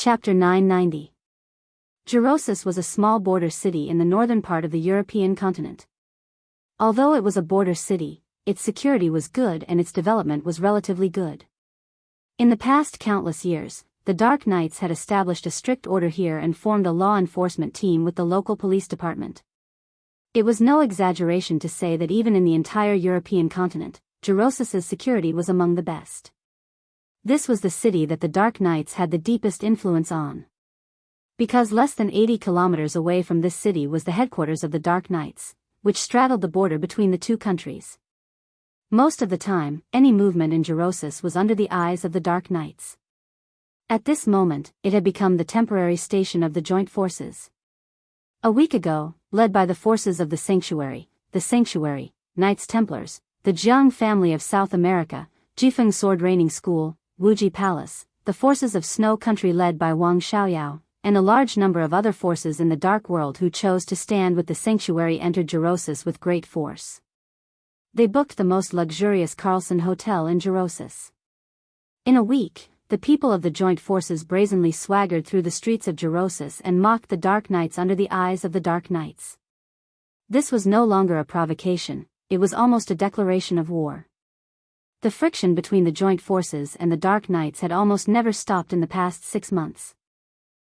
Chapter 990. Jirosis was a small border city in the northern part of the European continent. Although it was a border city, its security was good and its development was relatively good. In the past countless years, the Dark Knights had established a strict order here and formed a law enforcement team with the local police department. It was no exaggeration to say that even in the entire European continent, Jirosis's security was among the best. This was the city that the Dark Knights had the deepest influence on. Because less than 80 kilometers away from this city was the headquarters of the Dark Knights, which straddled the border between the two countries. Most of the time, any movement in Jirosis was under the eyes of the Dark Knights. At this moment, it had become the temporary station of the joint forces. A week ago, led by the forces of the Sanctuary, Knights Templars, the Jianghu family of South America, Jifeng Sword Training School, Wuxia Palace, the forces of Snow Country led by Wuxia Xianxia, and a large number of other forces in the Dark World who chose to stand with the Sanctuary entered Jirosis with great force. They booked the most luxurious Carlson Hotel in Jirosis. In a week, the people of the joint forces brazenly swaggered through the streets of Jirosis and mocked the Dark Knights under the eyes of the Dark Knights. This was no longer a provocation, it was almost a declaration of war. The friction between the joint forces and the Dark Knights had almost never stopped in the past 6 months.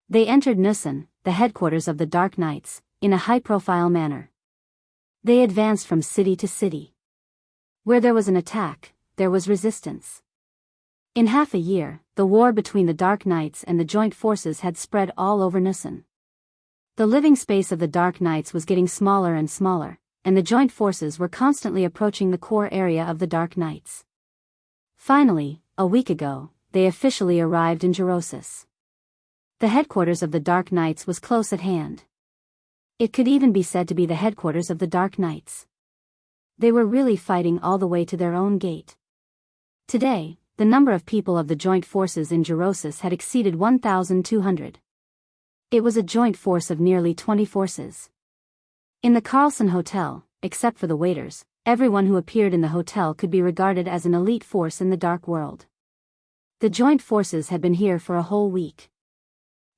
They entered Nusan, the headquarters of the Dark Knights, in a high-profile manner. They advanced from city to city. Where there was an attack, there was resistance. In half a year, the war between the Dark Knights and the joint forces had spread all over Nusan. The living space of the Dark Knights was getting smaller and smaller, and the joint forces were constantly approaching the core area of the Dark Knights. Finally, a week ago, they officially arrived in Jirosis. The headquarters of the Dark Knights was close at hand. It could even be said to be the headquarters of the Dark Knights. They were really fighting all the way to their own gate. Today, the number of people of the joint forces in Jirosis had exceeded 1,200. It was a joint force of nearly 20 forces. In the Carlson Hotel, except for the waiters, everyone who appeared in the hotel could be regarded as an elite force in the Dark World. The joint forces had been here for a whole week.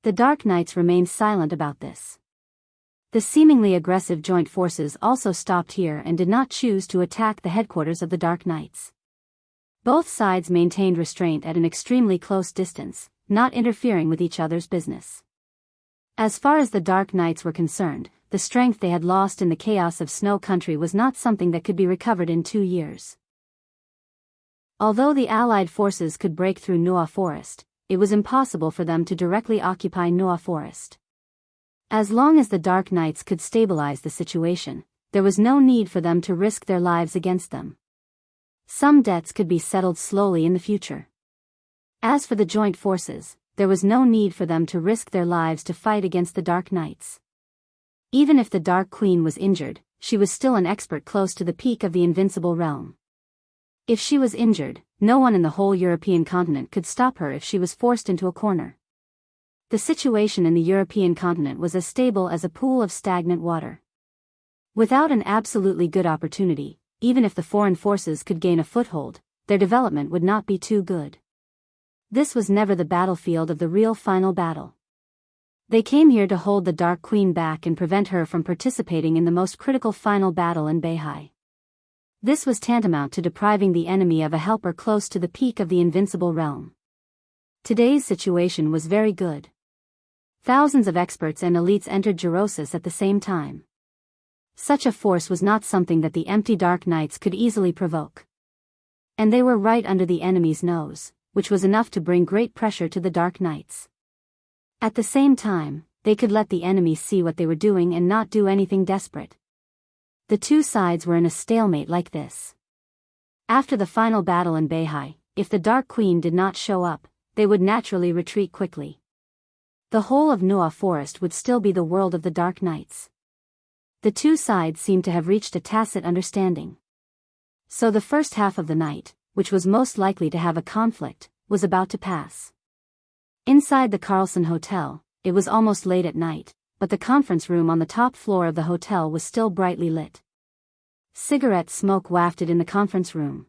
The Dark Knights remained silent about this. The seemingly aggressive joint forces also stopped here and did not choose to attack the headquarters of the Dark Knights. Both sides maintained restraint at an extremely close distance, not interfering with each other's business. As far as the Dark Knights were concerned, the strength they had lost in the chaos of Snow Country was not something that could be recovered in 2 years. Although the Allied forces could break through Nuwa Forest, it was impossible for them to directly occupy Nuwa Forest. As long as the Dark Knights could stabilize the situation, there was no need for them to risk their lives against them. Some debts could be settled slowly in the future. As for the joint forces, there was no need for them to risk their lives to fight against the Dark Knights. Even if the Dark Queen was injured, she was still an expert close to the peak of the invincible realm. If she was injured, no one in the whole European continent could stop her if she was forced into a corner. The situation in the European continent was as stable as a pool of stagnant water. Without an absolutely good opportunity, even if the foreign forces could gain a foothold, their development would not be too good. This was never the battlefield of the real final battle. They came here to hold the Dark Queen back and prevent her from participating in the most critical final battle in Beihai. This was tantamount to depriving the enemy of a helper close to the peak of the invincible realm. Today's situation was very good. Thousands of experts and elites entered Jirosis at the same time. Such a force was not something that the empty Dark Knights could easily provoke. And they were right under the enemy's nose, which was enough to bring great pressure to the Dark Knights. At the same time, they could let the enemy see what they were doing and not do anything desperate. The two sides were in a stalemate like this. After the final battle in Beihai, if the Dark Queen did not show up, they would naturally retreat quickly. The whole of Nuwa Forest would still be the world of the Dark Knights. The two sides seemed to have reached a tacit understanding. So the first half of the night, which was most likely to have a conflict, was about to pass. Inside the Carlson Hotel, it was almost late at night, but the conference room on the top floor of the hotel was still brightly lit. Cigarette smoke wafted in the conference room.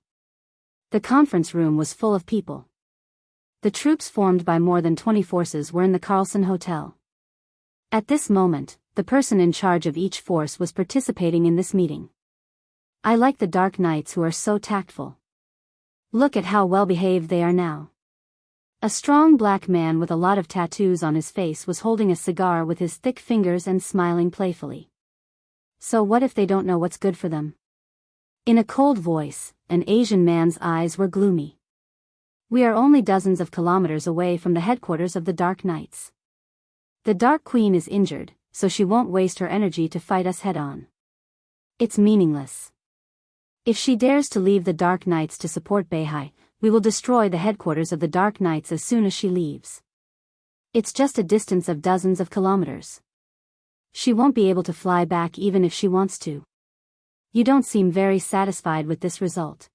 The conference room was full of people. The troops formed by more than 20 forces were in the Carlson Hotel. At this moment, the person in charge of each force was participating in this meeting. I like the Dark Knights who are so tactful. Look at how well behaved they are now. A strong black man with a lot of tattoos on his face was holding a cigar with his thick fingers and smiling playfully. So what if they don't know what's good for them? In a cold voice, an Asian man's eyes were gloomy. We are only dozens of kilometers away from the headquarters of the Dark Knights. The Dark Queen is injured, so she won't waste her energy to fight us head-on. It's meaningless. If she dares to leave the Dark Knights to support Beihai, we will destroy the headquarters of the Dark Knights as soon as she leaves. It's just a distance of dozens of kilometers. She won't be able to fly back even if she wants to. You don't seem very satisfied with this result.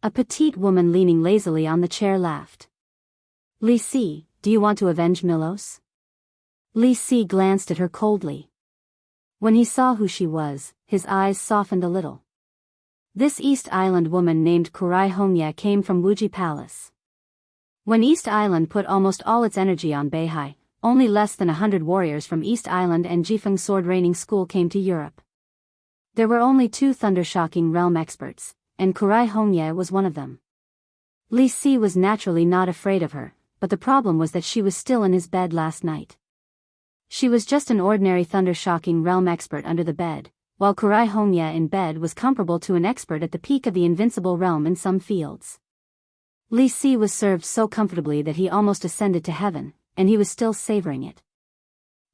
A petite woman leaning lazily on the chair laughed. Li Si, do you want to avenge Milos? Li Si glanced at her coldly. When he saw who she was, his eyes softened a little. This East Island woman named Kurai Hongye came from Wuji Palace. When East Island put almost all its energy on Beihai, only less than 100 warriors from East Island and Jifeng Sword Raining School came to Europe. There were only 2 Thundershocking realm experts, and Kurai Hongye was one of them. Li Si was naturally not afraid of her, but the problem was that she was still in his bed last night. She was just an ordinary Thundershocking realm expert under the bed, while Kurai Hongye in bed was comparable to an expert at the peak of the invincible realm in some fields. Li Si was served so comfortably that he almost ascended to heaven, and he was still savoring it.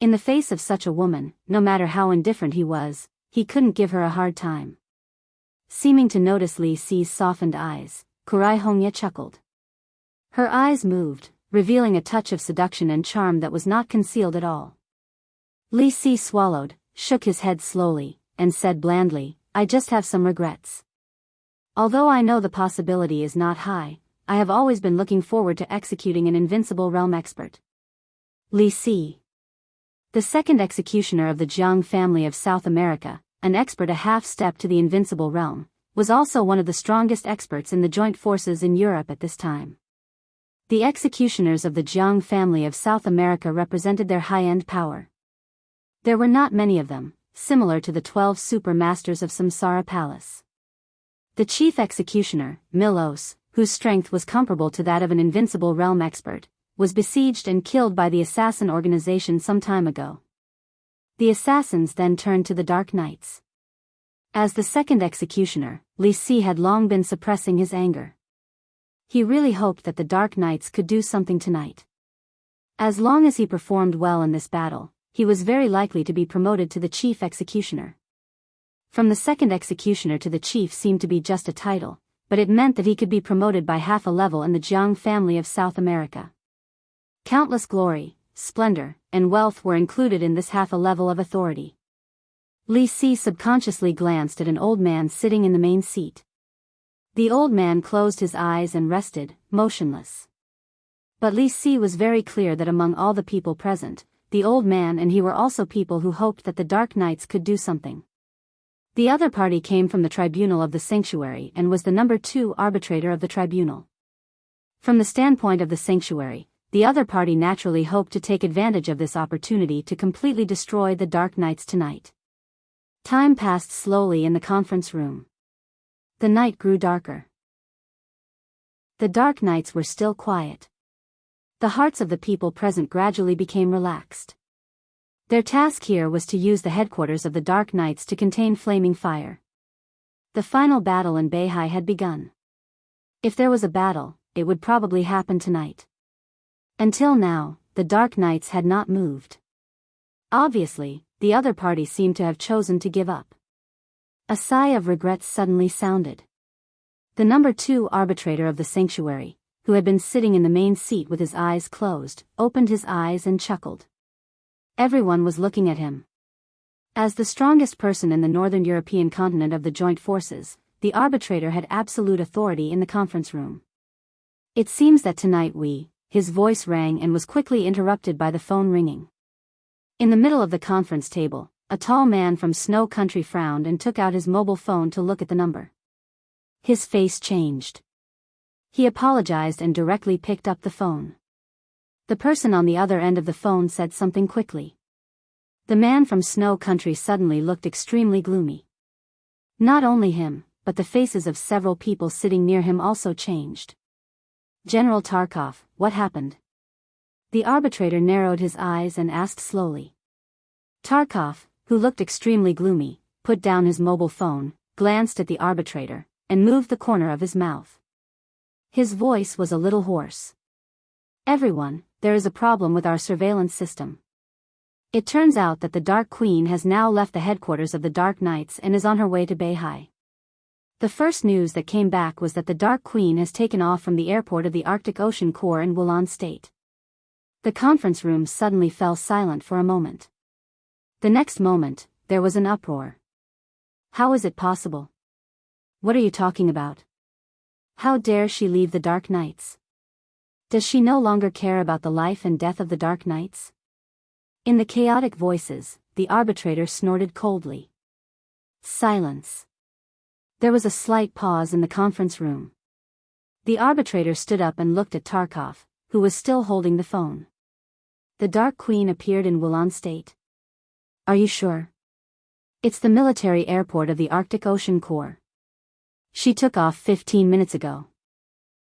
In the face of such a woman, no matter how indifferent he was, he couldn't give her a hard time. Seeming to notice Li Si's softened eyes, Kurai Hongye chuckled. Her eyes moved, revealing a touch of seduction and charm that was not concealed at all. Li Si swallowed, shook his head slowly, and said blandly, I just have some regrets. Although I know the possibility is not high, I have always been looking forward to executing an invincible realm expert. Li Si, the second executioner of the Jianghu family of South America, an expert a half-step to the invincible realm, was also one of the strongest experts in the joint forces in Europe at this time. The executioners of the Jianghu family of South America represented their high-end power. There were not many of them, similar to the 12 super masters of Samsara Palace. The chief executioner, Milos, whose strength was comparable to that of an invincible realm expert, was besieged and killed by the assassin organization some time ago. The assassins then turned to the Dark Knights. As the second executioner, Li Si had long been suppressing his anger. He really hoped that the Dark Knights could do something tonight. As long as he performed well in this battle, he was very likely to be promoted to the chief executioner. From the second executioner to the chief seemed to be just a title, but it meant that he could be promoted by half a level in the Jianghu family of South America. Countless glory, splendor, and wealth were included in this half a level of authority. Li Si subconsciously glanced at an old man sitting in the main seat. The old man closed his eyes and rested, motionless. But Li Si was very clear that among all the people present, the old man and he were also people who hoped that the Dark Knights could do something. The other party came from the tribunal of the sanctuary and was the number 2 arbitrator of the tribunal. From the standpoint of the sanctuary, the other party naturally hoped to take advantage of this opportunity to completely destroy the Dark Knights tonight. Time passed slowly in the conference room. The night grew darker. The Dark Knights were still quiet. The hearts of the people present gradually became relaxed. Their task here was to use the headquarters of the Dark Knights to contain flaming fire. The final battle in Beihai had begun. If there was a battle, it would probably happen tonight. Until now, the Dark Knights had not moved. Obviously, the other party seemed to have chosen to give up. A sigh of regret suddenly sounded. The number 2 arbitrator of the sanctuary, who had been sitting in the main seat with his eyes closed, opened his eyes and chuckled. Everyone was looking at him. As the strongest person in the northern European continent of the joint forces, the arbitrator had absolute authority in the conference room. It seems that tonight his voice rang and was quickly interrupted by the phone ringing. In the middle of the conference table, a tall man from Snow Country frowned and took out his mobile phone to look at the number. His face changed. He apologized and directly picked up the phone. The person on the other end of the phone said something quickly. The man from Snow Country suddenly looked extremely gloomy. Not only him, but the faces of several people sitting near him also changed. General Tarkov, what happened? The arbitrator narrowed his eyes and asked slowly. Tarkov, who looked extremely gloomy, put down his mobile phone, glanced at the arbitrator, and moved the corner of his mouth. His voice was a little hoarse. Everyone, there is a problem with our surveillance system. It turns out that the Dark Queen has now left the headquarters of the Dark Knights and is on her way to Beihai. The first news that came back was that the Dark Queen has taken off from the airport of the Arctic Ocean Corps in Wulan State. The conference room suddenly fell silent for a moment. The next moment, there was an uproar. How is it possible? What are you talking about? How dare she leave the Dark Knights? Does she no longer care about the life and death of the Dark Knights? In the chaotic voices, the arbitrator snorted coldly. Silence. There was a slight pause in the conference room. The arbitrator stood up and looked at Tarkov, who was still holding the phone. The Dark Queen appeared in Wulan State. Are you sure? It's the military airport of the Arctic Ocean Corps. She took off 15 minutes ago.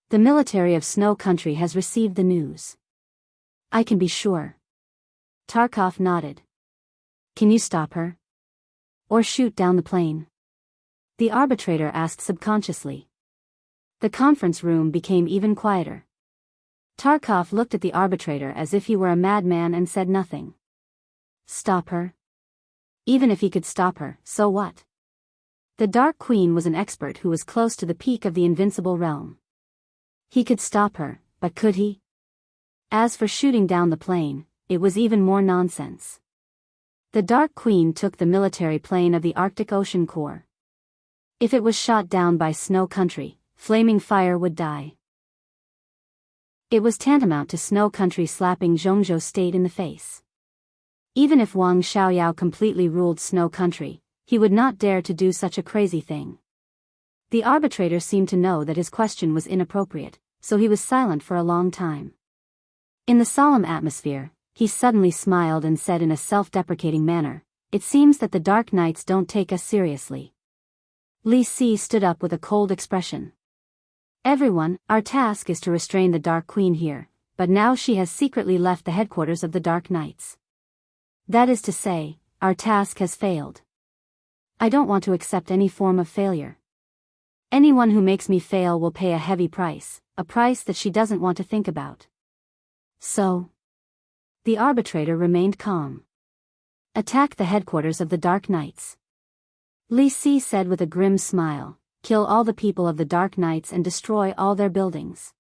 The military of Snow Country has received the news. I can be sure. Tarkov nodded. Can you stop her? Or shoot down the plane? The arbitrator asked subconsciously. The conference room became even quieter. Tarkov looked at the arbitrator as if he were a madman and said nothing. Stop her? Even if he could stop her, so what? The Dark Queen was an expert who was close to the peak of the invincible realm. He could stop her, but could he? As for shooting down the plane, it was even more nonsense. The Dark Queen took the military plane of the Arctic Ocean Corps. If it was shot down by Snow Country, flaming fire would die. It was tantamount to Snow Country slapping Jianghu State in the face. Even if Wang Xiaoyao completely ruled Snow Country, he would not dare to do such a crazy thing. The arbitrator seemed to know that his question was inappropriate, so he was silent for a long time. In the solemn atmosphere, he suddenly smiled and said in a self-deprecating manner, "It seems that the Dark Knights don't take us seriously." Li Si stood up with a cold expression. "Everyone, our task is to restrain the Dark Queen here, but now she has secretly left the headquarters of the Dark Knights. That is to say, our task has failed. I don't want to accept any form of failure. Anyone who makes me fail will pay a heavy price, a price that she doesn't want to think about." So? The arbitrator remained calm. "Attack the headquarters of the Dark Knights," Li Si said with a grim smile. "Kill all the people of the Dark Knights and destroy all their buildings.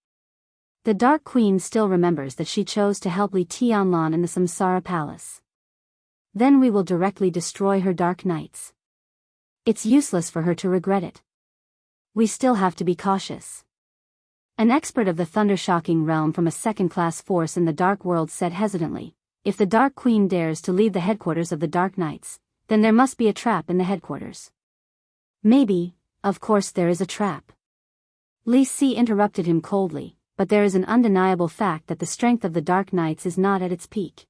The Dark Queen still remembers that she chose to help Li Tianlan in the Samsara Palace. Then we will directly destroy her Dark Knights. It's useless for her to regret it. We still have to be cautious." An expert of the thunder-shocking realm from a second-class force in the Dark World said hesitantly, "If the Dark Queen dares to leave the headquarters of the Dark Knights, then there must be a trap in the headquarters." "Maybe, of course there is a trap." Li Si interrupted him coldly, "but there is an undeniable fact that the strength of the Dark Knights is not at its peak.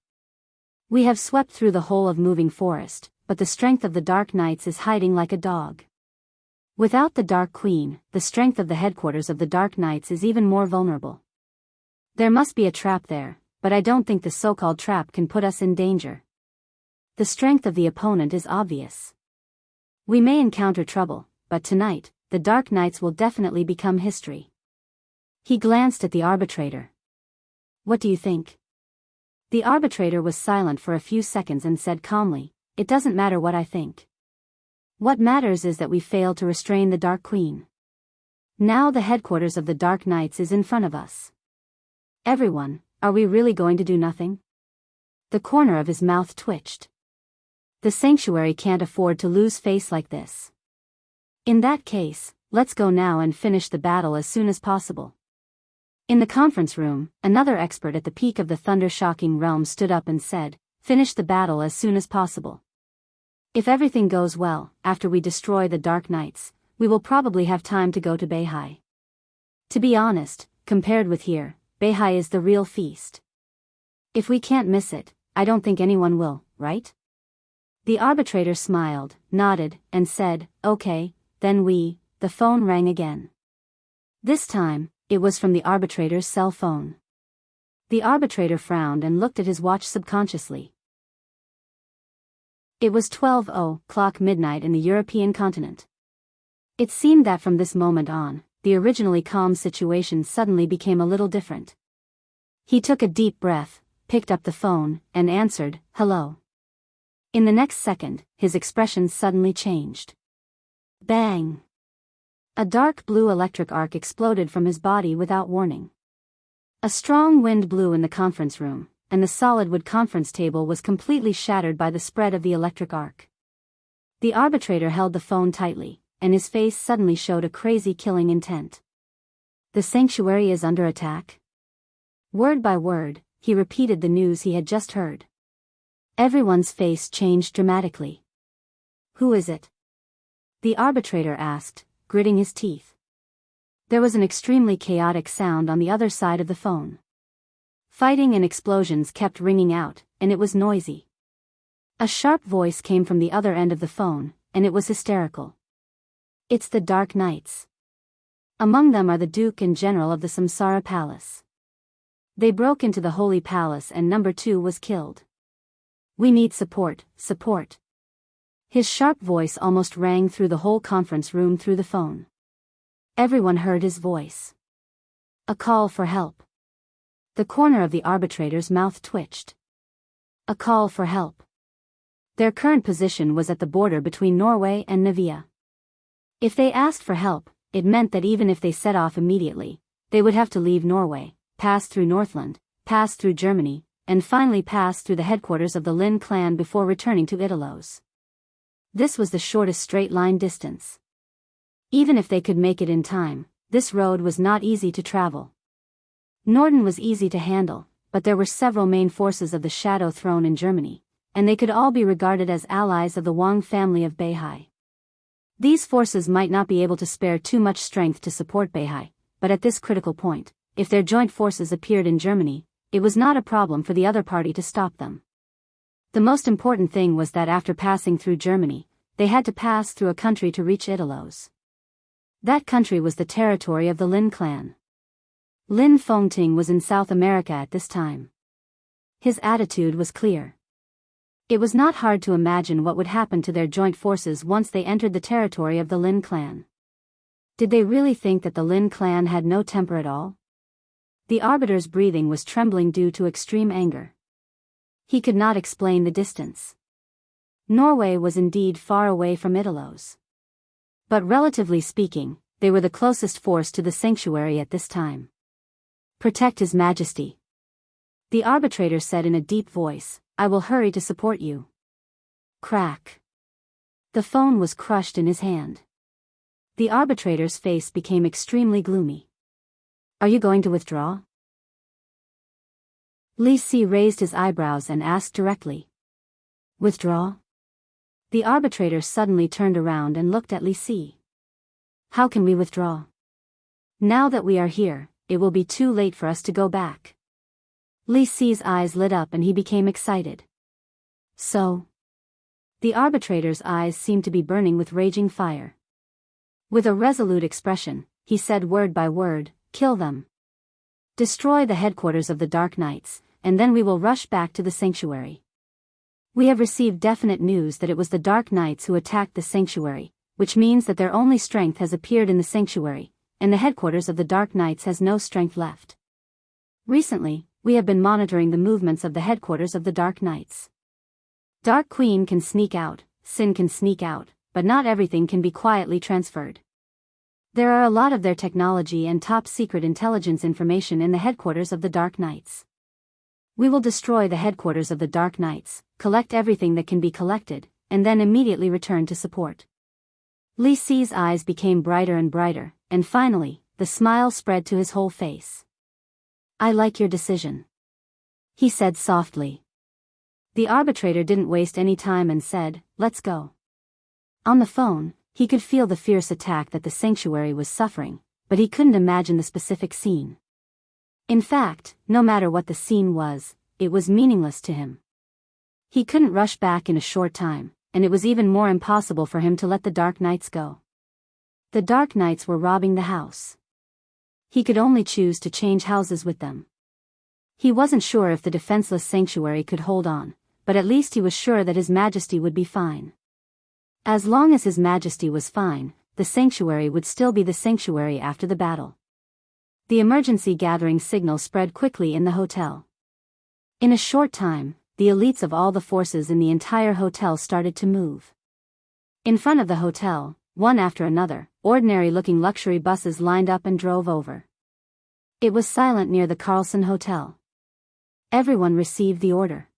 We have swept through the whole of Moving Forest, but the strength of the Dark Knights is hiding like a dog. Without the Dark Queen, the strength of the headquarters of the Dark Knights is even more vulnerable. There must be a trap there, but I don't think the so-called trap can put us in danger. The strength of the opponent is obvious. We may encounter trouble, but tonight, the Dark Knights will definitely become history." He glanced at the arbitrator. "What do you think?" The arbitrator was silent for a few seconds and said calmly, "It doesn't matter what I think. What matters is that we failed to restrain the Dark Queen. Now the headquarters of the Dark Knights is in front of us. Everyone, are we really going to do nothing?" The corner of his mouth twitched. "The sanctuary can't afford to lose face like this. In that case, let's go now and finish the battle as soon as possible." In the conference room, another expert at the peak of the thunder-shocking realm stood up and said, "Finish the battle as soon as possible. If everything goes well, after we destroy the Dark Knights, we will probably have time to go to Beihai." To be honest, compared with here, Beihai is the real feast. If we can't miss it, I don't think anyone will, right? The arbitrator smiled, nodded, and said, okay, then the phone rang again. This time, it was from the arbitrator's cell phone. The arbitrator frowned and looked at his watch subconsciously. It was 12:00 midnight in the European continent. It seemed that from this moment on, the originally calm situation suddenly became a little different. He took a deep breath, picked up the phone, and answered, hello. In the next second, his expression suddenly changed. Bang! A dark blue electric arc exploded from his body without warning. A strong wind blew in the conference room, and the solid wood conference table was completely shattered by the spread of the electric arc. The arbitrator held the phone tightly, and his face suddenly showed a crazy killing intent. The sanctuary is under attack? Word by word, he repeated the news he had just heard. Everyone's face changed dramatically. Who is it? The arbitrator asked, gritting his teeth. There was an extremely chaotic sound on the other side of the phone. Fighting and explosions kept ringing out, and it was noisy. A sharp voice came from the other end of the phone, and it was hysterical. It's the Dark Knights. Among them are the Duke and General of the Samsara Palace. They broke into the Holy Palace and number 2 was killed. We need support, support. His sharp voice almost rang through the whole conference room through the phone. Everyone heard his voice. A call for help. The corner of the arbitrator's mouth twitched. A call for help. Their current position was at the border between Norway and Navia. If they asked for help, it meant that even if they set off immediately, they would have to leave Norway, pass through Northland, pass through Germany, and finally pass through the headquarters of the Lin clan before returning to Italos. This was the shortest straight-line distance. Even if they could make it in time, this road was not easy to travel. Norden was easy to handle, but there were several main forces of the Shadow Throne in Germany, and they could all be regarded as allies of the Wang family of Beihai. These forces might not be able to spare too much strength to support Beihai, but at this critical point, if their joint forces appeared in Germany, it was not a problem for the other party to stop them. The most important thing was that after passing through Germany, they had to pass through a country to reach Italos. That country was the territory of the Lin clan. Lin Fengting was in South America at this time. His attitude was clear. It was not hard to imagine what would happen to their joint forces once they entered the territory of the Lin clan. Did they really think that the Lin clan had no temper at all? The arbiter's breathing was trembling due to extreme anger. He could not explain the distance. Norway was indeed far away from Italos. But relatively speaking, they were the closest force to the sanctuary at this time. Protect His Majesty. The arbitrator said in a deep voice, I will hurry to support you. Crack. The phone was crushed in his hand. The arbitrator's face became extremely gloomy. Are you going to withdraw? Li Si raised his eyebrows and asked directly. Withdraw? The arbitrator suddenly turned around and looked at Li Si. How can we withdraw? Now that we are here, it will be too late for us to go back. Li Si's eyes lit up and he became excited. So? The arbitrator's eyes seemed to be burning with raging fire. With a resolute expression, he said word by word, kill them. Destroy the headquarters of the Dark Knights, and then we will rush back to the sanctuary. We have received definite news that it was the Dark Knights who attacked the sanctuary, which means that their only strength has appeared in the sanctuary, and the headquarters of the Dark Knights has no strength left. Recently, we have been monitoring the movements of the headquarters of the Dark Knights. Dark Queen can sneak out, Sin can sneak out, but not everything can be quietly transferred. There are a lot of their technology and top-secret intelligence information in the headquarters of the Dark Knights. We will destroy the headquarters of the Dark Knights, collect everything that can be collected, and then immediately return to support. Li Si's eyes became brighter and brighter, and finally, the smile spread to his whole face. I like your decision. He said softly. The arbitrator didn't waste any time and said, let's go. On the phone, he could feel the fierce attack that the sanctuary was suffering, but he couldn't imagine the specific scene. In fact, no matter what the scene was, it was meaningless to him. He couldn't rush back in a short time, and it was even more impossible for him to let the Dark Knights go. The Dark Knights were robbing the house. He could only choose to change houses with them. He wasn't sure if the defenseless sanctuary could hold on, but at least he was sure that His Majesty would be fine. As long as His Majesty was fine, the sanctuary would still be the sanctuary after the battle. The emergency gathering signal spread quickly in the hotel. In a short time, the elites of all the forces in the entire hotel started to move. In front of the hotel, one after another, ordinary-looking luxury buses lined up and drove over. It was silent near the Carlson Hotel. Everyone received the order.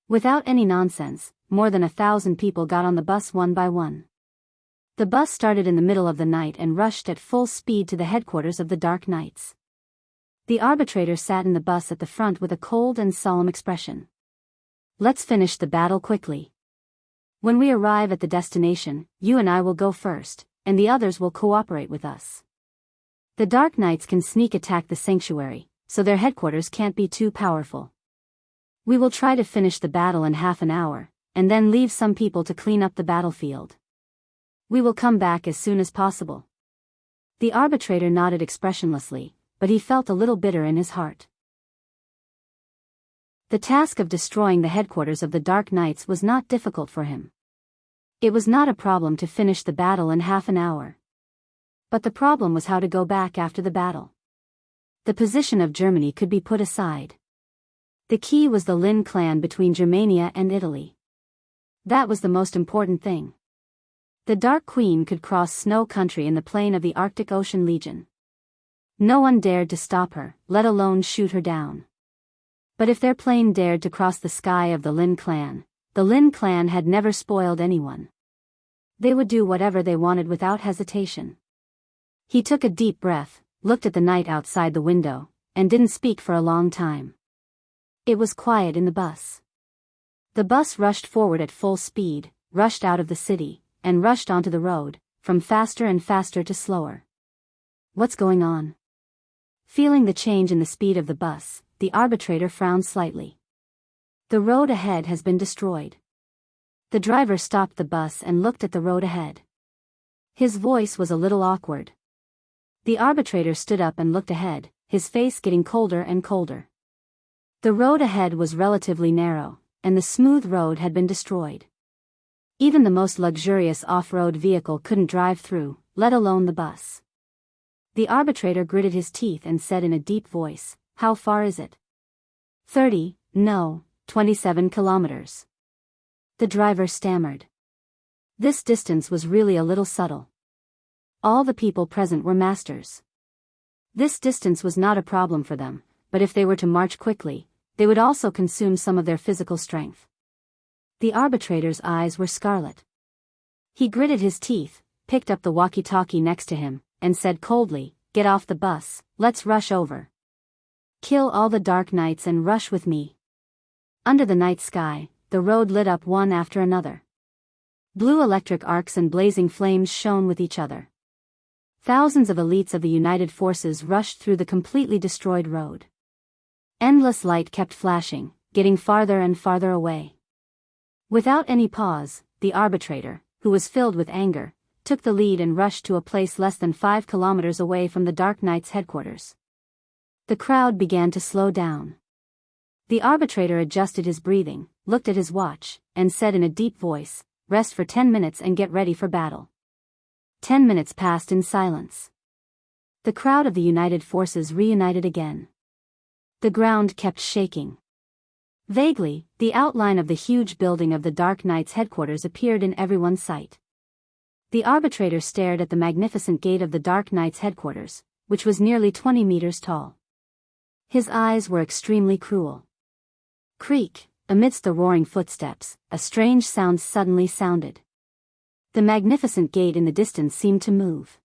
Without any nonsense, more than 1,000 people got on the bus one by one. The bus started in the middle of the night and rushed at full speed to the headquarters of the Dark Knights. The arbitrator sat in the bus at the front with a cold and solemn expression. "Let's finish the battle quickly. When we arrive at the destination, you and I will go first, and the others will cooperate with us. The Dark Knights can sneak attack the sanctuary, so their headquarters can't be too powerful. We will try to finish the battle in half an hour, and then leave some people to clean up the battlefield. We will come back as soon as possible." The arbitrator nodded expressionlessly, but he felt a little bitter in his heart. The task of destroying the headquarters of the Dark Knights was not difficult for him. It was not a problem to finish the battle in half an hour. But the problem was how to go back after the battle. The position of Germany could be put aside. The key was the Lin clan between Germania and Italy. That was the most important thing. The Dark Queen could cross snow country in the plain of the Arctic Ocean Legion. No one dared to stop her, let alone shoot her down. But if their plane dared to cross the sky of the Lin clan had never spoiled anyone. They would do whatever they wanted without hesitation. He took a deep breath, looked at the night outside the window, and didn't speak for a long time. It was quiet in the bus. The bus rushed forward at full speed, rushed out of the city, and rushed onto the road, from faster and faster to slower. What's going on? Feeling the change in the speed of the bus, the arbitrator frowned slightly. The road ahead has been destroyed. The driver stopped the bus and looked at the road ahead. His voice was a little awkward. The arbitrator stood up and looked ahead, his face getting colder and colder. The road ahead was relatively narrow, and the smooth road had been destroyed. Even the most luxurious off-road vehicle couldn't drive through, let alone the bus. The arbitrator gritted his teeth and said in a deep voice, "How far is it?" 30, no, 27 kilometers. The driver stammered. This distance was really a little subtle. All the people present were masters. This distance was not a problem for them, but if they were to march quickly, they would also consume some of their physical strength. The arbitrator's eyes were scarlet. He gritted his teeth, picked up the walkie-talkie next to him, and said coldly, "Get off the bus, let's rush over. Kill all the Dark Knights and rush with me." Under the night sky, the road lit up one after another. Blue electric arcs and blazing flames shone with each other. Thousands of elites of the United Forces rushed through the completely destroyed road. Endless light kept flashing, getting farther and farther away. Without any pause, the arbitrator, who was filled with anger, took the lead and rushed to a place less than 5 kilometers away from the Dark Knight's headquarters. The crowd began to slow down. The arbitrator adjusted his breathing, looked at his watch, and said in a deep voice, "Rest for 10 minutes and get ready for battle." 10 minutes passed in silence. The crowd of the United Forces reunited again. The ground kept shaking. Vaguely, the outline of the huge building of the Dark Knight's headquarters appeared in everyone's sight. The arbitrator stared at the magnificent gate of the Dark Knight's headquarters, which was nearly 20 meters tall. His eyes were extremely cruel. Creak, amidst the roaring footsteps, a strange sound suddenly sounded. The magnificent gate in the distance seemed to move.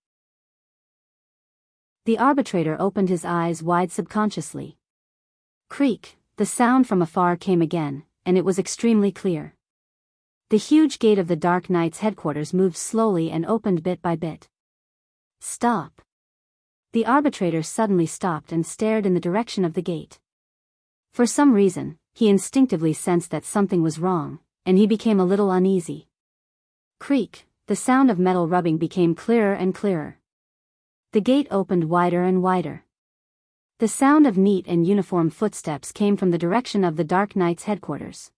The arbitrator opened his eyes wide subconsciously. Creak, the sound from afar came again, and it was extremely clear. The huge gate of the Dark Knight's headquarters moved slowly and opened bit by bit. "Stop!" The arbitrator suddenly stopped and stared in the direction of the gate. For some reason, he instinctively sensed that something was wrong, and he became a little uneasy. Creak, the sound of metal rubbing became clearer and clearer. The gate opened wider and wider. The sound of neat and uniform footsteps came from the direction of the Dark Knight's headquarters.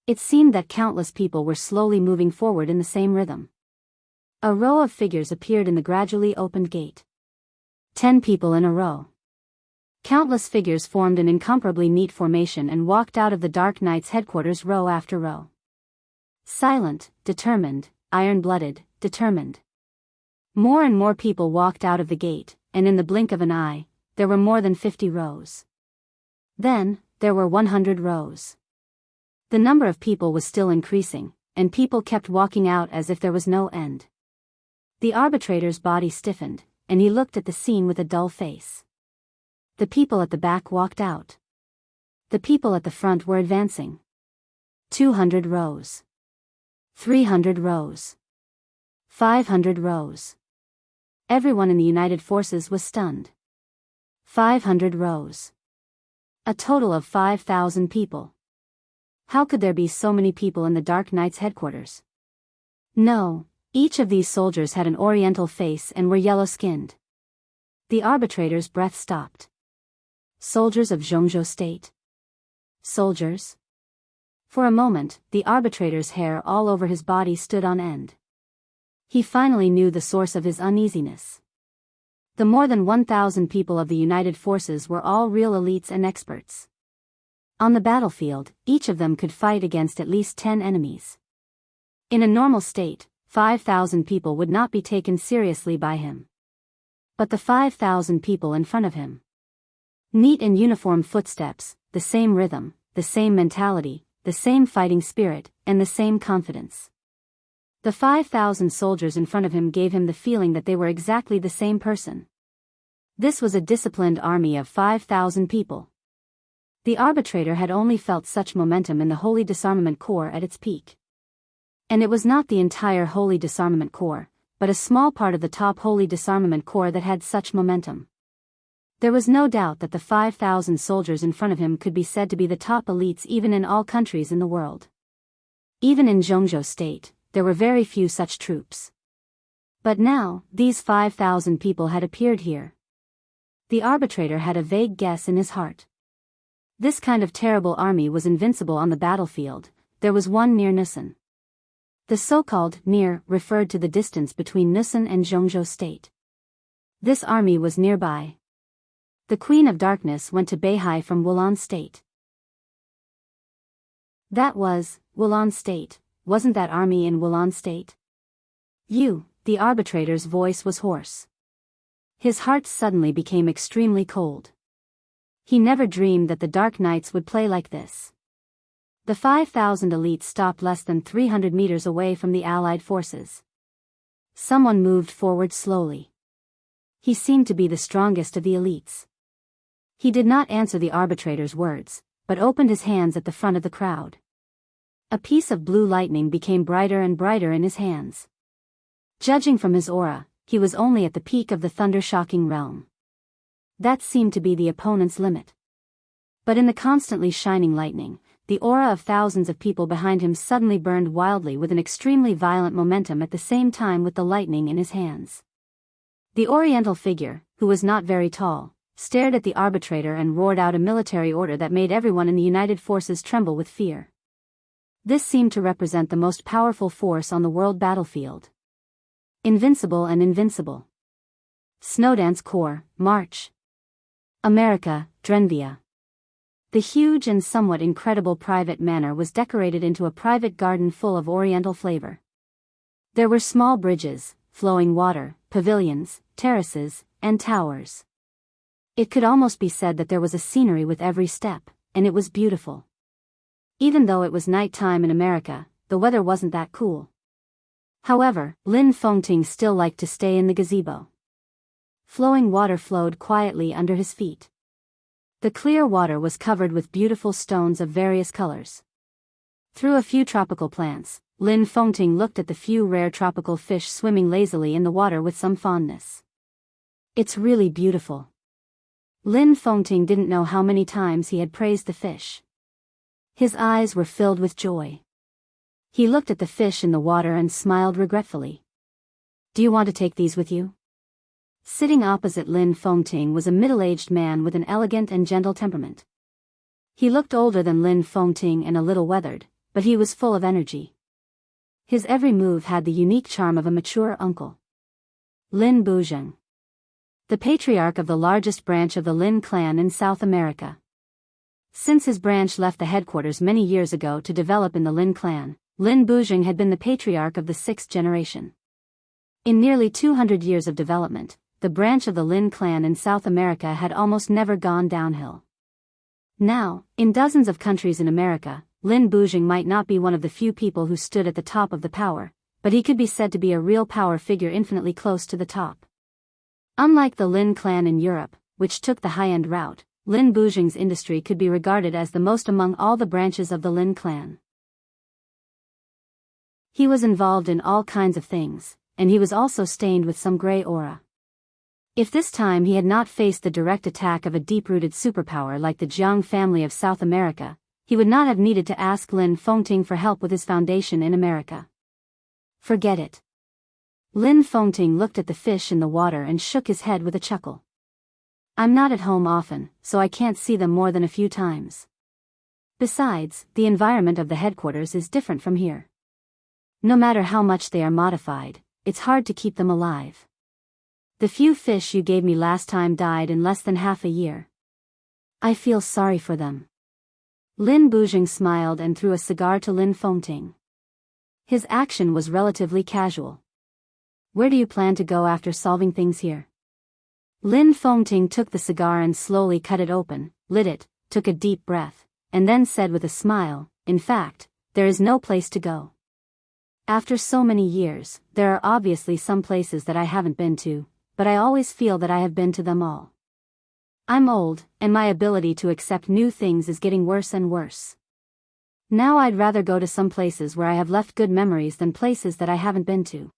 It seemed that countless people were slowly moving forward in the same rhythm. A row of figures appeared in the gradually opened gate. 10 people in a row. Countless figures formed an incomparably neat formation and walked out of the Dark Knight's headquarters row after row. Silent, determined, iron-blooded, determined. More and more people walked out of the gate, and in the blink of an eye, there were more than 50 rows. Then, there were 100 rows. The number of people was still increasing, and people kept walking out as if there was no end. The arbitrator's body stiffened, and he looked at the scene with a dull face. The people at the back walked out. The people at the front were advancing. 200 rows. 300 rows. 500 rows. Everyone in the United Forces was stunned. 500 rows. A total of 5,000 people. How could there be so many people in the Dark Knight's headquarters? No, each of these soldiers had an oriental face and were yellow-skinned. The arbitrator's breath stopped. Soldiers of Jianghu state. Soldiers? For a moment, the arbitrator's hair all over his body stood on end. He finally knew the source of his uneasiness. The more than 1,000 people of the United Forces were all real elites and experts. On the battlefield, each of them could fight against at least 10 enemies. In a normal state, 5,000 people would not be taken seriously by him. But the 5,000 people in front of him. Neat and uniform footsteps, the same rhythm, the same mentality, the same fighting spirit, and the same confidence. The 5,000 soldiers in front of him gave him the feeling that they were exactly the same person. This was a disciplined army of 5,000 people. The arbitrator had only felt such momentum in the Holy Disarmament Corps at its peak. And it was not the entire Holy Disarmament Corps, but a small part of the top Holy Disarmament Corps that had such momentum. There was no doubt that the 5,000 soldiers in front of him could be said to be the top elites even in all countries in the world. Even in Jianghu state, there were very few such troops. But now, these 5,000 people had appeared here. The arbitrator had a vague guess in his heart. This kind of terrible army was invincible on the battlefield. There was one near Nusan. The so-called near referred to the distance between Nusan and Jianghu state. This army was nearby. The Queen of Darkness went to Beihai from Wulan state. That was, Wulan state, wasn't that army in Wulan state? The arbitrator's voice was hoarse. His heart suddenly became extremely cold. He never dreamed that the Dark Knights would play like this. The 5,000 elites stopped less than 300 meters away from the Allied forces. Someone moved forward slowly. He seemed to be the strongest of the elites. He did not answer the arbitrator's words, but opened his hands at the front of the crowd. A piece of blue lightning became brighter and brighter in his hands. Judging from his aura, he was only at the peak of the thunder-shocking realm. That seemed to be the opponent's limit. But in the constantly shining lightning, the aura of thousands of people behind him suddenly burned wildly with an extremely violent momentum at the same time with the lightning in his hands. The oriental figure, who was not very tall, stared at the arbitrator and roared out a military order that made everyone in the United Forces tremble with fear. This seemed to represent the most powerful force on the world battlefield. Invincible and invincible. Snowdance Corps, march. America, Drenvia. The huge and somewhat incredible private manor was decorated into a private garden full of oriental flavor. There were small bridges, flowing water, pavilions, terraces, and towers. It could almost be said that there was a scenery with every step, and it was beautiful. Even though it was night time in America, the weather wasn't that cool. However, Lin Fengting still liked to stay in the gazebo. Flowing water flowed quietly under his feet. The clear water was covered with beautiful stones of various colors. Through a few tropical plants, Lin Fengting looked at the few rare tropical fish swimming lazily in the water with some fondness. It's really beautiful. Lin Fengting didn't know how many times he had praised the fish. His eyes were filled with joy. He looked at the fish in the water and smiled regretfully. Do you want to take these with you? Sitting opposite Lin Fengting was a middle-aged man with an elegant and gentle temperament. He looked older than Lin Fengting and a little weathered, but he was full of energy. His every move had the unique charm of a mature uncle. Lin Buzheng, the patriarch of the largest branch of the Lin clan in South America. Since his branch left the headquarters many years ago to develop in the Lin clan, Lin Buzheng had been the patriarch of the 6th generation. In nearly 200 years of development, the branch of the Lin clan in South America had almost never gone downhill. Now, in dozens of countries in America, Lin Buzheng might not be one of the few people who stood at the top of the power, but he could be said to be a real power figure infinitely close to the top. Unlike the Lin clan in Europe, which took the high-end route, Lin Buzheng's industry could be regarded as the most among all the branches of the Lin clan. He was involved in all kinds of things, and he was also stained with some gray aura. If this time he had not faced the direct attack of a deep-rooted superpower like the Jianghu family of South America, he would not have needed to ask Lin Fengting for help with his foundation in America. Forget it. Lin Fengting looked at the fish in the water and shook his head with a chuckle. I'm not at home often, so I can't see them more than a few times. Besides, the environment of the headquarters is different from here. No matter how much they are modified, it's hard to keep them alive. The few fish you gave me last time died in less than half a year. I feel sorry for them. Lin Buzheng smiled and threw a cigar to Lin Fengting. His action was relatively casual. Where do you plan to go after solving things here? Lin Fengting took the cigar and slowly cut it open, lit it, took a deep breath, and then said with a smile, in fact, there is no place to go. After so many years, there are obviously some places that I haven't been to, but I always feel that I have been to them all. I'm old, and my ability to accept new things is getting worse and worse. Now I'd rather go to some places where I have left good memories than places that I haven't been to.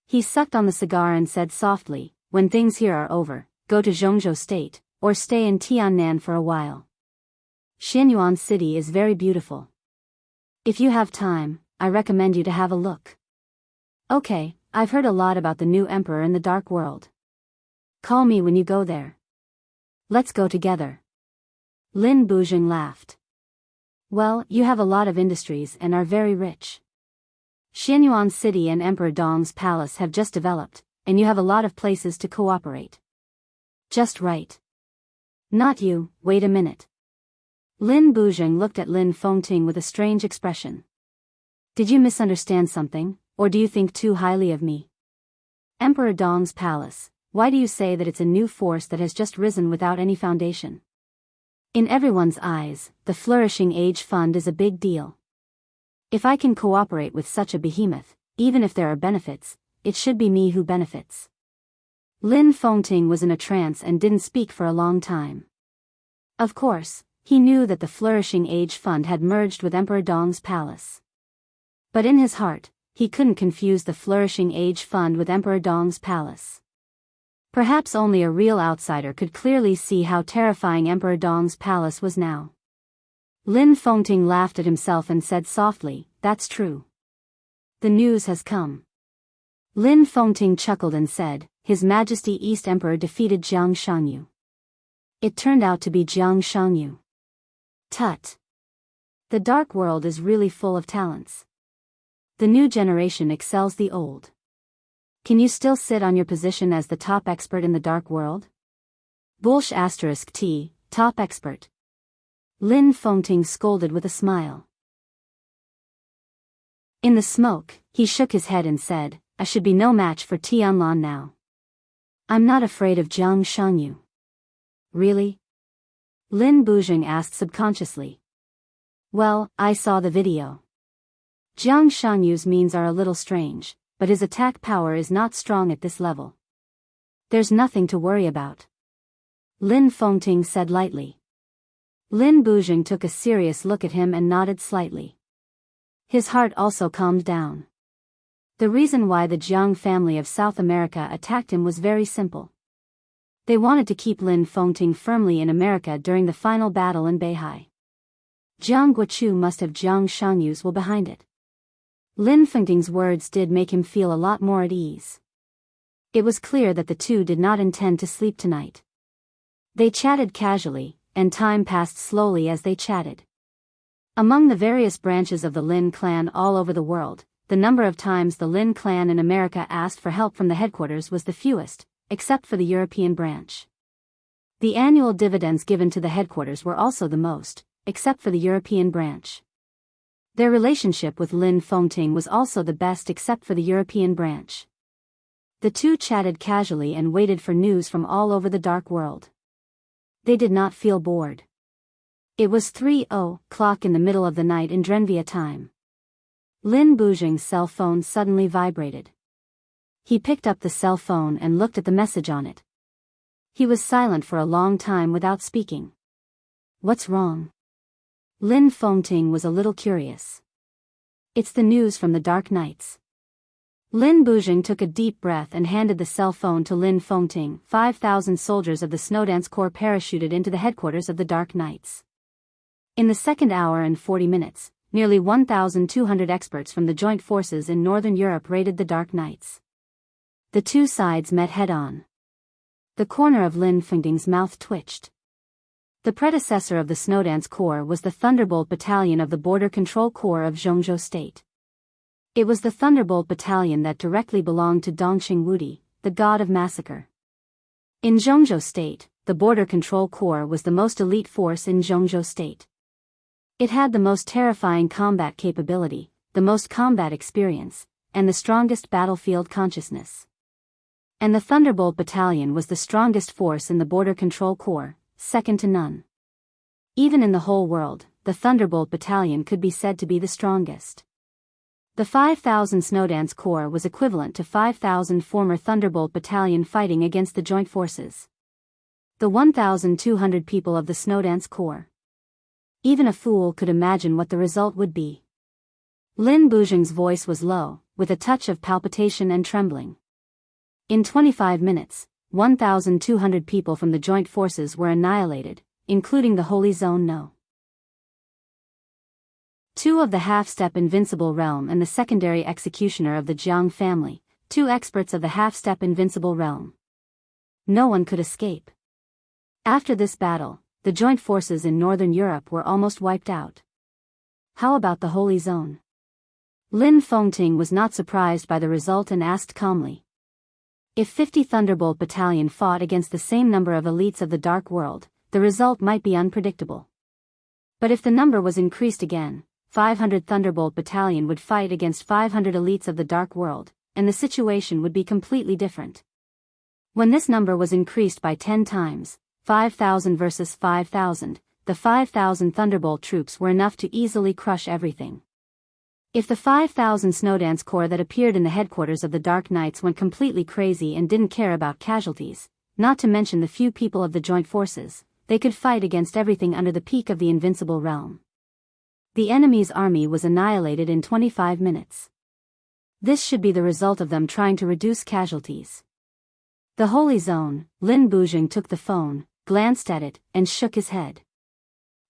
He sucked on the cigar and said softly, when things here are over, go to Zhongzhou State, or stay in Tiannan for a while. Xianyuan City is very beautiful. If you have time, I recommend you to have a look. Okay, I've heard a lot about the new emperor in the dark world. Call me when you go there. Let's go together. Lin Buzheng laughed. Well, you have a lot of industries and are very rich. Xianyuan City and Emperor Dong's palace have just developed, and you have a lot of places to cooperate. Just right. Not you, wait a minute. Lin Buzheng looked at Lin Fengting with a strange expression. Did you misunderstand something, or do you think too highly of me? Emperor Dong's palace, why do you say that it's a new force that has just risen without any foundation? In everyone's eyes, the Flourishing Age Fund is a big deal. If I can cooperate with such a behemoth, even if there are benefits, it should be me who benefits. Lin Fengting was in a trance and didn't speak for a long time. Of course, he knew that the Flourishing Age Fund had merged with Emperor Dong's palace. But in his heart, he couldn't confuse the Flourishing Age Fund with Emperor Dong's palace. Perhaps only a real outsider could clearly see how terrifying Emperor Dong's palace was now. Lin Fengting laughed at himself and said softly, that's true. The news has come. Lin Fengting chuckled and said, His Majesty East Emperor defeated Jiang Shangyu. It turned out to be Jiang Shangyu. Tut. The dark world is really full of talents. The new generation excels the old. Can you still sit on your position as the top expert in the dark world? Bullsh *T, top expert. Lin Fengting scolded with a smile. In the smoke, he shook his head and said, I should be no match for Tianlan now. I'm not afraid of Jiang Shangyu. Really? Lin Buzheng asked subconsciously. Well, I saw the video. Jiang Shangyu's means are a little strange, but his attack power is not strong at this level. There's nothing to worry about. Lin Fengting said lightly. Lin Buzheng took a serious look at him and nodded slightly. His heart also calmed down. The reason why the Jiang family of South America attacked him was very simple. They wanted to keep Lin Fengting firmly in America during the final battle in Beihai. Jiang Guochu must have Jiang Shangyu's will behind it. Lin Fengting's words did make him feel a lot more at ease. It was clear that the two did not intend to sleep tonight. They chatted casually, and time passed slowly as they chatted. Among the various branches of the Lin clan all over the world, the number of times the Lin clan in America asked for help from the headquarters was the fewest, except for the European branch. The annual dividends given to the headquarters were also the most, except for the European branch. Their relationship with Lin Fengting was also the best except for the European branch. The two chatted casually and waited for news from all over the dark world. They did not feel bored. It was 3:00 in the middle of the night in Drenvia time. Lin Bujing's cell phone suddenly vibrated. He picked up the cell phone and looked at the message on it. He was silent for a long time without speaking. What's wrong? Lin Fengting was a little curious. It's the news from the Dark Knights. Lin Bujing took a deep breath and handed the cell phone to Lin Fengting. 5,000 soldiers of the Snowdance Corps parachuted into the headquarters of the Dark Knights. In the second hour and 40 minutes, nearly 1,200 experts from the joint forces in Northern Europe raided the Dark Knights. The two sides met head-on. The corner of Lin Fengting's mouth twitched. The predecessor of the Snowdance Corps was the Thunderbolt Battalion of the Border Control Corps of Jianghu State. It was the Thunderbolt Battalion that directly belonged to Dongqing Wudi, the god of massacre. In Jianghu State, the Border Control Corps was the most elite force in Jianghu State. It had the most terrifying combat capability, the most combat experience, and the strongest battlefield consciousness. And the Thunderbolt Battalion was the strongest force in the Border Control Corps, second to none. Even in the whole world, the Thunderbolt Battalion could be said to be the strongest. The 5,000 Snowdance Corps was equivalent to 5,000 former Thunderbolt Battalion fighting against the joint forces. The 1,200 people of the Snowdance Corps. Even a fool could imagine what the result would be. Lin Bujing's voice was low, with a touch of palpitation and trembling. In 25 minutes, 1,200 people from the joint forces were annihilated, including the Holy Zone No. 2 of the half-step invincible realm and the secondary executioner of the Jiang family, 2 experts of the half-step invincible realm. No one could escape. After this battle, the joint forces in Northern Europe were almost wiped out. How about the Holy Zone? Lin Fengting was not surprised by the result and asked calmly. If 50 Thunderbolt Battalion fought against the same number of elites of the Dark World, the result might be unpredictable. But if the number was increased again, 500 Thunderbolt Battalion would fight against 500 elites of the Dark World, and the situation would be completely different. When this number was increased by 10 times, 5,000 versus 5,000, the 5,000 Thunderbolt troops were enough to easily crush everything. If the 5,000 Snowdance Corps that appeared in the headquarters of the Dark Knights went completely crazy and didn't care about casualties, not to mention the few people of the joint forces, they could fight against everything under the peak of the invincible realm. The enemy's army was annihilated in 25 minutes. This should be the result of them trying to reduce casualties. The Holy Zone. Lin Bujing took the phone, glanced at it, and shook his head.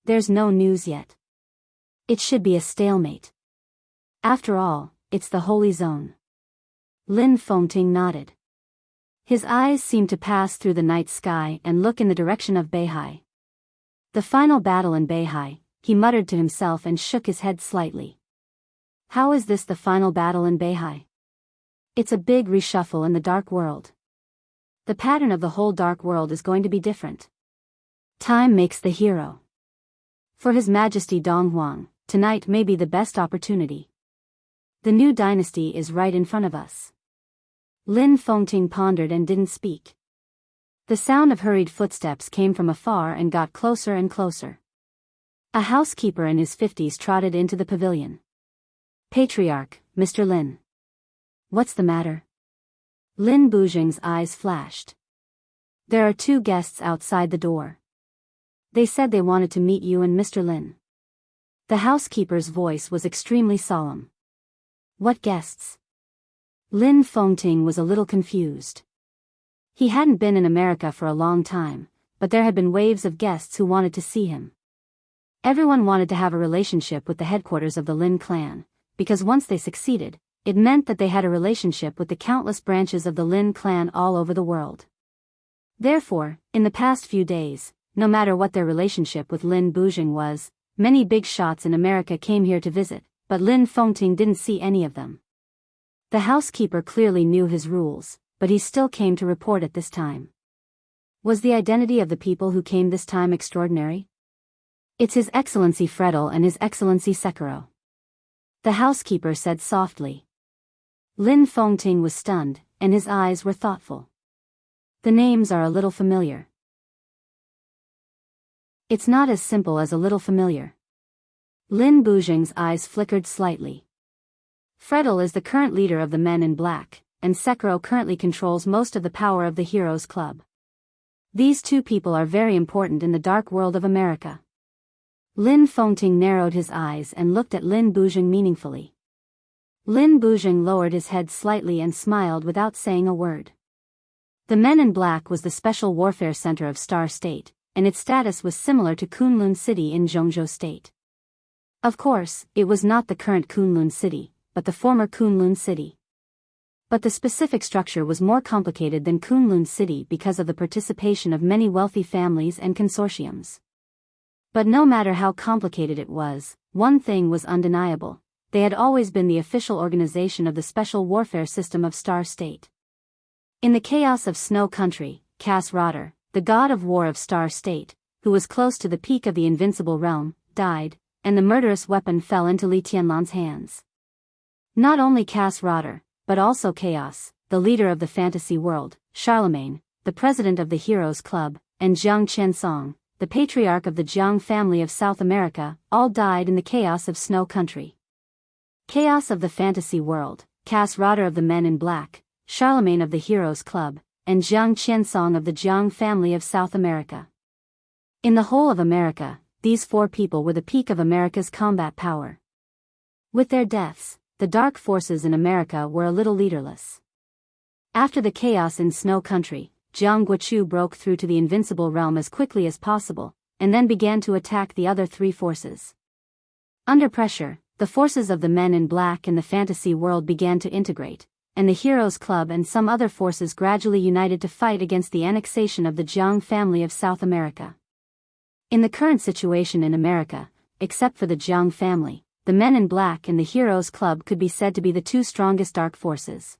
There's no news yet. It should be a stalemate. After all, it's the Holy Zone. Lin Fengting nodded. His eyes seemed to pass through the night sky and look in the direction of Beihai. The final battle in Beihai, he muttered to himself and shook his head slightly. How is this the final battle in Beihai? It's a big reshuffle in the Dark World. The pattern of the whole Dark World is going to be different. Time makes the hero. For His Majesty Donghuang, tonight may be the best opportunity. The new dynasty is right in front of us. Lin Fengting pondered and didn't speak. The sound of hurried footsteps came from afar and got closer and closer. A housekeeper in his 50s trotted into the pavilion. Patriarch, Mr. Lin. What's the matter? Lin Bujing's eyes flashed. There are 2 guests outside the door. They said they wanted to meet you and Mr. Lin. The housekeeper's voice was extremely solemn. What guests? Lin Fengting was a little confused. He hadn't been in America for a long time, but there had been waves of guests who wanted to see him. Everyone wanted to have a relationship with the headquarters of the Lin clan, because once they succeeded, it meant that they had a relationship with the countless branches of the Lin clan all over the world. Therefore, in the past few days, no matter what their relationship with Lin Bujing was, many big shots in America came here to visit, but Lin Fengting didn't see any of them. The housekeeper clearly knew his rules, but he still came to report at this time. Was the identity of the people who came this time extraordinary? It's His Excellency Fredel and His Excellency Sekiro. The housekeeper said softly. Lin Fengting was stunned, and his eyes were thoughtful. The names are a little familiar. It's not as simple as a little familiar. Lin Bujing's eyes flickered slightly. Fredel is the current leader of the Men in Black, and Sekiro currently controls most of the power of the Heroes Club. These two people are very important in the dark world of America. Lin Fengting narrowed his eyes and looked at Lin Bujing meaningfully. Lin Bujing lowered his head slightly and smiled without saying a word. The Men in Black was the special warfare center of Star State, and its status was similar to Kunlun City in Jianghu State. Of course, it was not the current Kunlun City, but the former Kunlun City. But the specific structure was more complicated than Kunlun City because of the participation of many wealthy families and consortiums. But no matter how complicated it was, one thing was undeniable: they had always been the official organization of the special warfare system of Star State. In the chaos of Snow Country, Cass Rotter, the god of war of Star State, who was close to the peak of the invincible realm, died, and the murderous weapon fell into Li Tianlan's hands. Not only Cass Rotter, but also Chaos, the leader of the fantasy world, Charlemagne, the president of the Heroes Club, and Jiang Qiansong, the patriarch of the Jiang family of South America, all died in the chaos of Snow Country. Chaos of the fantasy world, Cass Rotter of the Men in Black, Charlemagne of the Heroes Club, and Jiang Qiansong of the Jiang family of South America. In the whole of America, these four people were the peak of America's combat power. With their deaths, the dark forces in America were a little leaderless. After the chaos in Snow Country, Jiang Guochu broke through to the invincible realm as quickly as possible, and then began to attack the other three forces. Under pressure, the forces of the Men in Black and the fantasy world began to integrate, and the Heroes Club and some other forces gradually united to fight against the annexation of the Jiang family of South America. In the current situation in America, except for the Jiang family, the Men in Black and the Heroes Club could be said to be the two strongest dark forces.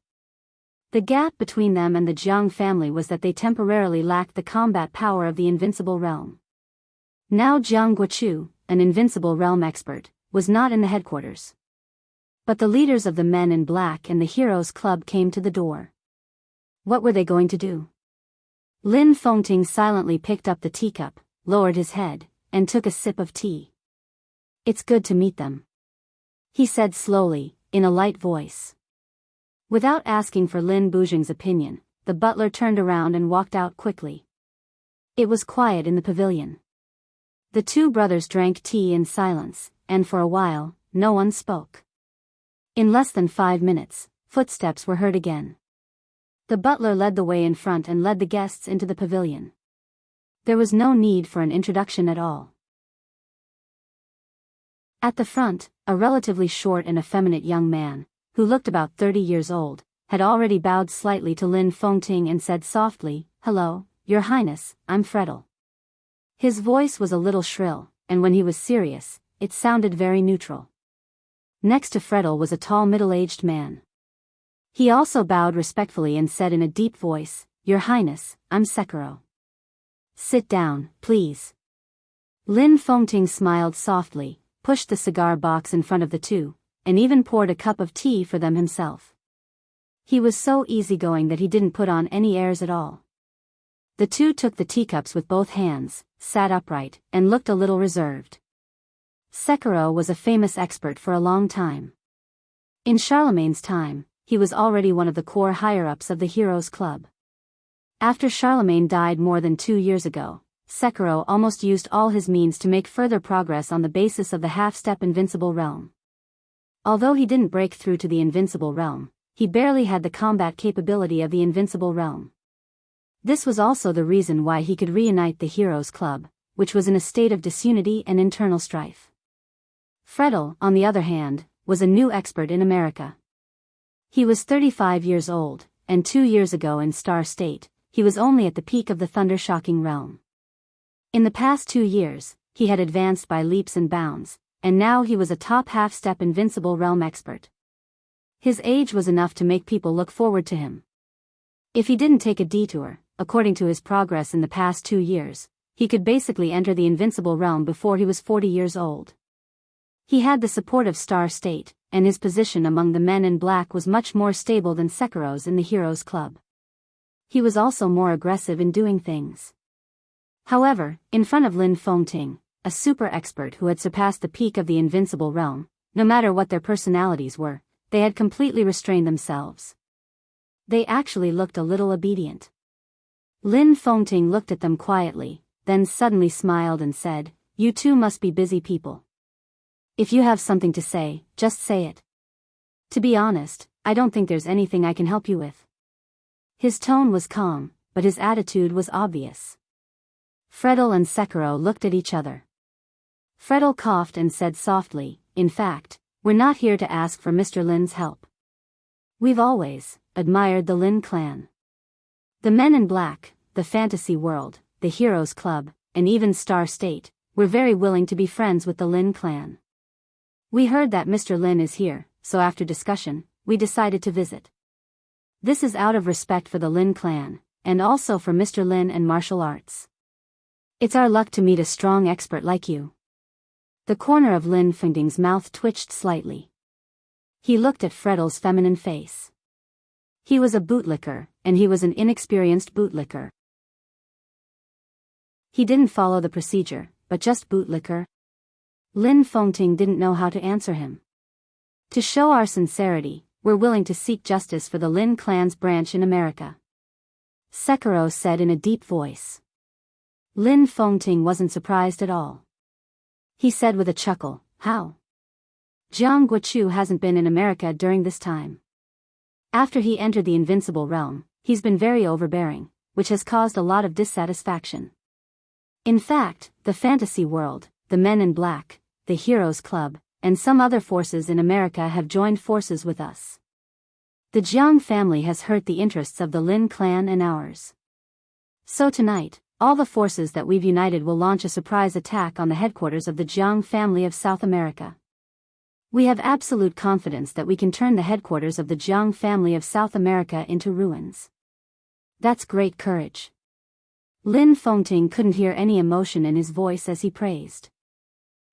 The gap between them and the Jiang family was that they temporarily lacked the combat power of the invincible realm. Now Jiang Guochu, an invincible realm expert, was not in the headquarters. But the leaders of the Men in Black and the Heroes Club came to the door. What were they going to do? Lin Fengting silently picked up the teacup, lowered his head, and took a sip of tea. It's good to meet them, he said slowly, in a light voice. Without asking for Lin Bujing's opinion, the butler turned around and walked out quickly. It was quiet in the pavilion. The two brothers drank tea in silence, and for a while, no one spoke. In less than 5 minutes, footsteps were heard again. The butler led the way in front and led the guests into the pavilion. There was no need for an introduction at all. At the front, a relatively short and effeminate young man, who looked about 30 years old, had already bowed slightly to Lin Fengting and said softly, "Hello, Your Highness, I'm Fredel." His voice was a little shrill, and when he was serious, it sounded very neutral. Next to Fredel was a tall middle-aged man. He also bowed respectfully and said in a deep voice, "Your Highness, I'm Sekiro." "Sit down, please." Lin Fengting smiled softly, pushed the cigar box in front of the two, and even poured a cup of tea for them himself. He was so easygoing that he didn't put on any airs at all. The two took the teacups with both hands, sat upright, and looked a little reserved. Sekiro was a famous expert for a long time. In Charlemagne's time, he was already one of the core higher-ups of the Heroes Club. After Charlemagne died more than 2 years ago, Sekiro almost used all his means to make further progress on the basis of the half-step invincible realm. Although he didn't break through to the invincible realm, he barely had the combat capability of the invincible realm. This was also the reason why he could reunite the Heroes Club, which was in a state of disunity and internal strife. Fredel, on the other hand, was a new expert in America. He was 35 years old, and 2 years ago in Star State, he was only at the peak of the thunder-shocking realm. In the past 2 years, he had advanced by leaps and bounds, and now he was a top half-step invincible realm expert. His age was enough to make people look forward to him. If he didn't take a detour, according to his progress in the past 2 years, he could basically enter the invincible realm before he was 40 years old. He had the support of Star State, and his position among the men in black was much more stable than Sekiro's in the Heroes Club. He was also more aggressive in doing things. However, in front of Lin Fengting, a super expert who had surpassed the peak of the invincible realm, no matter what their personalities were, they had completely restrained themselves. They actually looked a little obedient. Lin Fengting looked at them quietly, then suddenly smiled and said, "You two must be busy people. If you have something to say, just say it. To be honest, I don't think there's anything I can help you with." His tone was calm, but his attitude was obvious. Fredel and Sekiro looked at each other. Fredel coughed and said softly, "In fact, we're not here to ask for Mr. Lin's help. We've always admired the Lin clan. The men in black, the fantasy world, the Heroes Club, and even Star State, were very willing to be friends with the Lin clan. We heard that Mr. Lin is here, so after discussion, we decided to visit. This is out of respect for the Lin clan, and also for Mr. Lin and martial arts. It's our luck to meet a strong expert like you." The corner of Lin Fengting's mouth twitched slightly. He looked at Fredel's feminine face. He was a bootlicker, and he was an inexperienced bootlicker. He didn't follow the procedure, but just bootlicker. Lin Fengting didn't know how to answer him. "To show our sincerity, we're willing to seek justice for the Lin clan's branch in America," Sekiro said in a deep voice. Lin Fengting wasn't surprised at all. He said with a chuckle, "How? Jianghu hasn't been in America during this time. After he entered the invincible realm, he's been very overbearing, which has caused a lot of dissatisfaction. In fact, the fantasy world, the men in black, the Heroes Club, and some other forces in America have joined forces with us. The Jiang family has hurt the interests of the Lin clan and ours. So tonight, all the forces that we've united will launch a surprise attack on the headquarters of the Jiang family of South America. We have absolute confidence that we can turn the headquarters of the Jiang family of South America into ruins." "That's great courage." Lin Fengting couldn't hear any emotion in his voice as he praised.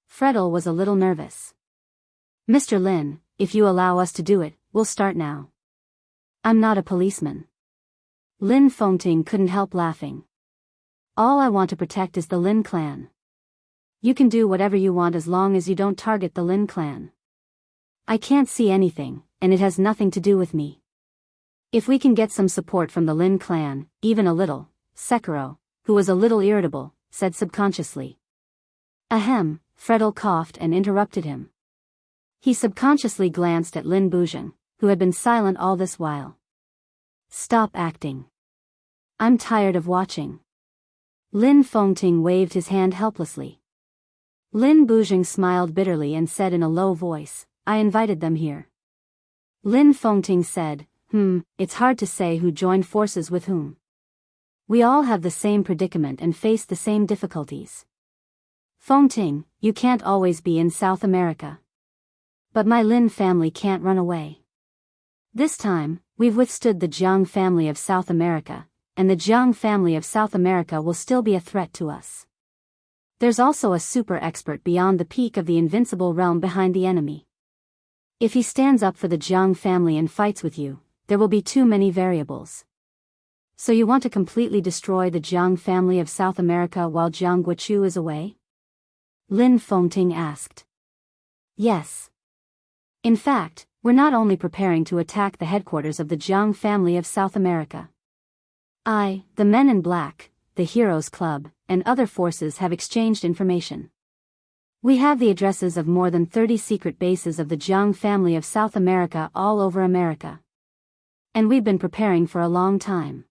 Fredel was a little nervous. "Mr. Lin, if you allow us to do it, we'll start now." "I'm not a policeman." Lin Fengting couldn't help laughing. "All I want to protect is the Lin clan. You can do whatever you want as long as you don't target the Lin clan. I can't see anything, and it has nothing to do with me. If we can get some support from the Lin clan, even a little," Sekiro, who was a little irritable, said subconsciously. "Ahem," Fredel coughed and interrupted him. He subconsciously glanced at Lin Buzheng, who had been silent all this while. "Stop acting. I'm tired of watching." Lin Fengting waved his hand helplessly. Lin Buzheng smiled bitterly and said in a low voice, "I invited them here." Lin Fengting said, It's hard to say who joined forces with whom. We all have the same predicament and face the same difficulties. Fengting, you can't always be in South America. But my Lin family can't run away. This time, we've withstood the Jiang family of South America, and the Jiang family of South America will still be a threat to us. There's also a super expert beyond the peak of the invincible realm behind the enemy. If he stands up for the Jiang family and fights with you, there will be too many variables. So you want to completely destroy the Jiang family of South America while Jianghu is away? Lin Fengting asked. Yes. In fact, we're not only preparing to attack the headquarters of the Jiang family of South America. The men in black, the Heroes Club, and other forces have exchanged information. We have the addresses of more than 30 secret bases of the Jiang family of South America all over America. And we've been preparing for a long time.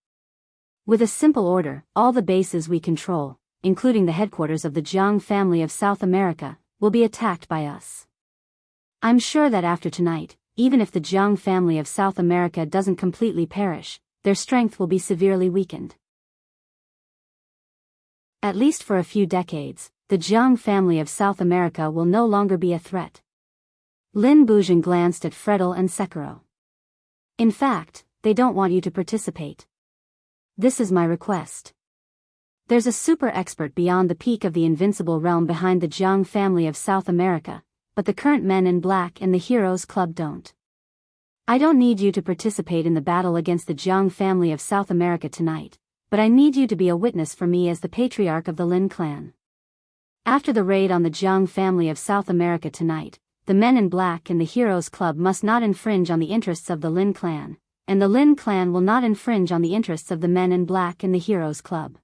With a simple order, all the bases we control, including the headquarters of the Jiang family of South America, will be attacked by us. I'm sure that after tonight, even if the Jiang family of South America doesn't completely perish, their strength will be severely weakened. At least for a few decades, the Jiang family of South America will no longer be a threat. Lin Buzheng glanced at Fredel and Sekiro. In fact, they don't want you to participate. This is my request. There's a super expert beyond the peak of the invincible realm behind the Jiang family of South America, but the current men in black and the Heroes Club don't. I don't need you to participate in the battle against the Jiang family of South America tonight, but I need you to be a witness for me as the patriarch of the Lin clan. After the raid on the Jiang family of South America tonight, the men in black and the Heroes Club must not infringe on the interests of the Lin clan, and the Lin clan will not infringe on the interests of the men in black and the Heroes Club.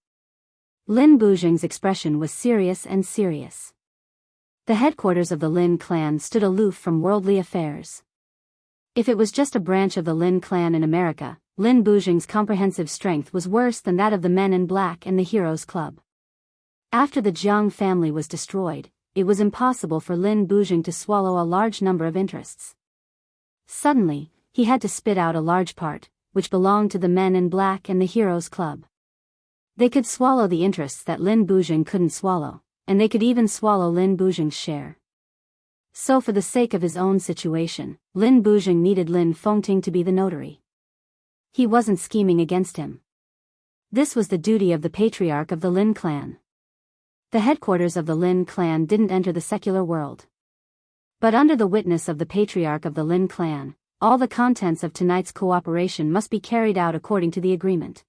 Lin Buzheng's expression was serious and serious. The headquarters of the Lin clan stood aloof from worldly affairs. If it was just a branch of the Lin clan in America, Lin Buzheng's comprehensive strength was worse than that of the men in black and the Heroes Club. After the Jiang family was destroyed, it was impossible for Lin Buzheng to swallow a large number of interests. Suddenly, he had to spit out a large part, which belonged to the men in black and the Heroes Club. They could swallow the interests that Lin Buzheng couldn't swallow, and they could even swallow Lin Buzheng's share. So for the sake of his own situation, Lin Buzheng needed Lin Fengting to be the notary. He wasn't scheming against him. This was the duty of the patriarch of the Lin clan. The headquarters of the Lin clan didn't enter the secular world. But under the witness of the patriarch of the Lin clan, all the contents of tonight's cooperation must be carried out according to the agreement.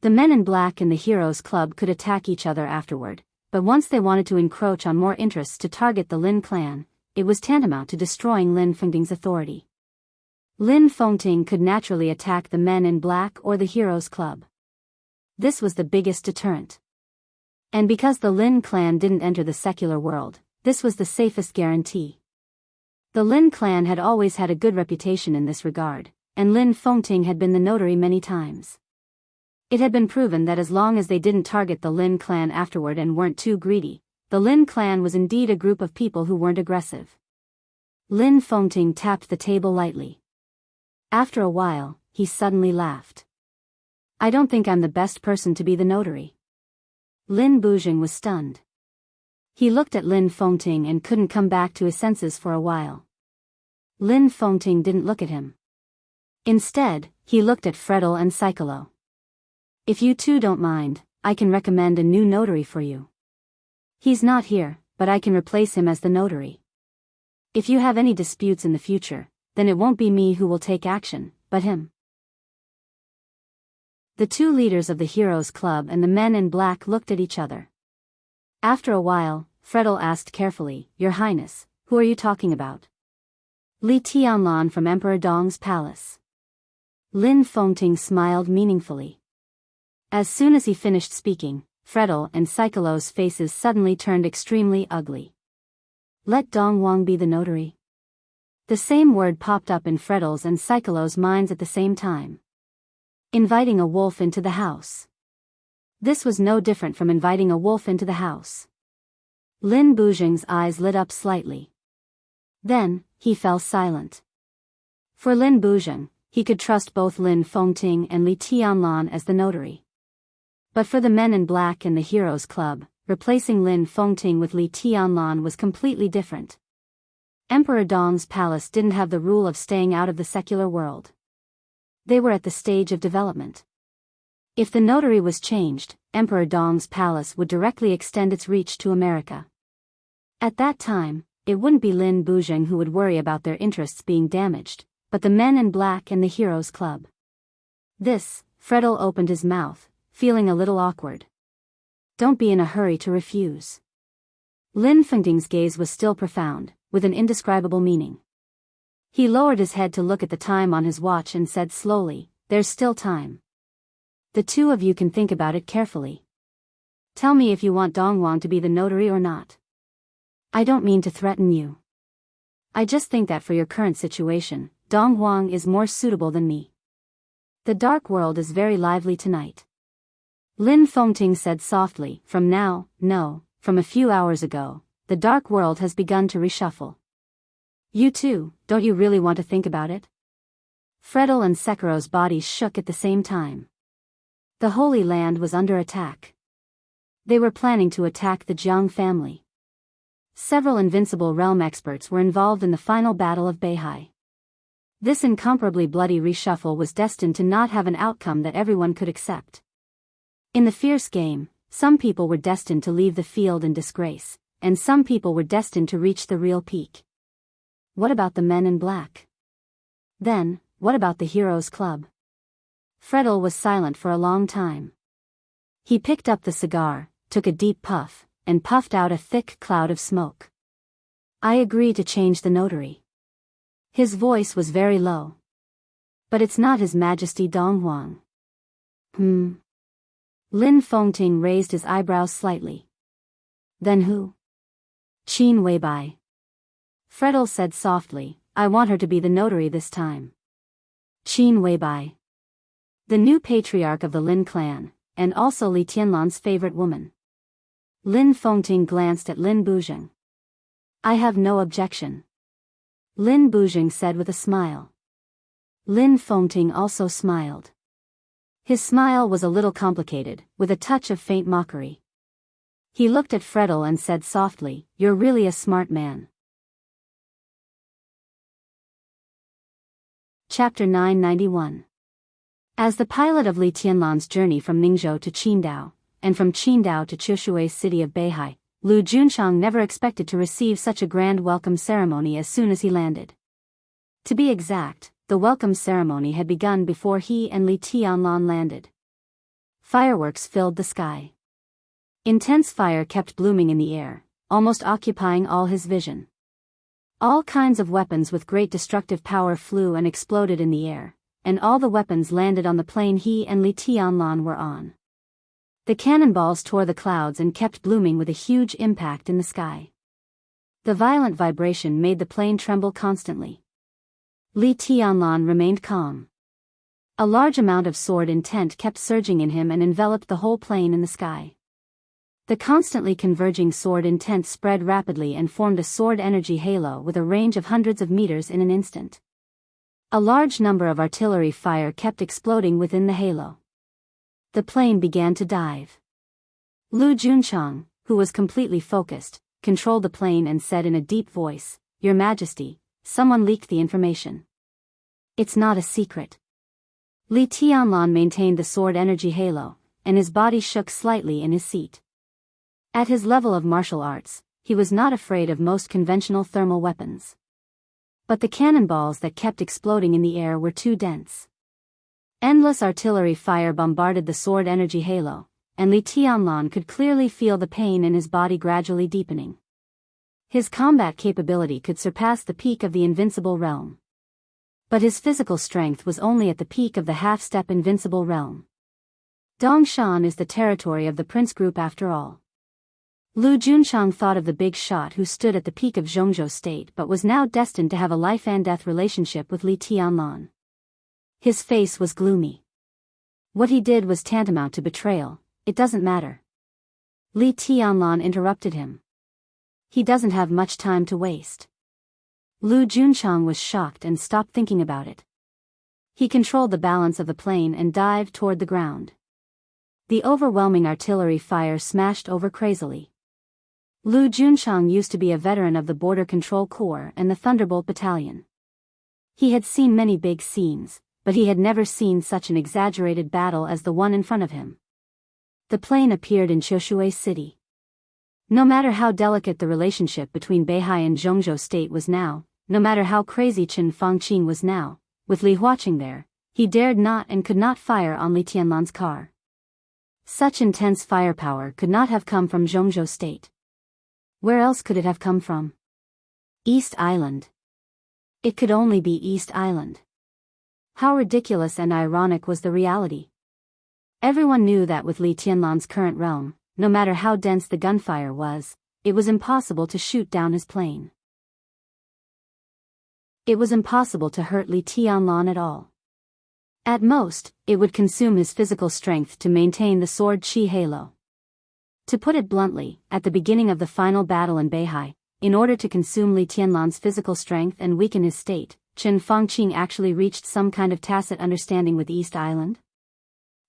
The men in black and the Heroes Club could attack each other afterward, but once they wanted to encroach on more interests to target the Lin clan, it was tantamount to destroying Lin Fengting's authority. Lin Fengting could naturally attack the men in black or the Heroes Club. This was the biggest deterrent. And because the Lin clan didn't enter the secular world, this was the safest guarantee. The Lin clan had always had a good reputation in this regard, and Lin Fengting had been the notary many times. It had been proven that as long as they didn't target the Lin clan afterward and weren't too greedy, the Lin clan was indeed a group of people who weren't aggressive. Lin Fengting tapped the table lightly. After a while, he suddenly laughed. I don't think I'm the best person to be the notary. Lin Buzheng was stunned. He looked at Lin Fengting and couldn't come back to his senses for a while. Lin Fengting didn't look at him. Instead, he looked at Fredel and Psycholo. If you two don't mind, I can recommend a new notary for you. He's not here, but I can replace him as the notary. If you have any disputes in the future, then it won't be me who will take action, but him. The two leaders of the Heroes Club and the men in black looked at each other. After a while, Fredel asked carefully, Your Highness, who are you talking about? Li Tianlan from Emperor Dong's palace. Lin Fengting smiled meaningfully. As soon as he finished speaking, Fredel and Psycholo's faces suddenly turned extremely ugly. Let Dong Wang be the notary. The same word popped up in Fredel's and Psycholo's minds at the same time. Inviting a wolf into the house. This was no different from inviting a wolf into the house. Lin Buzheng's eyes lit up slightly. Then, he fell silent. For Lin Buzheng, he could trust both Lin Fengting and Li Tianlan as the notary. But for the men in black and the Heroes Club, replacing Lin Fengting with Li Tianlan was completely different. Emperor Dong's palace didn't have the rule of staying out of the secular world. They were at the stage of development. If the notary was changed, Emperor Dong's palace would directly extend its reach to America. At that time, it wouldn't be Lin Buzheng who would worry about their interests being damaged, but the men in black and the Heroes Club. Fredel opened his mouth, feeling a little awkward. Don't be in a hurry to refuse. Lin Fengting's gaze was still profound, with an indescribable meaning. He lowered his head to look at the time on his watch and said slowly, There's still time. The two of you can think about it carefully. Tell me if you want Dong Wang to be the notary or not. I don't mean to threaten you. I just think that for your current situation, Dong Wang is more suitable than me. The dark world is very lively tonight. Lin Fengting said softly, from a few hours ago, the dark world has begun to reshuffle. You too, don't you really want to think about it? Fredel and Sekiro's bodies shook at the same time. The Holy Land was under attack. They were planning to attack the Jiang family. Several Invincible Realm experts were involved in the final battle of Beihai. This incomparably bloody reshuffle was destined to not have an outcome that everyone could accept. In the fierce game, some people were destined to leave the field in disgrace, and some people were destined to reach the real peak. What about the men in black? Then, what about the Heroes Club? Fredel was silent for a long time. He picked up the cigar, took a deep puff, and puffed out a thick cloud of smoke. I agree to change the notary. His voice was very low. But it's not His Majesty Dong Huang. Lin Fengting raised his eyebrows slightly. Then who? Qin Weibai. Fredel said softly, I want her to be the notary this time. Qin Weibai. The new patriarch of the Lin clan, and also Li Tianlan's favorite woman. Lin Fengting glanced at Lin Buzheng. I have no objection. Lin Buzheng said with a smile. Lin Fengting also smiled. His smile was a little complicated, with a touch of faint mockery. He looked at Fredel and said softly, You're really a smart man. Chapter 991. As the pilot of Li Tianlan's journey from Ningzhou to Qingdao, and from Qingdao to Chushui's city of Beihai, Lu Junchang never expected to receive such a grand welcome ceremony as soon as he landed. To be exact, the welcome ceremony had begun before he and Li Tianlan landed. Fireworks filled the sky. Intense fire kept blooming in the air, almost occupying all his vision. All kinds of weapons with great destructive power flew and exploded in the air, and all the weapons landed on the plane he and Li Tianlan were on. The cannonballs tore the clouds and kept blooming with a huge impact in the sky. The violent vibration made the plane tremble constantly. Li Tianlan remained calm. A large amount of sword intent kept surging in him and enveloped the whole plane in the sky. The constantly converging sword intent spread rapidly and formed a sword energy halo with a range of hundreds of meters in an instant. A large number of artillery fire kept exploding within the halo. The plane began to dive. Lu Junchang, who was completely focused, controlled the plane and said in a deep voice, Your Majesty, someone leaked the information. It's not a secret. Li Tianlan maintained the sword energy halo, and his body shook slightly in his seat. At his level of martial arts, he was not afraid of most conventional thermal weapons. But the cannonballs that kept exploding in the air were too dense. Endless artillery fire bombarded the sword energy halo, and Li Tianlan could clearly feel the pain in his body gradually deepening. His combat capability could surpass the peak of the invincible realm. But his physical strength was only at the peak of the half-step invincible realm. Dongshan is the territory of the prince group after all. Lu Junchang thought of the big shot who stood at the peak of Zhongzhou state but was now destined to have a life-and-death relationship with Li Tianlan. His face was gloomy. What he did was tantamount to betrayal. It doesn't matter. Li Tianlan interrupted him. He doesn't have much time to waste. Lu Junchang was shocked and stopped thinking about it. He controlled the balance of the plane and dived toward the ground. The overwhelming artillery fire smashed over crazily. Lu Junchang used to be a veteran of the Border Control Corps and the Thunderbolt Battalion. He had seen many big scenes, but he had never seen such an exaggerated battle as the one in front of him. The plane appeared in Chushui City. No matter how delicate the relationship between Beihai and Zhongzhou state was now, no matter how crazy Chen Fangqing was now, with Li watching there, he dared not and could not fire on Li Tianlan's car. Such intense firepower could not have come from Zhongzhou state. Where else could it have come from? East Island. It could only be East Island. How ridiculous and ironic was the reality. Everyone knew that with Li Tianlan's current realm, no matter how dense the gunfire was, it was impossible to shoot down his plane. It was impossible to hurt Li Tianlan at all. At most, it would consume his physical strength to maintain the sword chi halo. To put it bluntly, at the beginning of the final battle in Beihai, in order to consume Li Tianlan's physical strength and weaken his state, Chen Fangqing actually reached some kind of tacit understanding with East Island?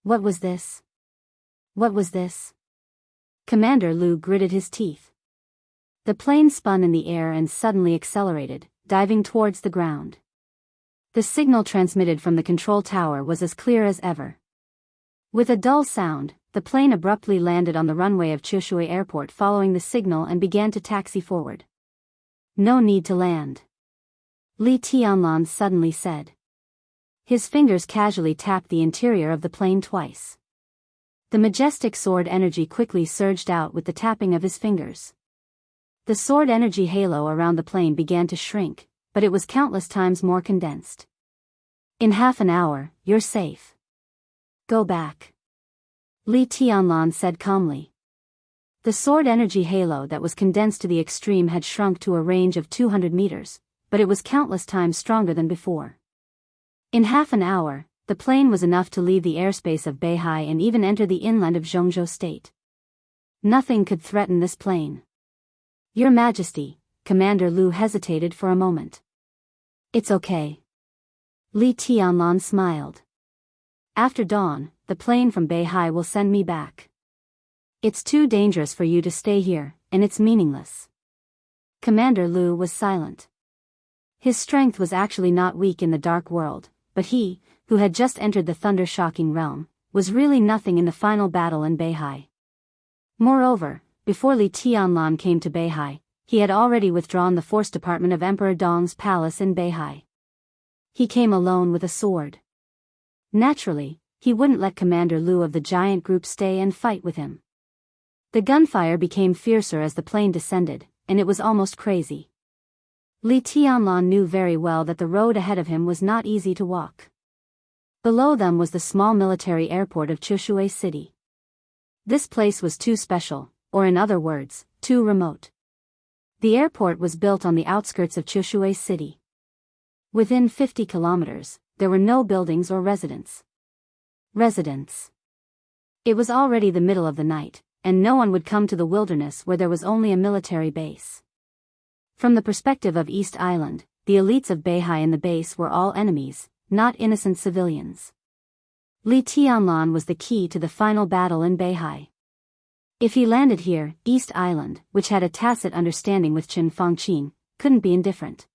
What was this? What was this? Commander Lu gritted his teeth. The plane spun in the air and suddenly accelerated, diving towards the ground. The signal transmitted from the control tower was as clear as ever. With a dull sound, the plane abruptly landed on the runway of Chushui Airport following the signal and began to taxi forward. No need to land, Li Tianlan suddenly said. His fingers casually tapped the interior of the plane twice. The majestic sword energy quickly surged out with the tapping of his fingers. The sword energy halo around the plane began to shrink, but it was countless times more condensed. In half an hour, you're safe. Go back, Li Tianlan said calmly. The sword energy halo that was condensed to the extreme had shrunk to a range of 200 meters, but it was countless times stronger than before. In half an hour, the plane was enough to leave the airspace of Beihai and even enter the inland of Zhongzhou State. Nothing could threaten this plane. Your Majesty, Commander Lu hesitated for a moment. It's okay, Li Tianlan smiled. After dawn, the plane from Beihai will send me back. It's too dangerous for you to stay here, and it's meaningless. Commander Lu was silent. His strength was actually not weak in the dark world, but he, who had just entered the thunder-shocking realm, was really nothing in the final battle in Beihai. Moreover, before Li Tianlan came to Beihai, he had already withdrawn the force department of Emperor Dong's palace in Beihai. He came alone with a sword. Naturally, he wouldn't let Commander Lu of the giant group stay and fight with him. The gunfire became fiercer as the plane descended, and it was almost crazy. Li Tianlan knew very well that the road ahead of him was not easy to walk. Below them was the small military airport of Chushui City. This place was too special, or in other words, too remote. The airport was built on the outskirts of Chushui City. Within 50 kilometers, there were no buildings or residents. It was already the middle of the night, and no one would come to the wilderness where there was only a military base. From the perspective of East Island, the elites of Beihai and the base were all enemies, not innocent civilians. Li Tianlan was the key to the final battle in Beihai. If he landed here, East Island, which had a tacit understanding with Chen Fangqing, couldn't be indifferent.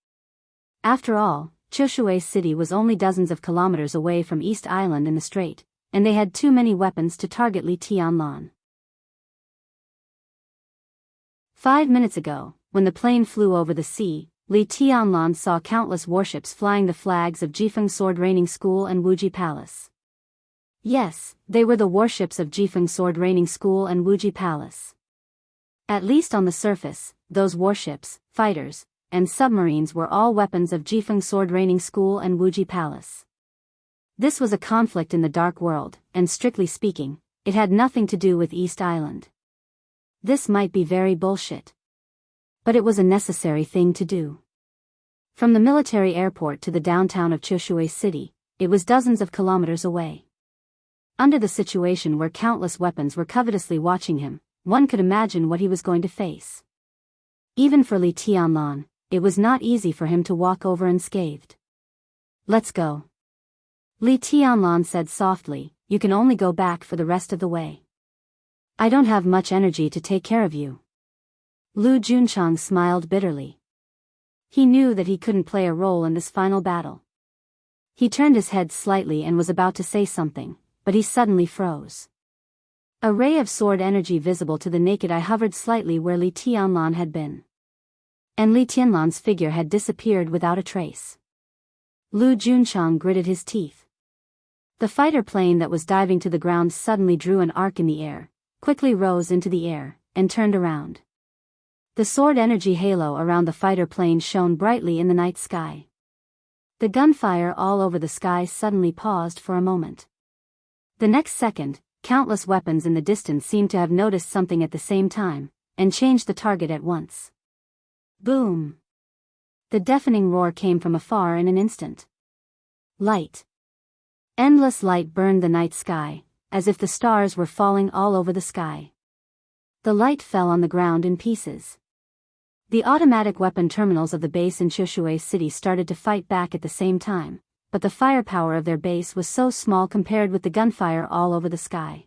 After all, Chushui City was only dozens of kilometers away from East Island in the strait, and they had too many weapons to target Li Tianlan. 5 minutes ago, when the plane flew over the sea, Li Tianlan saw countless warships flying the flags of Jifeng Sword Raining School and Wuji Palace. Yes, they were the warships of Jifeng Sword Raining School and Wuji Palace. At least on the surface, those warships, fighters, and submarines were all weapons of Jifeng Sword Raining School and Wuji Palace. This was a conflict in the dark world, and strictly speaking, it had nothing to do with East Island. This might be very bullshit, but it was a necessary thing to do. From the military airport to the downtown of Chushui City, it was dozens of kilometers away. Under the situation where countless weapons were covetously watching him, one could imagine what he was going to face. Even for Li Tianlan, it was not easy for him to walk over unscathed. Let's go, Li Tianlan said softly, you can only go back for the rest of the way. I don't have much energy to take care of you. Lu Junchang smiled bitterly. He knew that he couldn't play a role in this final battle. He turned his head slightly and was about to say something, but he suddenly froze. A ray of sword energy visible to the naked eye hovered slightly where Li Tianlan had been. And Li Tianlan's figure had disappeared without a trace. Lu Junchang gritted his teeth. The fighter plane that was diving to the ground suddenly drew an arc in the air, quickly rose into the air, and turned around. The sword energy halo around the fighter plane shone brightly in the night sky. The gunfire all over the sky suddenly paused for a moment. The next second, countless weapons in the distance seemed to have noticed something at the same time, and changed the target at once. Boom! The deafening roar came from afar in an instant. Light. Endless light burned the night sky, as if the stars were falling all over the sky. The light fell on the ground in pieces. The automatic weapon terminals of the base in Xiushui City started to fight back at the same time, but the firepower of their base was so small compared with the gunfire all over the sky.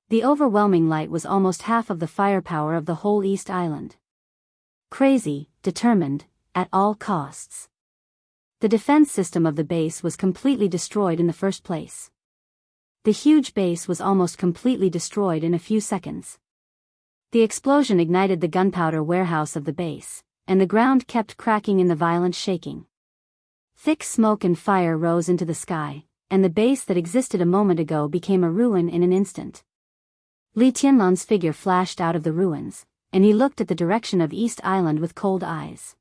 The overwhelming light was almost half of the firepower of the whole East Island. Crazy, determined, at all costs. The defense system of the base was completely destroyed in the first place. The huge base was almost completely destroyed in a few seconds. The explosion ignited the gunpowder warehouse of the base, and the ground kept cracking in the violent shaking. Thick smoke and fire rose into the sky, and the base that existed a moment ago became a ruin in an instant. Li Tianlan's figure flashed out of the ruins, and he looked at the direction of East Island with cold eyes.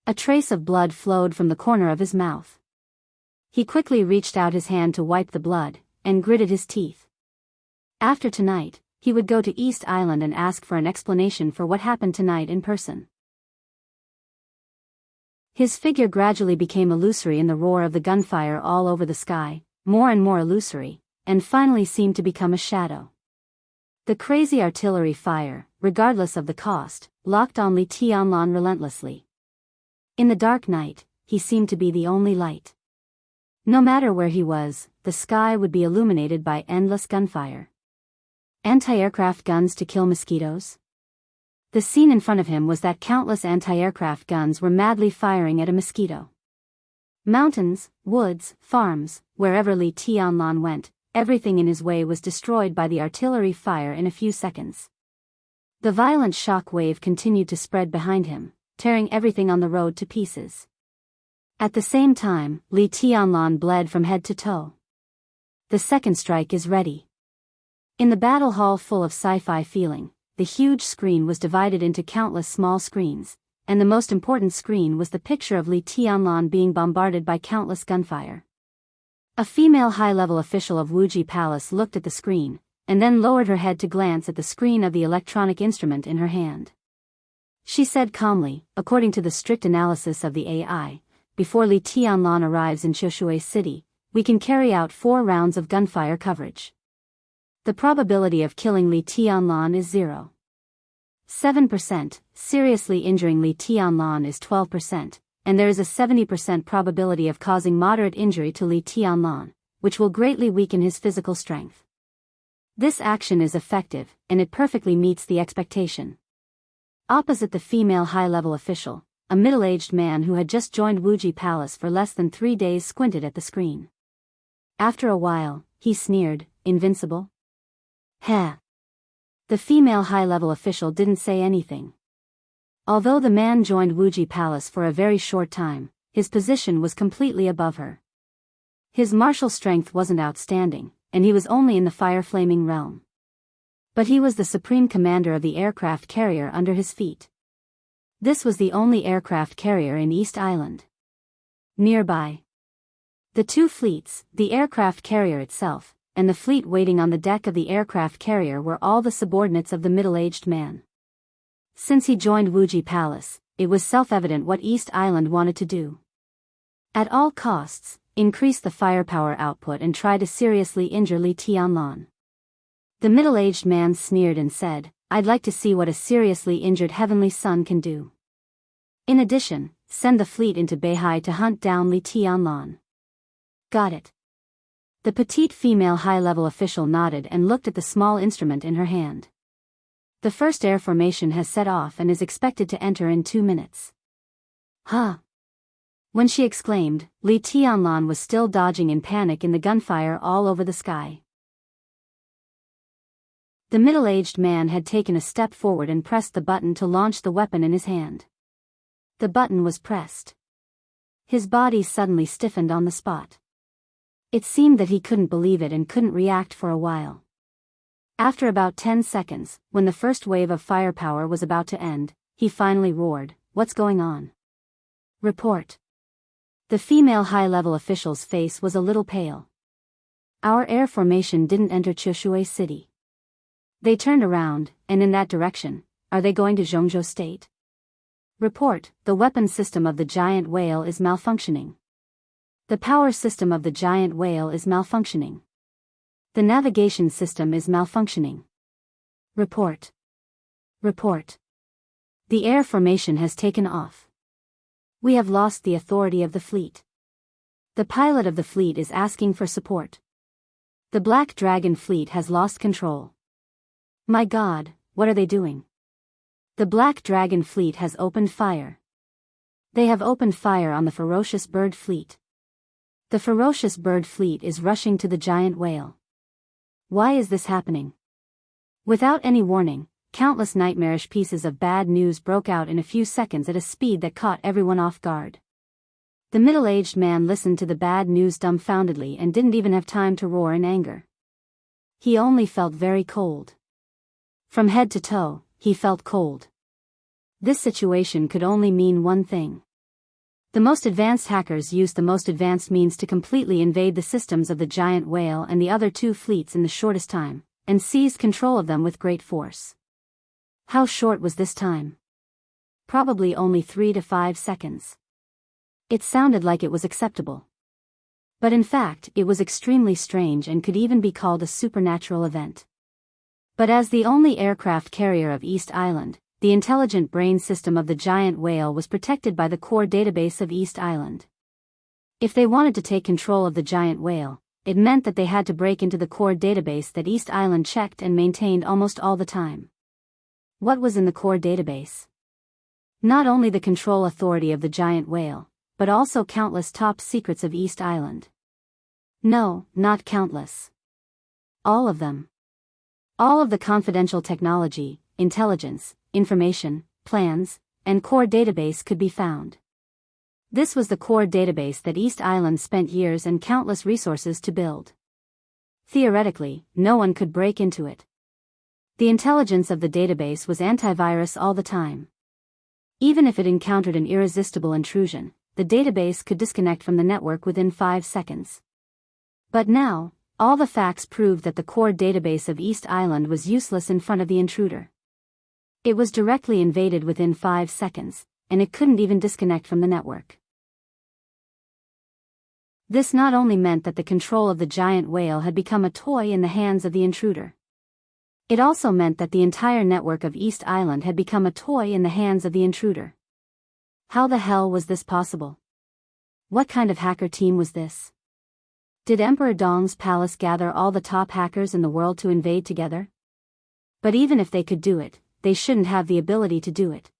A trace of blood flowed from the corner of his mouth. He quickly reached out his hand to wipe the blood, and gritted his teeth. After tonight, he would go to East Island and ask for an explanation for what happened tonight in person. His figure gradually became illusory in the roar of the gunfire all over the sky, more and more illusory, and finally seemed to become a shadow. The crazy artillery fire, regardless of the cost, locked on Li Tianlan relentlessly. In the dark night, he seemed to be the only light. No matter where he was, the sky would be illuminated by endless gunfire. Anti-aircraft guns to kill mosquitoes? The scene in front of him was that countless anti-aircraft guns were madly firing at a mosquito. Mountains, woods, farms, wherever Li Tianlan went, everything in his way was destroyed by the artillery fire in a few seconds. The violent shock wave continued to spread behind him, tearing everything on the road to pieces. At the same time, Li Tianlan bled from head to toe. The second strike is ready. In the battle hall full of sci-fi feeling, the huge screen was divided into countless small screens, and the most important screen was the picture of Li Tianlan being bombarded by countless gunfire. A female high-level official of Wuxia Palace looked at the screen, and then lowered her head to glance at the screen of the electronic instrument in her hand. She said calmly, according to the strict analysis of the AI, before Li Tianlan arrives in Xiushui City, we can carry out 4 rounds of gunfire coverage. The probability of killing Li Tianlan is 0.7%, seriously injuring Li Tianlan is 12%, and there is a 70% probability of causing moderate injury to Li Tianlan, which will greatly weaken his physical strength. This action is effective, and it perfectly meets the expectation. Opposite the female high-level official, a middle-aged man who had just joined Wuxia Palace for less than 3 days squinted at the screen. After a while, he sneered, "Invincible?" Heh. The female high-level official didn't say anything. Although the man joined Wuxia Palace for a very short time, his position was completely above her. His martial strength wasn't outstanding, and he was only in the fire-flaming realm. But he was the supreme commander of the aircraft carrier under his feet. This was the only aircraft carrier in East Island. Nearby, the 2 fleets, the aircraft carrier itself, and the fleet waiting on the deck of the aircraft carrier were all the subordinates of the middle-aged man. Since he joined Wuxia Palace, it was self-evident what East Island wanted to do. At all costs, increase the firepower output and try to seriously injure Li Tianlan. The middle-aged man sneered and said, "I'd like to see what a seriously injured heavenly son can do. In addition, send the fleet into Beihai to hunt down Li Tianlan." Got it. The petite female high-level official nodded and looked at the small instrument in her hand. The first air formation has set off and is expected to enter in 2 minutes. Huh. When she exclaimed, Li Tianlan was still dodging in panic in the gunfire all over the sky. The middle-aged man had taken a step forward and pressed the button to launch the weapon in his hand. The button was pressed. His body suddenly stiffened on the spot. It seemed that he couldn't believe it and couldn't react for a while. After about 10 seconds, when the first wave of firepower was about to end, he finally roared, "What's going on?" Report. The female high-level official's face was a little pale. "Our air formation didn't enter Xiushui City. They turned around, and in that direction. Are they going to Jianghu State?" Report. The weapon system of the giant whale is malfunctioning. The power system of the giant whale is malfunctioning. The navigation system is malfunctioning. Report. Report. The air formation has taken off. We have lost the authority of the fleet. The pilot of the fleet is asking for support. The Black Dragon fleet has lost control. My God, what are they doing? The Black Dragon fleet has opened fire. They have opened fire on the ferocious bird fleet. The ferocious bird fleet is rushing to the giant whale. Why is this happening? Without any warning, countless nightmarish pieces of bad news broke out in a few seconds at a speed that caught everyone off guard. The middle-aged man listened to the bad news dumbfoundedly and didn't even have time to roar in anger. He only felt very cold. From head to toe, he felt cold. This situation could only mean one thing. The most advanced hackers used the most advanced means to completely invade the systems of the giant whale and the other two fleets in the shortest time, and seized control of them with great force. How short was this time? Probably only 3 to 5 seconds. It sounded like it was acceptable. But in fact, it was extremely strange and could even be called a supernatural event. But as the only aircraft carrier of East Island, the intelligent brain system of the giant whale was protected by the core database of East Island. If they wanted to take control of the giant whale, it meant that they had to break into the core database that East Island checked and maintained almost all the time. What was in the core database? Not only the control authority of the giant whale, but also countless top secrets of East Island. No, not countless. All of them. All of the confidential technology, intelligence, information, plans, and core database could be found. This was the core database that East Island spent years and countless resources to build. Theoretically, no one could break into it. The intelligence of the database was antivirus all the time. Even if it encountered an irresistible intrusion, the database could disconnect from the network within 5 seconds. But now, all the facts proved that the core database of East Island was useless in front of the intruder. It was directly invaded within 5 seconds, and it couldn't even disconnect from the network. This not only meant that the control of the giant whale had become a toy in the hands of the intruder. It also meant that the entire network of East Island had become a toy in the hands of the intruder. How the hell was this possible? What kind of hacker team was this? Did Emperor Dong's palace gather all the top hackers in the world to invade together? But even if they could do it, they shouldn't have the ability to do it.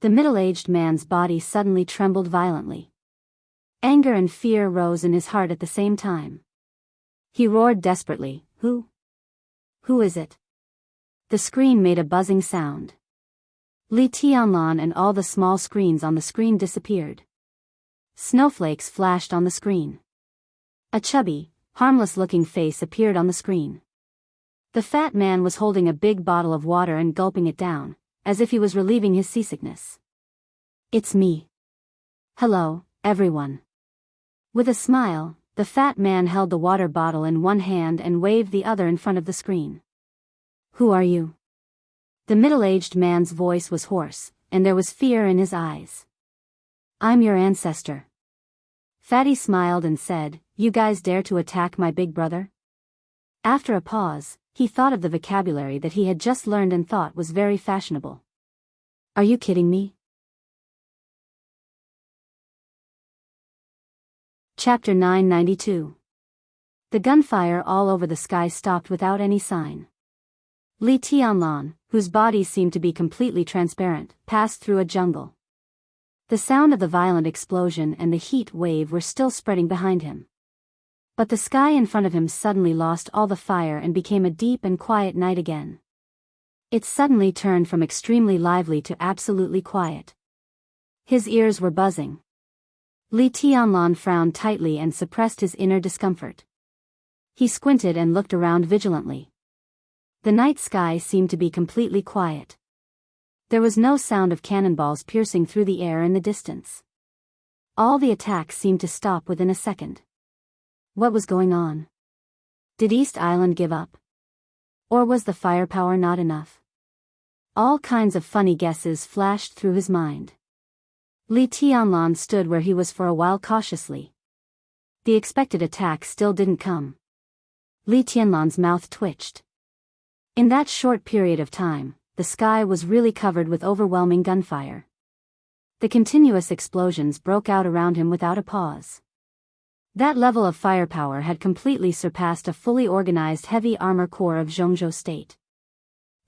The middle-aged man's body suddenly trembled violently. Anger and fear rose in his heart at the same time. He roared desperately, "Who? Who is it?" The screen made a buzzing sound. Li Tianlan and all the small screens on the screen disappeared. Snowflakes flashed on the screen. A chubby, harmless-looking face appeared on the screen. The fat man was holding a big bottle of water and gulping it down, as if he was relieving his seasickness. "It's me. Hello, everyone." With a smile, the fat man held the water bottle in one hand and waved the other in front of the screen. "Who are you?" The middle-aged man's voice was hoarse, and there was fear in his eyes. "I'm your ancestor." Fatty smiled and said, "You guys dare to attack my big brother?" After a pause, he thought of the vocabulary that he had just learned and thought was very fashionable. "Are you kidding me?" Chapter 992. The gunfire all over the sky stopped without any sign. Li Tianlan, whose body seemed to be completely transparent, passed through a jungle. The sound of the violent explosion and the heat wave were still spreading behind him. But the sky in front of him suddenly lost all the fire and became a deep and quiet night again. It suddenly turned from extremely lively to absolutely quiet. His ears were buzzing. Li Tianlan frowned tightly and suppressed his inner discomfort. He squinted and looked around vigilantly. The night sky seemed to be completely quiet. There was no sound of cannonballs piercing through the air in the distance. All the attacks seemed to stop within a second. What was going on? Did East Island give up? Or was the firepower not enough? All kinds of funny guesses flashed through his mind. Li Tianlan stood where he was for a while cautiously. The expected attack still didn't come. Li Tianlan's mouth twitched. In that short period of time, the sky was really covered with overwhelming gunfire. The continuous explosions broke out around him without a pause. That level of firepower had completely surpassed a fully organized heavy armor corps of Zhongzhou state.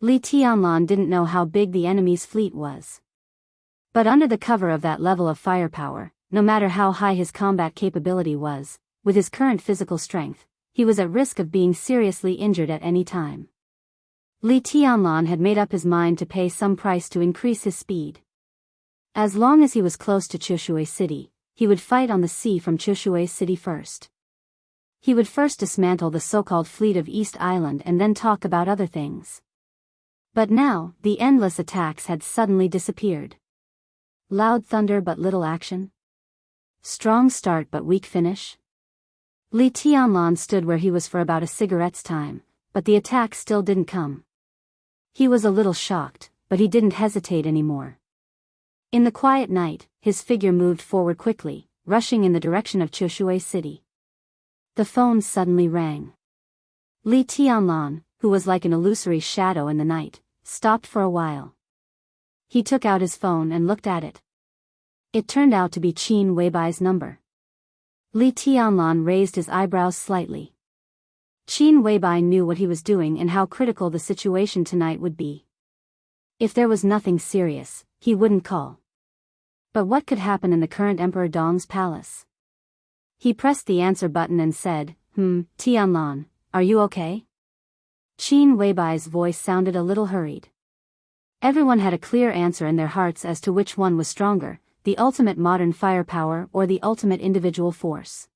Li Tianlan didn't know how big the enemy's fleet was. But under the cover of that level of firepower, no matter how high his combat capability was, with his current physical strength, he was at risk of being seriously injured at any time. Li Tianlan had made up his mind to pay some price to increase his speed. As long as he was close to Chushui City, he would fight on the sea from Chushui City first. He would first dismantle the so-called fleet of East Island and then talk about other things. But now, the endless attacks had suddenly disappeared. Loud thunder but little action? Strong start but weak finish? Li Tianlan stood where he was for about a cigarette's time, but the attack still didn't come. He was a little shocked, but he didn't hesitate anymore. In the quiet night, his figure moved forward quickly, rushing in the direction of Chushui City. The phone suddenly rang. Li Tianlan, who was like an illusory shadow in the night, stopped for a while. He took out his phone and looked at it. It turned out to be Qin Weibai's number. Li Tianlan raised his eyebrows slightly. Qin Weibai knew what he was doing and how critical the situation tonight would be. If there was nothing serious, he wouldn't call. But what could happen in the current Emperor Dong's palace? He pressed the answer button and said, Tianlan, are you okay? Qin Weibai's voice sounded a little hurried. Everyone had a clear answer in their hearts as to which one was stronger, the ultimate modern firepower or the ultimate individual force.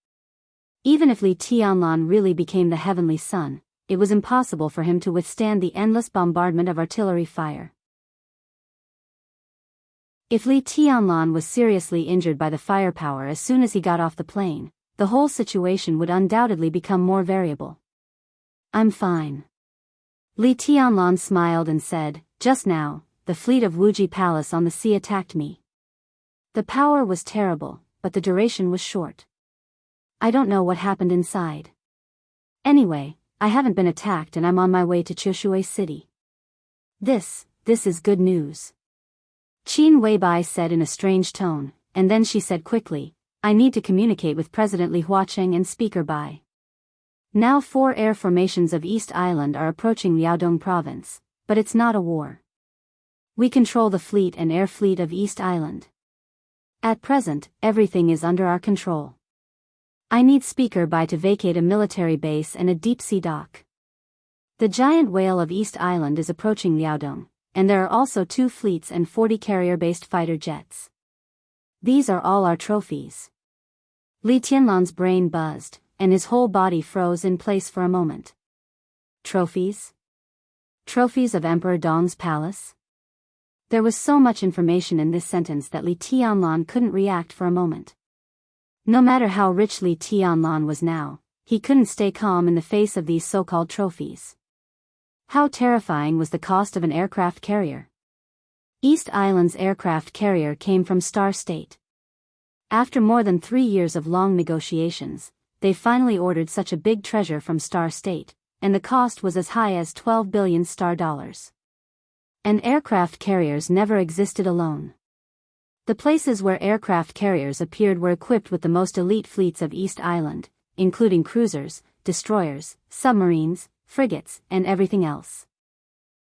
Even if Li Tianlan really became the heavenly sun, it was impossible for him to withstand the endless bombardment of artillery fire. If Li Tianlan was seriously injured by the firepower as soon as he got off the plane, the whole situation would undoubtedly become more variable. I'm fine. Li Tianlan smiled and said, just now, the fleet of Wuji Palace on the sea attacked me. The power was terrible, but the duration was short. I don't know what happened inside. Anyway, I haven't been attacked and I'm on my way to Chushui City. This is good news. Qin Weibai said in a strange tone, and then she said quickly, I need to communicate with President Li Huacheng and Speaker Bai. Now 4 air formations of East Island are approaching Liaodong province, but it's not a war. We control the fleet and air fleet of East Island. At present, everything is under our control. I need Speaker Bai to vacate a military base and a deep-sea dock. The giant whale of East Island is approaching Liaodong, and there are also 2 fleets and 40 carrier-based fighter jets. These are all our trophies. Li Tianlan's brain buzzed, and his whole body froze in place for a moment. Trophies? Trophies of Emperor Dong's palace? There was so much information in this sentence that Li Tianlan couldn't react for a moment. No matter how rich Li Tianlan was now, he couldn't stay calm in the face of these so-called trophies. How terrifying was the cost of an aircraft carrier? East Island's aircraft carrier came from Star State. After more than 3 years of long negotiations, they finally ordered such a big treasure from Star State, and the cost was as high as 12 billion star dollars. And aircraft carriers never existed alone. The places where aircraft carriers appeared were equipped with the most elite fleets of East Island, including cruisers, destroyers, submarines, frigates, and everything else.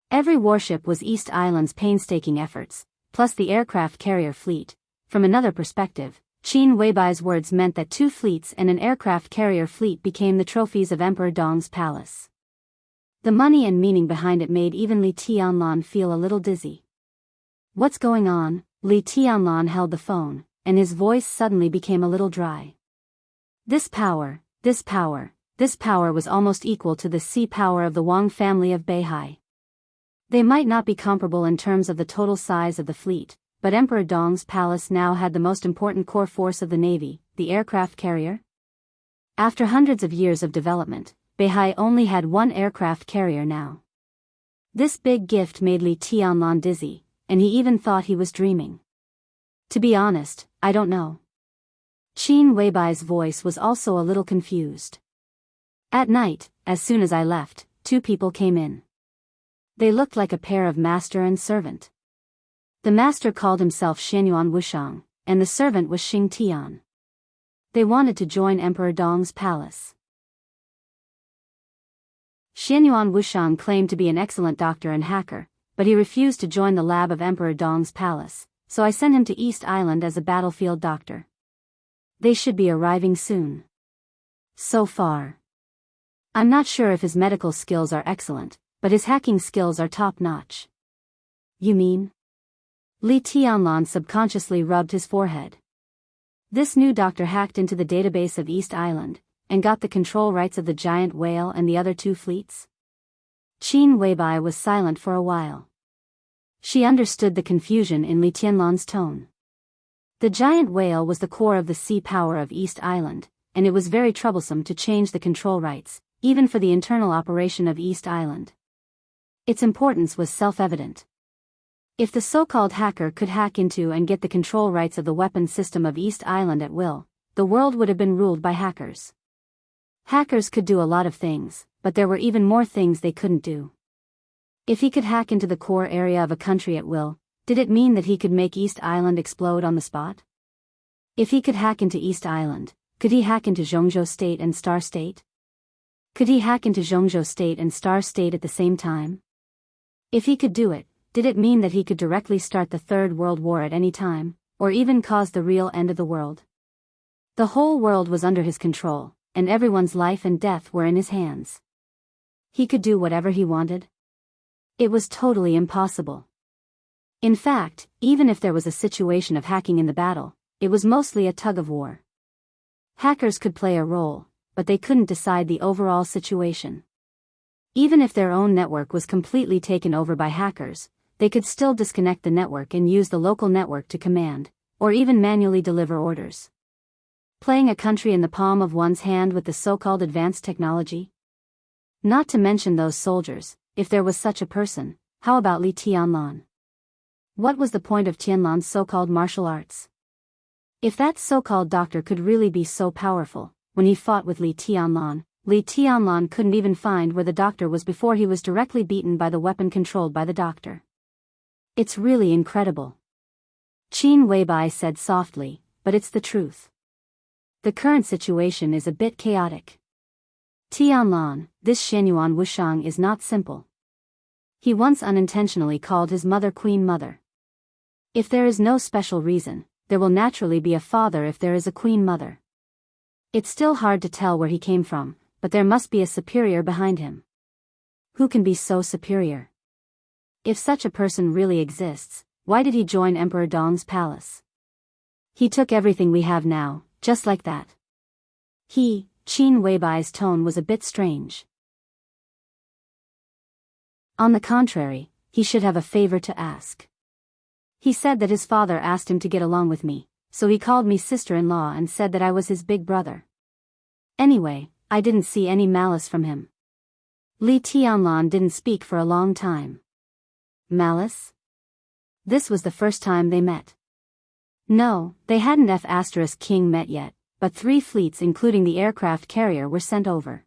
Every warship was East Island's painstaking efforts, plus the aircraft carrier fleet. From another perspective, Qin Weibai's words meant that 2 fleets and an aircraft carrier fleet became the trophies of Emperor Dong's palace. The money and meaning behind it made even Li Tianlan feel a little dizzy. What's going on? Li Tianlan held the phone, and his voice suddenly became a little dry. This power was almost equal to the sea power of the Wang family of Beihai. They might not be comparable in terms of the total size of the fleet, but Emperor Dong's palace now had the most important core force of the navy, the aircraft carrier. After hundreds of years of development, Beihai only had 1 aircraft carrier now. This big gift made Li Tianlan dizzy, and he even thought he was dreaming. To be honest, I don't know. Qin Weibai's voice was also a little confused. At night, as soon as I left, two people came in. They looked like a pair of master and servant. The master called himself Xianyuan Wushang, and the servant was Xing Tian. They wanted to join Emperor Dong's palace. Xianyuan Wushang claimed to be an excellent doctor and hacker, but he refused to join the lab of Emperor Dong's palace, so I sent him to East Island as a battlefield doctor. They should be arriving soon. So far. I'm not sure if his medical skills are excellent, but his hacking skills are top-notch. You mean? Li Tianlan subconsciously rubbed his forehead. This new doctor hacked into the database of East Island, and got the control rights of the giant whale and the other two fleets? Qin Weibai was silent for a while. She understood the confusion in Li Tianlan's tone. The giant whale was the core of the sea power of East Island, and it was very troublesome to change the control rights, even for the internal operation of East Island. Its importance was self-evident. If the so-called hacker could hack into and get the control rights of the weapons system of East Island at will, the world would have been ruled by hackers. Hackers could do a lot of things, but there were even more things they couldn't do. If he could hack into the core area of a country at will, did it mean that he could make East Island explode on the spot? If he could hack into East Island, could he hack into Zhongzhou State and Star State? Could he hack into Zhongzhou State and Star State at the same time? If he could do it, did it mean that he could directly start the Third World War at any time, or even cause the real end of the world? The whole world was under his control, and everyone's life and death were in his hands. He could do whatever he wanted. It was totally impossible. In fact, even if there was a situation of hacking in the battle, it was mostly a tug-of-war. Hackers could play a role, but they couldn't decide the overall situation. Even if their own network was completely taken over by hackers, they could still disconnect the network and use the local network to command, or even manually deliver orders. Playing a country in the palm of one's hand with the so-called advanced technology? Not to mention those soldiers, if there was such a person. How about Li Tianlan? What was the point of Tianlan's so-called martial arts? If that so-called doctor could really be so powerful, when he fought with Li Tianlan couldn't even find where the doctor was before he was directly beaten by the weapon controlled by the doctor. It's really incredible. Qin Weibai said softly, but it's the truth. The current situation is a bit chaotic. Tianlan, this Xianyuan Wushang is not simple. He once unintentionally called his mother Queen Mother. If there is no special reason, there will naturally be a father if there is a Queen Mother. It's still hard to tell where he came from, but there must be a superior behind him. Who can be so superior? If such a person really exists, why did he join Emperor Dong's palace? He took everything we have now, just like that. Qin Weibai's tone was a bit strange. On the contrary, he should have a favor to ask. He said that his father asked him to get along with me, so he called me sister-in-law and said that I was his big brother. Anyway, I didn't see any malice from him. Li Tianlan didn't speak for a long time. Malice? This was the first time they met. No, they hadn't F*King met yet, but 3 fleets including the aircraft carrier were sent over.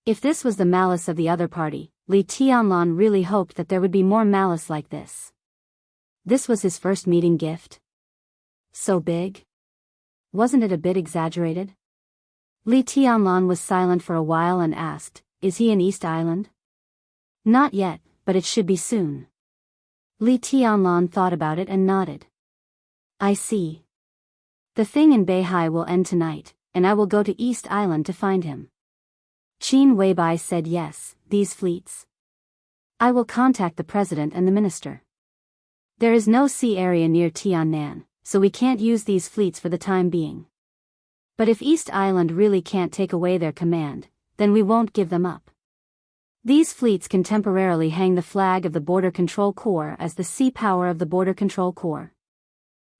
If this was the malice of the other party, Li Tianlan really hoped that there would be more malice like this. This was his first meeting gift? So big? Wasn't it a bit exaggerated? Li Tianlan was silent for a while and asked, "Is he in East Island?" "Not yet, but it should be soon." Li Tianlan thought about it and nodded. "I see. The thing in Beihai will end tonight, and I will go to East Island to find him." Qin Weibai said yes, these fleets. I will contact the president and the minister. There is no sea area near Tiannan, so we can't use these fleets for the time being. But if East Island really can't take away their command, then we won't give them up. These fleets can temporarily hang the flag of the Border Control Corps as the sea power of the Border Control Corps.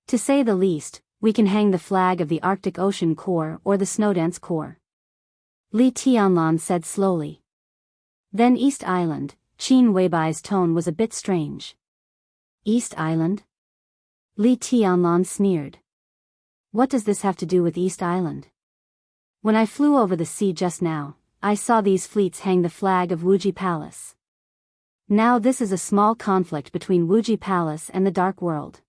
To say the least, we can hang the flag of the Arctic Ocean Corps or the Snowdance Corps. Li Tianlan said slowly. Then East Island. Qin Weibai's tone was a bit strange. East Island? Li Tianlan sneered. What does this have to do with East Island? When I flew over the sea just now, I saw these fleets hang the flag of Wuji Palace. Now this is a small conflict between Wuji Palace and the Dark World.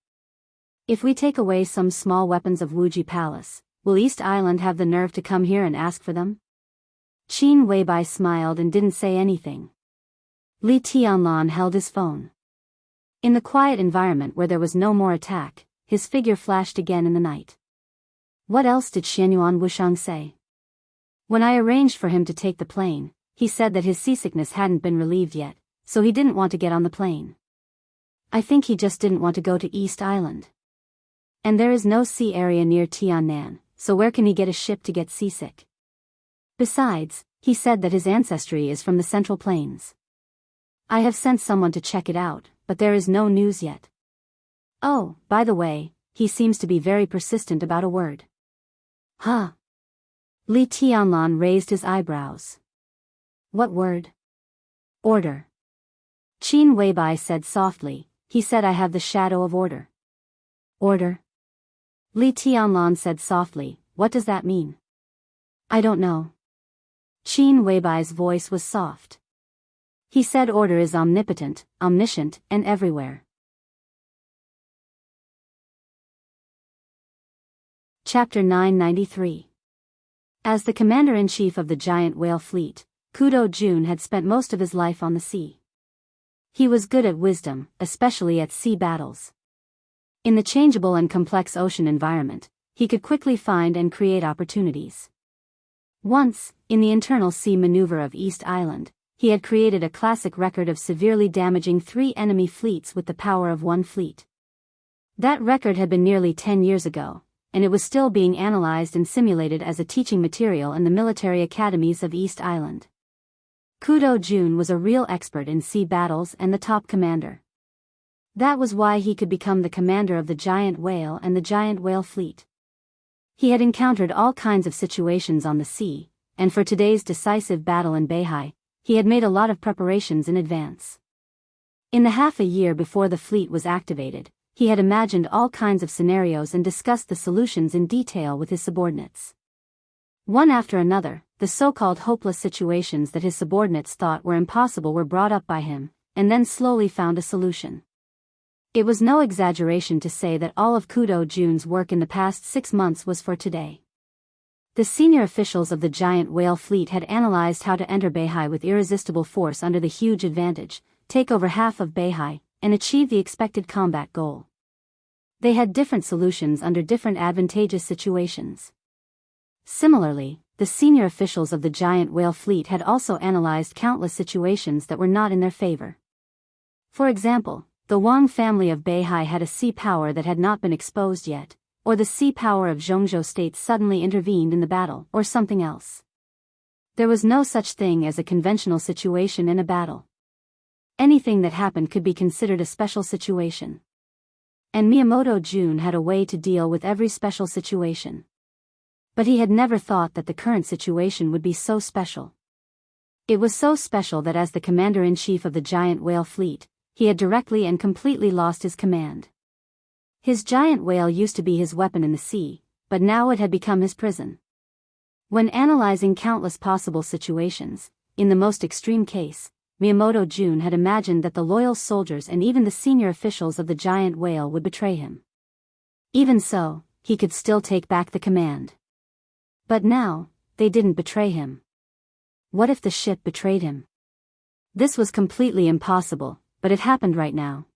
If we take away some small weapons of Wuji Palace, will East Island have the nerve to come here and ask for them? Qin Weibai smiled and didn't say anything. Li Tianlan held his phone. In the quiet environment where there was no more attack, his figure flashed again in the night. What else did Xianyuan Wushang say? When I arranged for him to take the plane, he said that his seasickness hadn't been relieved yet, so he didn't want to get on the plane. I think he just didn't want to go to East Island. And there is no sea area near Tiannan, so where can he get a ship to get seasick? Besides, he said that his ancestry is from the Central Plains. I have sent someone to check it out, but there is no news yet. Oh, by the way, he seems to be very persistent about a word. Huh? Li Tianlan raised his eyebrows. What word? Order. Qin Weibai said softly, he said I have the shadow of order. Order? Li Tianlan said softly, what does that mean? I don't know. Qin Weibai's voice was soft. He said order is omnipotent, omniscient, and everywhere. Chapter 993. As the commander-in-chief of the giant whale fleet, Kudo Jun had spent most of his life on the sea. He was good at wisdom, especially at sea battles. In the changeable and complex ocean environment, he could quickly find and create opportunities. Once, in the internal sea maneuver of East Island, he had created a classic record of severely damaging 3 enemy fleets with the power of 1 fleet. That record had been nearly 10 years ago, and it was still being analyzed and simulated as a teaching material in the military academies of East Island. Kudo Jun was a real expert in sea battles and the top commander. That was why he could become the commander of the giant whale and the giant whale fleet. He had encountered all kinds of situations on the sea, and for today's decisive battle in Beihai, he had made a lot of preparations in advance. In the half a year before the fleet was activated, he had imagined all kinds of scenarios and discussed the solutions in detail with his subordinates. One after another, the so-called hopeless situations that his subordinates thought were impossible were brought up by him, and then slowly found a solution. It was no exaggeration to say that all of Kudo Jun's work in the past 6 months was for today. The senior officials of the giant whale fleet had analyzed how to enter Beihai with irresistible force under the huge advantage, take over half of Beihai, and achieve the expected combat goal. They had different solutions under different advantageous situations. Similarly, the senior officials of the giant whale fleet had also analyzed countless situations that were not in their favor. For example, the Wang family of Beihai had a sea power that had not been exposed yet, or the sea power of Zhongzhou state suddenly intervened in the battle, or something else. There was no such thing as a conventional situation in a battle. Anything that happened could be considered a special situation. And Miyamoto Jun had a way to deal with every special situation. But he had never thought that the current situation would be so special. It was so special that as the commander-in-chief of the giant whale fleet, he had directly and completely lost his command. His giant whale used to be his weapon in the sea, but now it had become his prison. When analyzing countless possible situations, in the most extreme case, Miyamoto Jun had imagined that the loyal soldiers and even the senior officials of the giant whale would betray him. Even so, he could still take back the command. But now, they didn't betray him. What if the ship betrayed him? This was completely impossible, but it happened right now.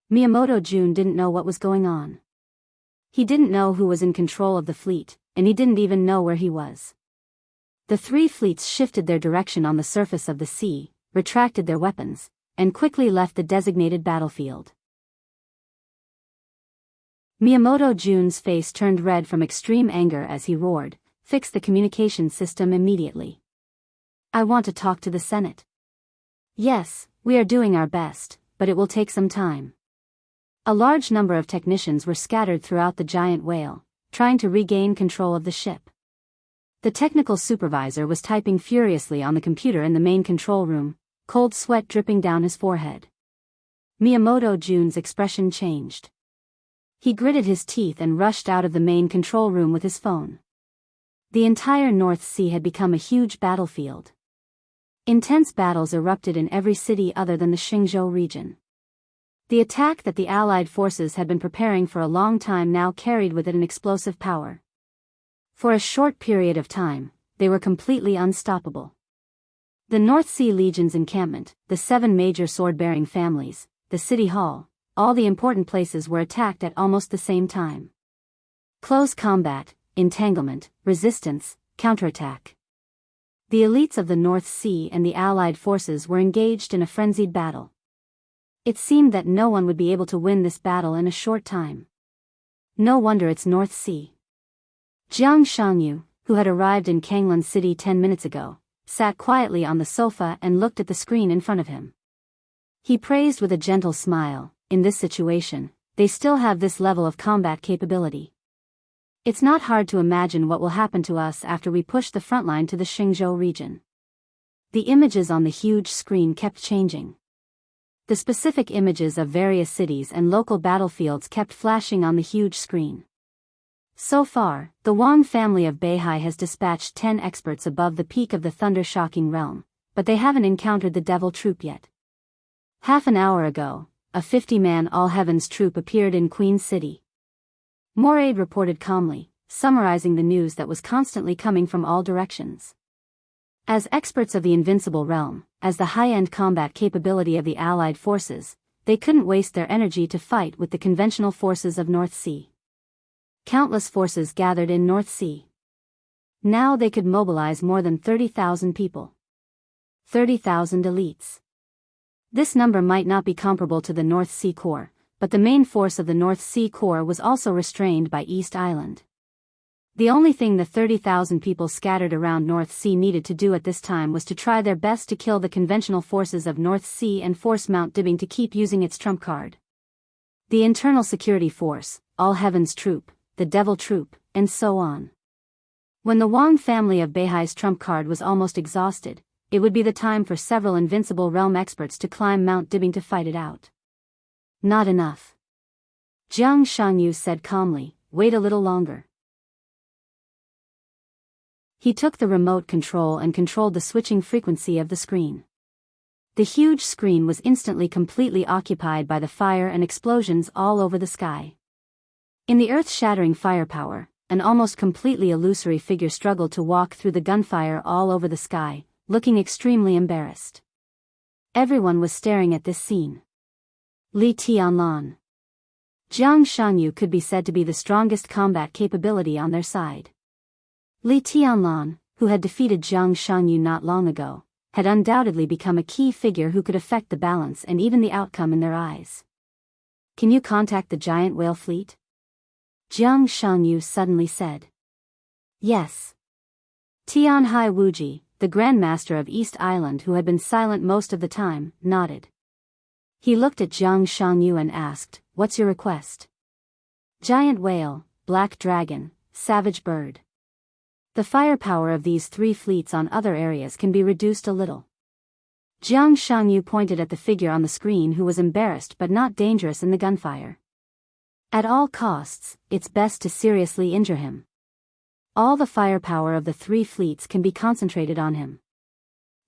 Miyamoto Jun didn't know what was going on. He didn't know who was in control of the fleet, and he didn't even know where he was. The 3 fleets shifted their direction on the surface of the sea, retracted their weapons, and quickly left the designated battlefield. Miyamoto Jun's face turned red from extreme anger as he roared, "Fix the communication system immediately. I want to talk to the Senate." "Yes, we are doing our best, but it will take some time." A large number of technicians were scattered throughout the giant whale, trying to regain control of the ship. The technical supervisor was typing furiously on the computer in the main control room, cold sweat dripping down his forehead. Miyamoto Jun's expression changed. He gritted his teeth and rushed out of the main control room with his phone. The entire North Sea had become a huge battlefield. Intense battles erupted in every city other than the Xingzhou region. The attack that the Allied forces had been preparing for a long time now carried with it an explosive power. For a short period of time, they were completely unstoppable. The North Sea Legion's encampment, the 7 major sword-bearing families, the city hall, all the important places were attacked at almost the same time. Close combat, entanglement, resistance, counterattack. The elites of the North Sea and the Allied forces were engaged in a frenzied battle. It seemed that no one would be able to win this battle in a short time. No wonder it's North Sea. Jiang Xianxia, who had arrived in Kanglan City 10 minutes ago, sat quietly on the sofa and looked at the screen in front of him. He praised with a gentle smile, in this situation, they still have this level of combat capability. It's not hard to imagine what will happen to us after we push the front line to the Xingzhou region. The images on the huge screen kept changing. The specific images of various cities and local battlefields kept flashing on the huge screen. So far, the Wang family of Beihai has dispatched 10 experts above the peak of the thunder-shocking realm, but they haven't encountered the devil troop yet. Half an hour ago, a 50-man all-heavens troop appeared in Queen City. Moraid reported calmly, summarizing the news that was constantly coming from all directions. As experts of the invincible realm, as the high-end combat capability of the Allied forces, they couldn't waste their energy to fight with the conventional forces of North Sea. Countless forces gathered in North Sea. Now they could mobilize more than 30,000 people. 30,000 elites. This number might not be comparable to the North Sea Corps, but the main force of the North Sea Corps was also restrained by East Island. The only thing the 30,000 people scattered around North Sea needed to do at this time was to try their best to kill the conventional forces of North Sea and force Mount Dibbing to keep using its trump card. The Internal Security Force, All Heavens Troop, the Devil Troop, and so on. When the Wang family of Beihai's trump card was almost exhausted, it would be the time for several invincible realm experts to climb Mount Dibbing to fight it out. Not enough. Jiang Xianxia said calmly, wait a little longer. He took the remote control and controlled the switching frequency of the screen. The huge screen was instantly completely occupied by the fire and explosions all over the sky. In the earth-shattering firepower, an almost completely illusory figure struggled to walk through the gunfire all over the sky, looking extremely embarrassed. Everyone was staring at this scene. Li Tianlan. Jiang Xianxia could be said to be the strongest combat capability on their side. Li Tianlan, who had defeated Jiang Xianxia not long ago, had undoubtedly become a key figure who could affect the balance and even the outcome in their eyes. Can you contact the giant whale fleet? Jiang Xianxia suddenly said. Yes. Tianhai Wuji, the Grandmaster of East Island who had been silent most of the time, nodded. He looked at Jiang Xianxia and asked, what's your request? Giant whale, black dragon, savage bird. The firepower of these 3 fleets on other areas can be reduced a little. Jiang Xianxia pointed at the figure on the screen who was embarrassed but not dangerous in the gunfire. At all costs, it's best to seriously injure him. All the firepower of the 3 fleets can be concentrated on him.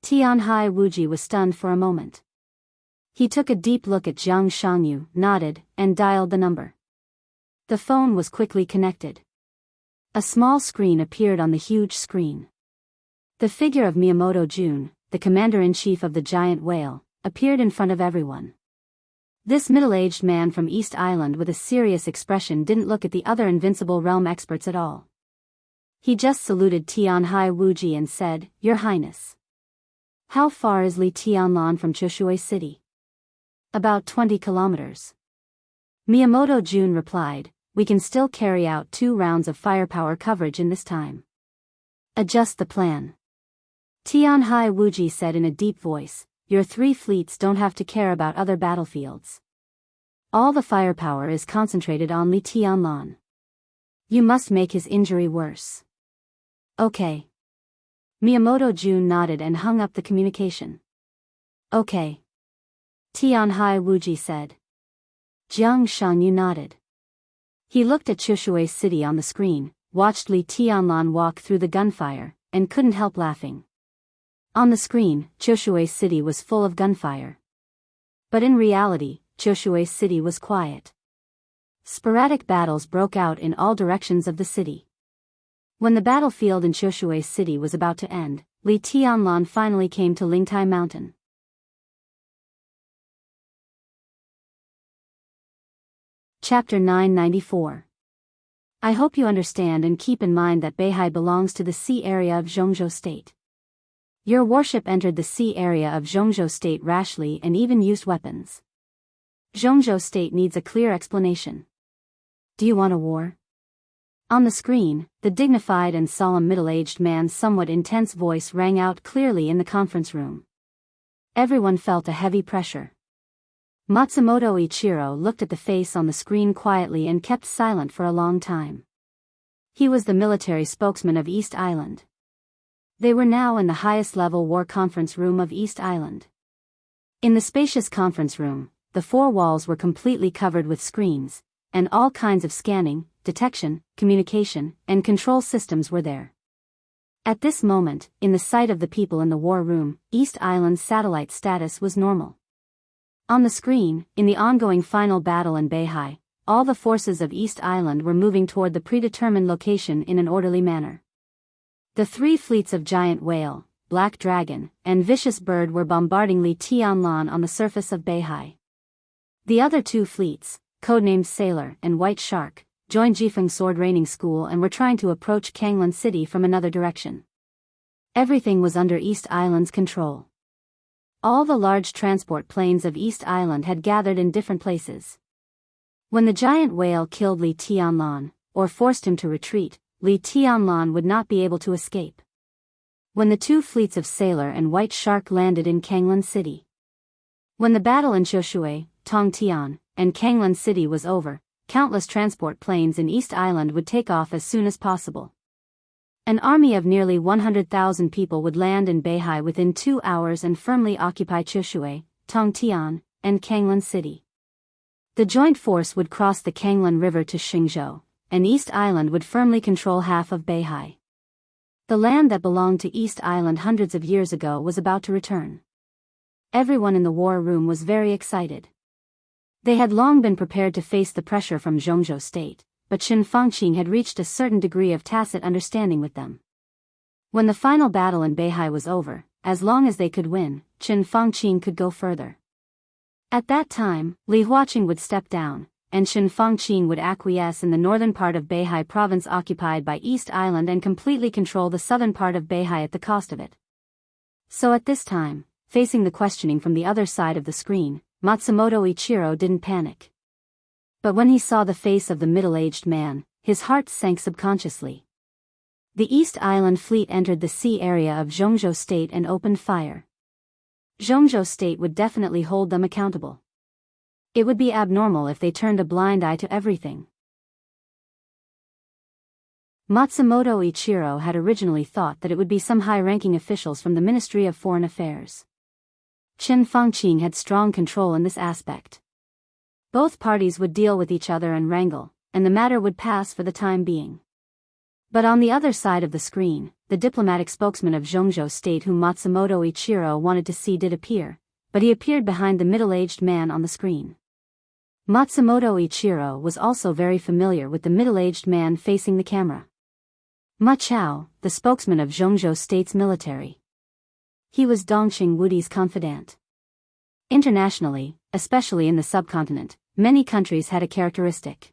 Tianhai Wuji was stunned for a moment. He took a deep look at Jiang Xianxia, nodded, and dialed the number. The phone was quickly connected. A small screen appeared on the huge screen. The figure of Miyamoto Jun, the commander-in-chief of the giant whale, appeared in front of everyone. This middle-aged man from East Island with a serious expression didn't look at the other invincible realm experts at all. He just saluted Tianhai Wuji and said, Your Highness. How far is Li Tianlan from Chushui City? About 20 kilometers. Miyamoto Jun replied, we can still carry out 2 rounds of firepower coverage in this time. Adjust the plan. Tianhai Wuji said in a deep voice, your 3 fleets don't have to care about other battlefields. All the firepower is concentrated on Li Tianlan. You must make his injury worse. Okay. Miyamoto Jun nodded and hung up the communication. Okay. Tianhai Wuji said. Jiang Xianxia nodded. He looked at Chushui's city on the screen, watched Li Tianlan walk through the gunfire, and couldn't help laughing. On the screen, Chushui's city was full of gunfire. But in reality, Chushui's city was quiet. Sporadic battles broke out in all directions of the city. When the battlefield in Chushui's city was about to end, Li Tianlan finally came to Lingtai Mountain. Chapter 994. I hope you understand and keep in mind that Beihai belongs to the sea area of Jianghu State. Your warship entered the sea area of Jianghu State rashly and even used weapons. Jianghu State needs a clear explanation. Do you want a war? On the screen, the dignified and solemn middle-aged man's somewhat intense voice rang out clearly in the conference room. Everyone felt a heavy pressure. Matsumoto Ichiro looked at the face on the screen quietly and kept silent for a long time. He was the military spokesman of East Island. They were now in the highest-level war conference room of East Island. In the spacious conference room, the four walls were completely covered with screens, and all kinds of scanning, detection, communication, and control systems were there. At this moment, in the sight of the people in the war room, East Island's satellite status was normal. On the screen, in the ongoing final battle in Beihai, all the forces of East Island were moving toward the predetermined location in an orderly manner. The three fleets of Giant Whale, Black Dragon, and Vicious Bird were bombarding Li Tianlan on the surface of Beihai. The other two fleets, codenamed Sailor and White Shark, joined Jifeng Sword Raining School and were trying to approach Kanglan City from another direction. Everything was under East Island's control. All the large transport planes of East Island had gathered in different places. When the Giant Whale killed Li Tianlan, or forced him to retreat, Li Tianlan would not be able to escape. When the two fleets of Sailor and White Shark landed in Kanglan City. When the battle in Choshui, Tongtian, and Kanglan City was over, countless transport planes in East Island would take off as soon as possible. An army of nearly 100,000 people would land in Beihai within 2 hours and firmly occupy Chushui, Tongtian, and Kanglan City. The joint force would cross the Kanglan River to Xingzhou, and East Island would firmly control half of Beihai. The land that belonged to East Island hundreds of years ago was about to return. Everyone in the war room was very excited. They had long been prepared to face the pressure from Jianghu State, but Qin Fangqing had reached a certain degree of tacit understanding with them. When the final battle in Beihai was over, as long as they could win, Qin Fangqing could go further. At that time, Li Huaqing would step down, and Qin Fangqing would acquiesce in the northern part of Beihai province occupied by East Island and completely control the southern part of Beihai at the cost of it. So at this time, facing the questioning from the other side of the screen, Matsumoto Ichiro didn't panic. But when he saw the face of the middle-aged man, his heart sank subconsciously. The East Island fleet entered the sea area of Jianghu State and opened fire. Jianghu State would definitely hold them accountable. It would be abnormal if they turned a blind eye to everything. Matsumoto Ichiro had originally thought that it would be some high-ranking officials from the Ministry of Foreign Affairs. Qin Fangqing had strong control in this aspect. Both parties would deal with each other and wrangle, and the matter would pass for the time being. But on the other side of the screen, the diplomatic spokesman of Jianghu State whom Matsumoto Ichiro wanted to see did appear, but he appeared behind the middle-aged man on the screen. Matsumoto Ichiro was also very familiar with the middle-aged man facing the camera. Ma Chao, the spokesman of Jianghu State's military. He was Dongqing Wudi's confidant. Internationally, especially in the subcontinent, many countries had a characteristic.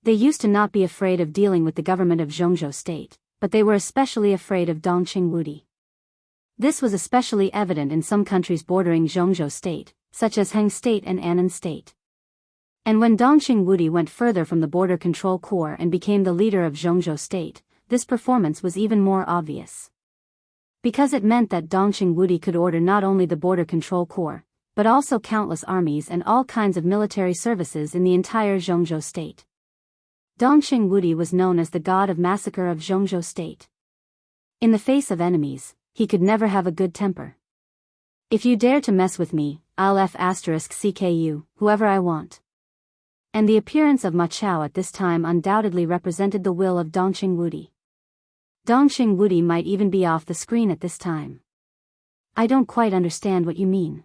They used to not be afraid of dealing with the government of Jianghu State, but they were especially afraid of Dongqing Wudi. This was especially evident in some countries bordering Jianghu State, such as Heng State and Annan State. And when Dongqing Wudi went further from the Border Control Corps and became the leader of Jianghu State, this performance was even more obvious. Because it meant that Dongqing Wudi could order not only the Border Control Corps, but also countless armies and all kinds of military services in the entire Jianghu State. Dongqing Wudi was known as the god of massacre of Jianghu State. In the face of enemies, he could never have a good temper. If you dare to mess with me, I'll F***CKU, whoever I want. And the appearance of Ma Chao at this time undoubtedly represented the will of Dongqing Wudi. Dongqing Wudi might even be off the screen at this time. I don't quite understand what you mean.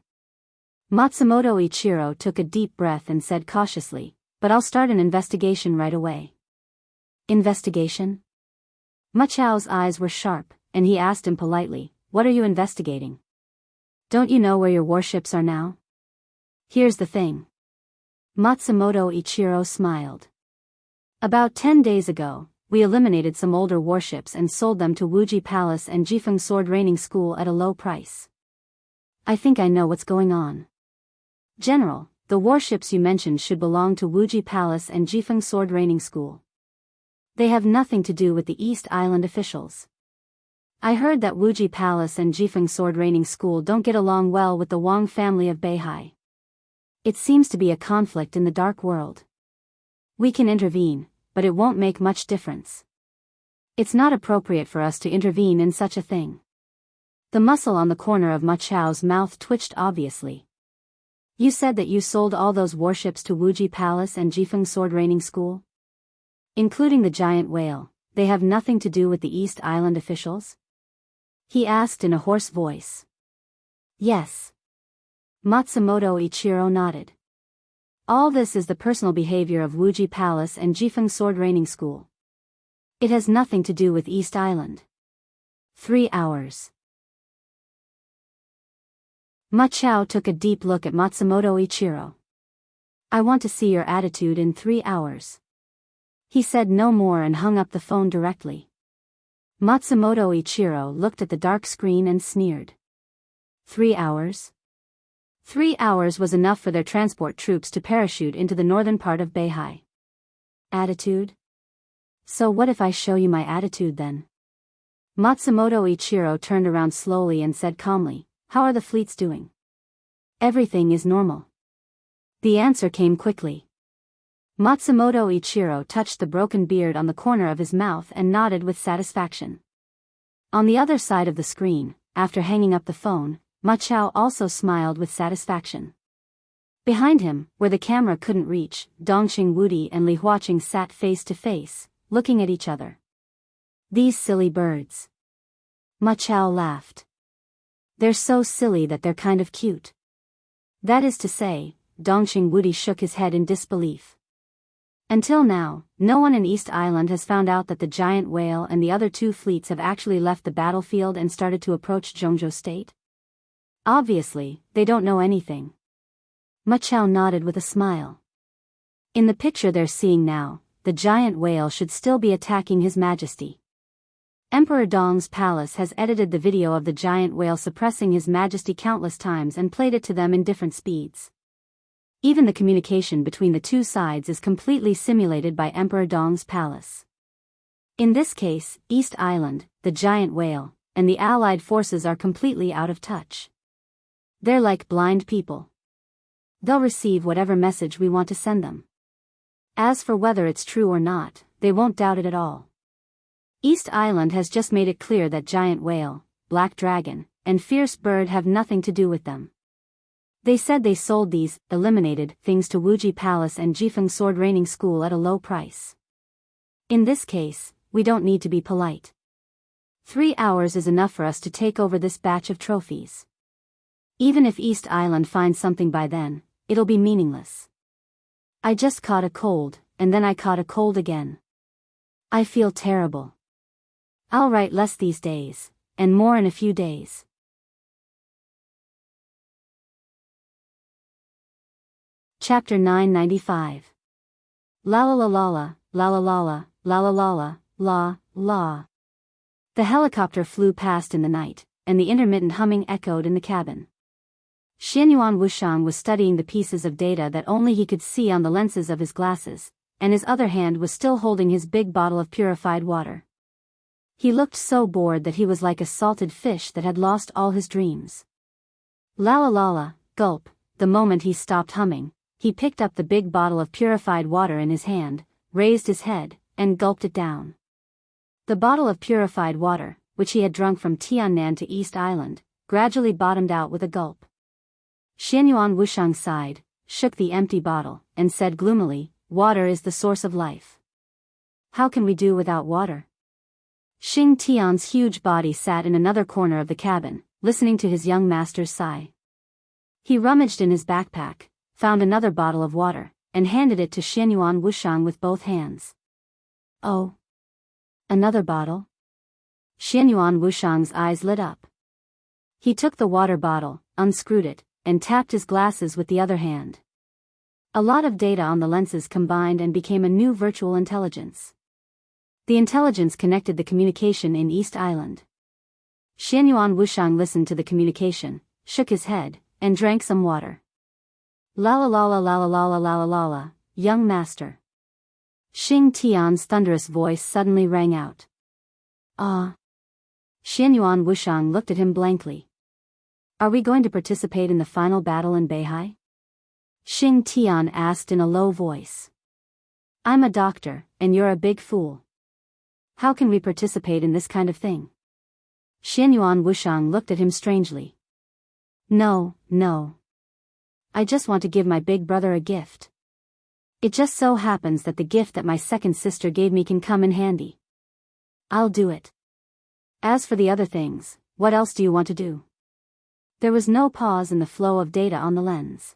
Matsumoto Ichiro took a deep breath and said cautiously, but I'll start an investigation right away. Investigation? Ma Chao's eyes were sharp, and he asked him politely, what are you investigating? Don't you know where your warships are now? Here's the thing. Matsumoto Ichiro smiled. About 10 days ago, we eliminated some older warships and sold them to Wuji Palace and Jifeng Sword Training School at a low price. I think I know what's going on. General, the warships you mentioned should belong to Wuji Palace and Jifeng Sword Training School. They have nothing to do with the East Island officials. I heard that Wuji Palace and Jifeng Sword Training School don't get along well with the Wang family of Beihai. It seems to be a conflict in the dark world. We can intervene, but it won't make much difference. It's not appropriate for us to intervene in such a thing. The muscle on the corner of Ma Chao's mouth twitched obviously. You said that you sold all those warships to Wuji Palace and Jifeng Sword Training School? Including the giant whale, they have nothing to do with the East Island officials? He asked in a hoarse voice. Yes. Matsumoto Ichiro nodded. All this is the personal behavior of Wuji Palace and Jifeng Sword Training School. It has nothing to do with East Island. 3 hours. Ma Chao took a deep look at Matsumoto Ichiro. I want to see your attitude in 3 hours. He said no more and hung up the phone directly. Matsumoto Ichiro looked at the dark screen and sneered. 3 hours? 3 hours was enough for their transport troops to parachute into the northern part of Beihai. Attitude? So what if I show you my attitude then? Matsumoto Ichiro turned around slowly and said calmly, how are the fleets doing? Everything is normal. The answer came quickly. Matsumoto Ichiro touched the broken beard on the corner of his mouth and nodded with satisfaction. On the other side of the screen, after hanging up the phone, Ma Chao also smiled with satisfaction. Behind him, where the camera couldn't reach, Dongqing Wudi and Li Huaqing sat face to face, looking at each other. These silly birds. Ma Chao laughed. They're so silly that they're kind of cute. That is to say, Dongqing Wudi shook his head in disbelief. Until now, no one in East Island has found out that the giant whale and the other 2 fleets have actually left the battlefield and started to approach Jianghu State. Obviously, they don't know anything. Ma Chao nodded with a smile. In the picture they're seeing now, the giant whale should still be attacking His Majesty. Emperor Dong's palace has edited the video of the giant whale suppressing His Majesty countless times and played it to them in different speeds. Even the communication between the 2 sides is completely simulated by Emperor Dong's palace. In this case, East Island, the giant whale, and the allied forces are completely out of touch. They're like blind people. They'll receive whatever message we want to send them. As for whether it's true or not, they won't doubt it at all. East Island has just made it clear that giant whale, black dragon, and fierce bird have nothing to do with them. They said they sold these eliminated things to Wuji Palace and Jifeng Sword Training School at a low price. In this case, we don't need to be polite. 3 hours is enough for us to take over this batch of trophies. Even if East Island finds something by then, it'll be meaningless. I just caught a cold, and then I caught a cold again. I feel terrible. I'll write less these days, and more in a few days. Chapter 995. La la la la la, la la la la, la la la la, la, la. The helicopter flew past in the night, and the intermittent humming echoed in the cabin. Xianyuan Wushang was studying the pieces of data that only he could see on the lenses of his glasses, and his other hand was still holding his big bottle of purified water. He looked so bored that he was like a salted fish that had lost all his dreams. La la la la, gulp, the moment he stopped humming, he picked up the big bottle of purified water in his hand, raised his head, and gulped it down. The bottle of purified water, which he had drunk from Tiannan to East Island, gradually bottomed out with a gulp. Xianyuan Wushang sighed, shook the empty bottle, and said gloomily, water is the source of life. How can we do without water? Xing Tian's huge body sat in another corner of the cabin, listening to his young master's sigh. He rummaged in his backpack, found another bottle of water, and handed it to Xianyuan Wuxiang with both hands. Oh. Another bottle? Xianyuan Wuxiang's eyes lit up. He took the water bottle, unscrewed it, and tapped his glasses with the other hand. A lot of data on the lenses combined and became a new virtual intelligence. The intelligence connected the communication in East Island. Xianyuan Wuxiang listened to the communication, shook his head, and drank some water. La la la la la la la la la la la, young master. Xing Tian's thunderous voice suddenly rang out. Ah. Xianyuan Wuxiang looked at him blankly. Are we going to participate in the final battle in Beihai? Xing Tian asked in a low voice. I'm a doctor, and you're a big fool. How can we participate in this kind of thing? Xianyuan Wuxiang looked at him strangely. No. I just want to give my big brother a gift. It just so happens that the gift that my second sister gave me can come in handy. I'll do it. As for the other things, what else do you want to do? There was no pause in the flow of data on the lens.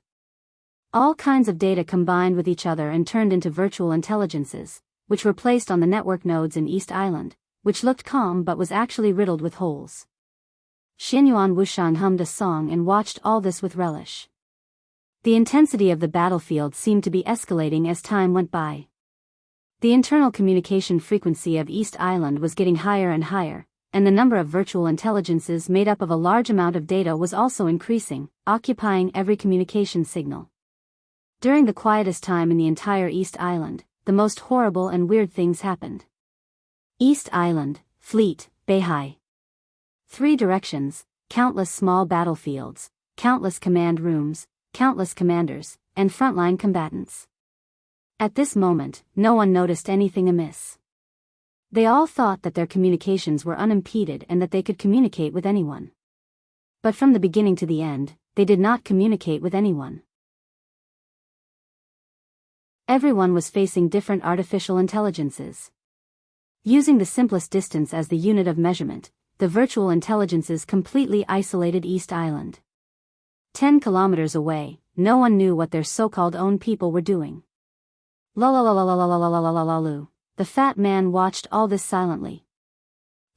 All kinds of data combined with each other and turned into virtual intelligences, which were placed on the network nodes in East Island, which looked calm but was actually riddled with holes. Xianyuan Wuxiang hummed a song and watched all this with relish. The intensity of the battlefield seemed to be escalating as time went by. The internal communication frequency of East Island was getting higher and higher, and the number of virtual intelligences made up of a large amount of data was also increasing, occupying every communication signal. During the quietest time in the entire East Island, the most horrible and weird things happened. East Island, Fleet, Beihai. 3 directions, countless small battlefields, countless command rooms, countless commanders, and frontline combatants. At this moment, no one noticed anything amiss. They all thought that their communications were unimpeded and that they could communicate with anyone. But from the beginning to the end, they did not communicate with anyone. Everyone was facing different artificial intelligences. Using the simplest distance as the unit of measurement, the virtual intelligences completely isolated East Island. 10 kilometers away, no one knew what their so-called own people were doing. La la la la la la la la la la la la. The fat man watched all this silently.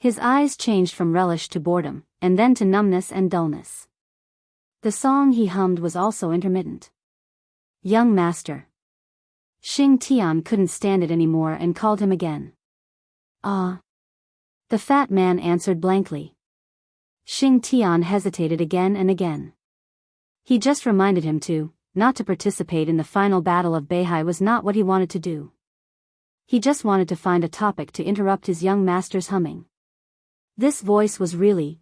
His eyes changed from relish to boredom, and then to numbness and dullness. The song he hummed was also intermittent. Young master. Xing Tian couldn't stand it anymore and called him again. Ah. The fat man answered blankly. Xing Tian hesitated again and again. He just reminded him not to participate in the final battle of Beihai was not what he wanted to do. He just wanted to find a topic to interrupt his young master's humming. This voice was really,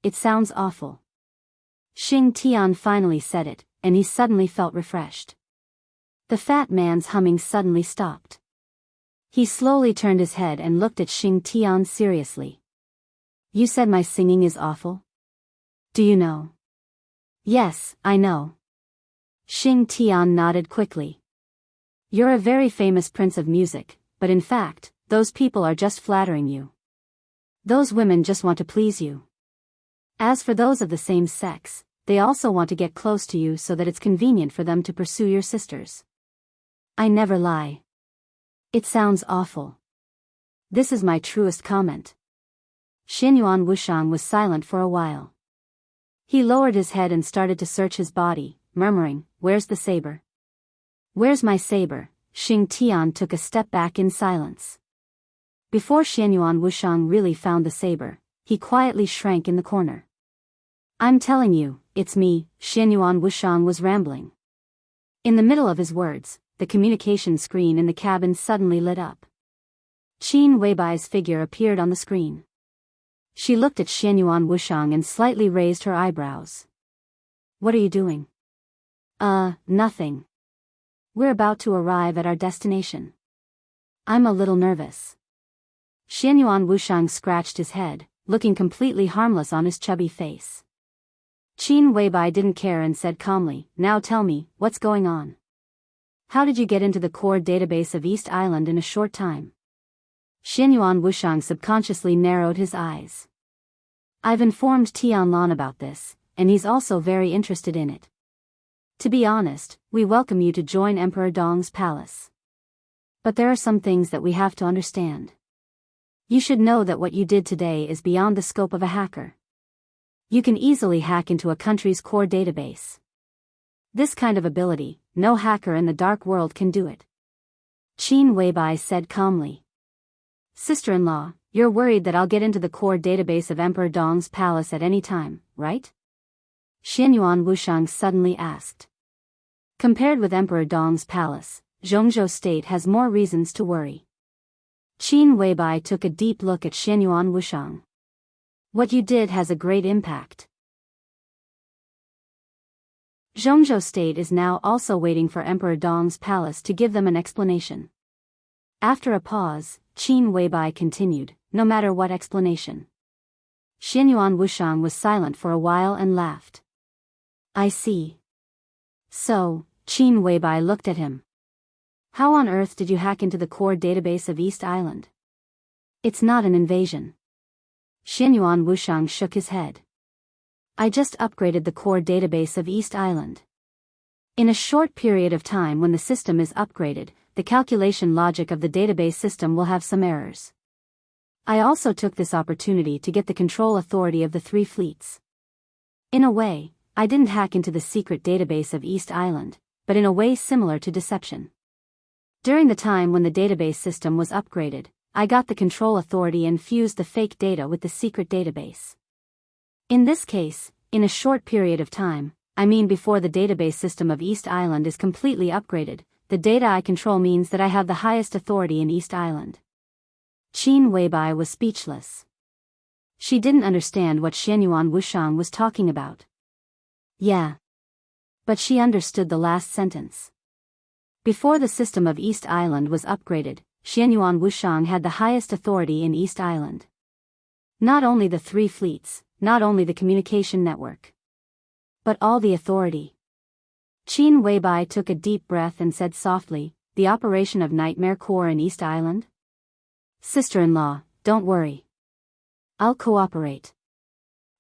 it sounds awful. Xing Tian finally said it, and he suddenly felt refreshed. The fat man's humming suddenly stopped. He slowly turned his head and looked at Xing Tian seriously. You said my singing is awful? Do you know? Yes, I know. Xing Tian nodded quickly. You're a very famous prince of music, but in fact, those people are just flattering you. Those women just want to please you. As for those of the same sex, they also want to get close to you so that it's convenient for them to pursue your sisters. I never lie. It sounds awful. This is my truest comment. Xianyuan Wuxiang was silent for a while. He lowered his head and started to search his body, murmuring, "Where's the saber? Where's my saber?" Xing Tian took a step back in silence. Before Xianyuan Wuxiang really found the saber, he quietly shrank in the corner. I'm telling you, it's me, Xianyuan Wuxiang was rambling. In the middle of his words, the communication screen in the cabin suddenly lit up. Qin Weibai's figure appeared on the screen. She looked at Xianyuan Wuxiang and slightly raised her eyebrows. What are you doing? Nothing. We're about to arrive at our destination. I'm a little nervous. Xianyuan Wuxiang scratched his head, looking completely harmless on his chubby face. Qin Weibai didn't care and said calmly, Now tell me, what's going on? How did you get into the core database of East Island in a short time? Xianyuan Wuxiang subconsciously narrowed his eyes. I've informed Tianlan about this, and he's also very interested in it. To be honest, we welcome you to join Emperor Dong's palace. But there are some things that we have to understand. You should know that what you did today is beyond the scope of a hacker. You can easily hack into a country's core database. This kind of ability, no hacker in the dark world can do it. Qin Weibai said calmly. Sister-in-law, you're worried that I'll get into the core database of Emperor Dong's palace at any time, right? Xianyuan Wuxiang suddenly asked. Compared with Emperor Dong's palace, Jianghu State has more reasons to worry. Qin Weibai took a deep look at Xianyuan Wuxiang. What you did has a great impact. Jianghu State is now also waiting for Emperor Dong's palace to give them an explanation. After a pause, Qin Weibai continued, no matter what explanation. Xianyuan Wuxiang was silent for a while and laughed. I see. So, Qin Weibai looked at him. How on earth did you hack into the core database of East Island? It's not an invasion. Xianyuan Wuxiang shook his head. I just upgraded the core database of East Island. In a short period of time when the system is upgraded, the calculation logic of the database system will have some errors. I also took this opportunity to get the control authority of the 3 fleets. In a way, I didn't hack into the secret database of East Island, but in a way similar to deception. During the time when the database system was upgraded, I got the control authority and fused the fake data with the secret database. In this case, in a short period of time, I mean before the database system of East Island is completely upgraded, the data I control means that I have the highest authority in East Island. Qin Weibai was speechless. She didn't understand what Xianyuan Wuxiang was talking about. Yeah. But she understood the last sentence. Before the system of East Island was upgraded, Xianyuan Wuxiang had the highest authority in East Island. Not only the 3 fleets, not only the communication network, but all the authority. Qin Weibai took a deep breath and said softly, the operation of Nightmare Core in East Island? Sister-in-law, don't worry. I'll cooperate.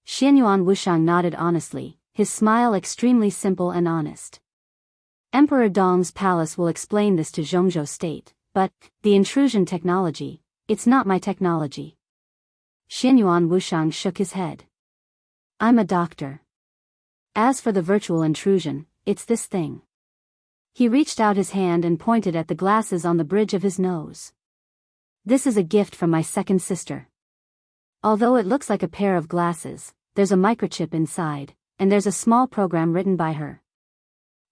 Xianyuan Wuxiang nodded honestly, his smile extremely simple and honest. Emperor Dong's palace will explain this to Jianghu State, but, the intrusion technology, it's not my technology. Xianyuan Wuxiang shook his head. I'm a doctor. As for the virtual intrusion, it's this thing. He reached out his hand and pointed at the glasses on the bridge of his nose. This is a gift from my second sister. Although it looks like a pair of glasses, there's a microchip inside, and there's a small program written by her.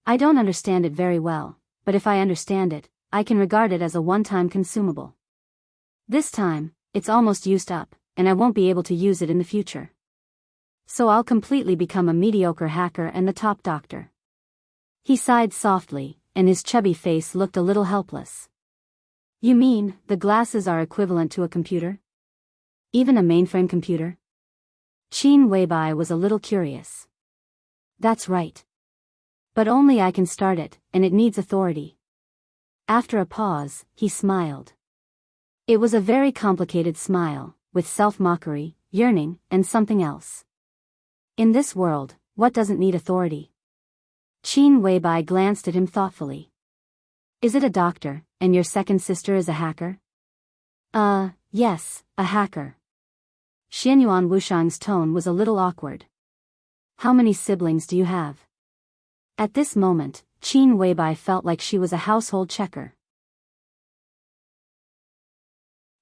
I don't understand it very well, but if I understand it, I can regard it as a one-time consumable. This time, it's almost used up, and I won't be able to use it in the future. So I'll completely become a mediocre hacker and the top doctor. He sighed softly, and his chubby face looked a little helpless. You mean, the glasses are equivalent to a computer? Even a mainframe computer? Qin Weibai was a little curious. That's right. But only I can start it, and it needs authority. After a pause, he smiled. It was a very complicated smile, with self-mockery, yearning, and something else. In this world, what doesn't need authority? Qin Weibai glanced at him thoughtfully. Is it a doctor, and your second sister is a hacker? Yes, a hacker. Xianyuan Wuxiang's tone was a little awkward. How many siblings do you have? At this moment, Qin Weibai felt like she was a household checker.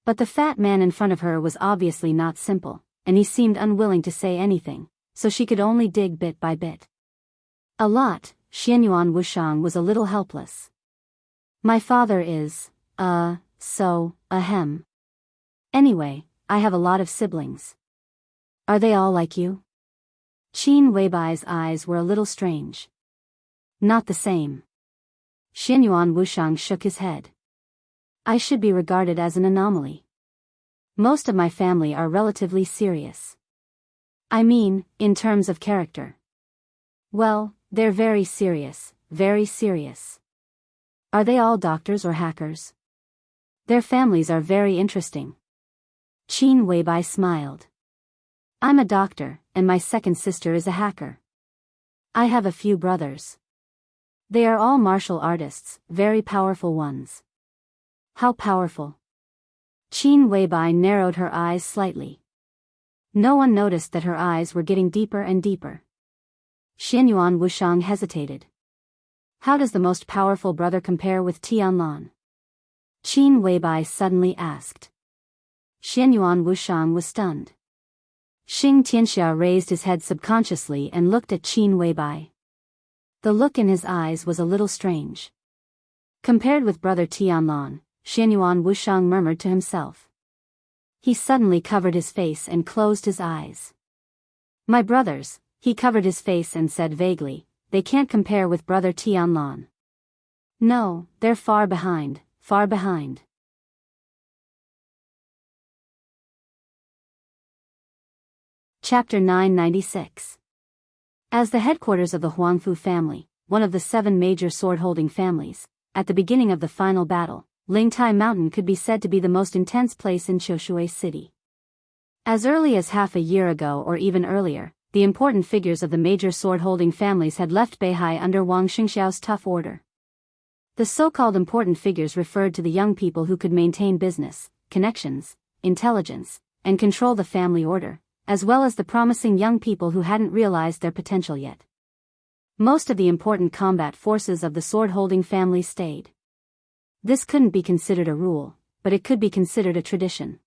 But the fat man in front of her was obviously not simple, and he seemed unwilling to say anything, so she could only dig bit by bit. A lot. Xianyuan Wuxiang was a little helpless. My father is, ahem. Anyway, I have a lot of siblings. Are they all like you? Qin Weibai's eyes were a little strange. Not the same. Xianyuan Wuxiang shook his head. I should be regarded as an anomaly. Most of my family are relatively serious. I mean, in terms of character. Well, they're very serious, very serious. Are they all doctors or hackers? Their families are very interesting. Qin Weibai smiled. I'm a doctor, and my second sister is a hacker. I have a few brothers. They are all martial artists, very powerful ones. How powerful? Qin Weibai narrowed her eyes slightly. No one noticed that her eyes were getting deeper and deeper. Xianyuan Wushang hesitated. How does the most powerful brother compare with Tianlan? Qin Weibai suddenly asked. Xianyuan Wushang was stunned. Xing Tianxia raised his head subconsciously and looked at Qin Weibai. The look in his eyes was a little strange. Compared with brother Tianlan, Xianyuan Wushang murmured to himself. He suddenly covered his face and closed his eyes. My brothers, he covered his face and said vaguely, they can't compare with brother Tianlan. No, they're far behind, far behind. Chapter 996. As the headquarters of the Huangfu family, one of the 7 major sword-holding families, at the beginning of the final battle, Lingtai Mountain could be said to be the most intense place in Qiushui City. As early as half a year ago or even earlier, the important figures of the major sword-holding families had left Beihai under Wang Xingxiao's tough order. The so-called important figures referred to the young people who could maintain business, connections, intelligence, and control the family order, as well as the promising young people who hadn't realized their potential yet. Most of the important combat forces of the sword-holding family stayed. This couldn't be considered a rule, but it could be considered a tradition.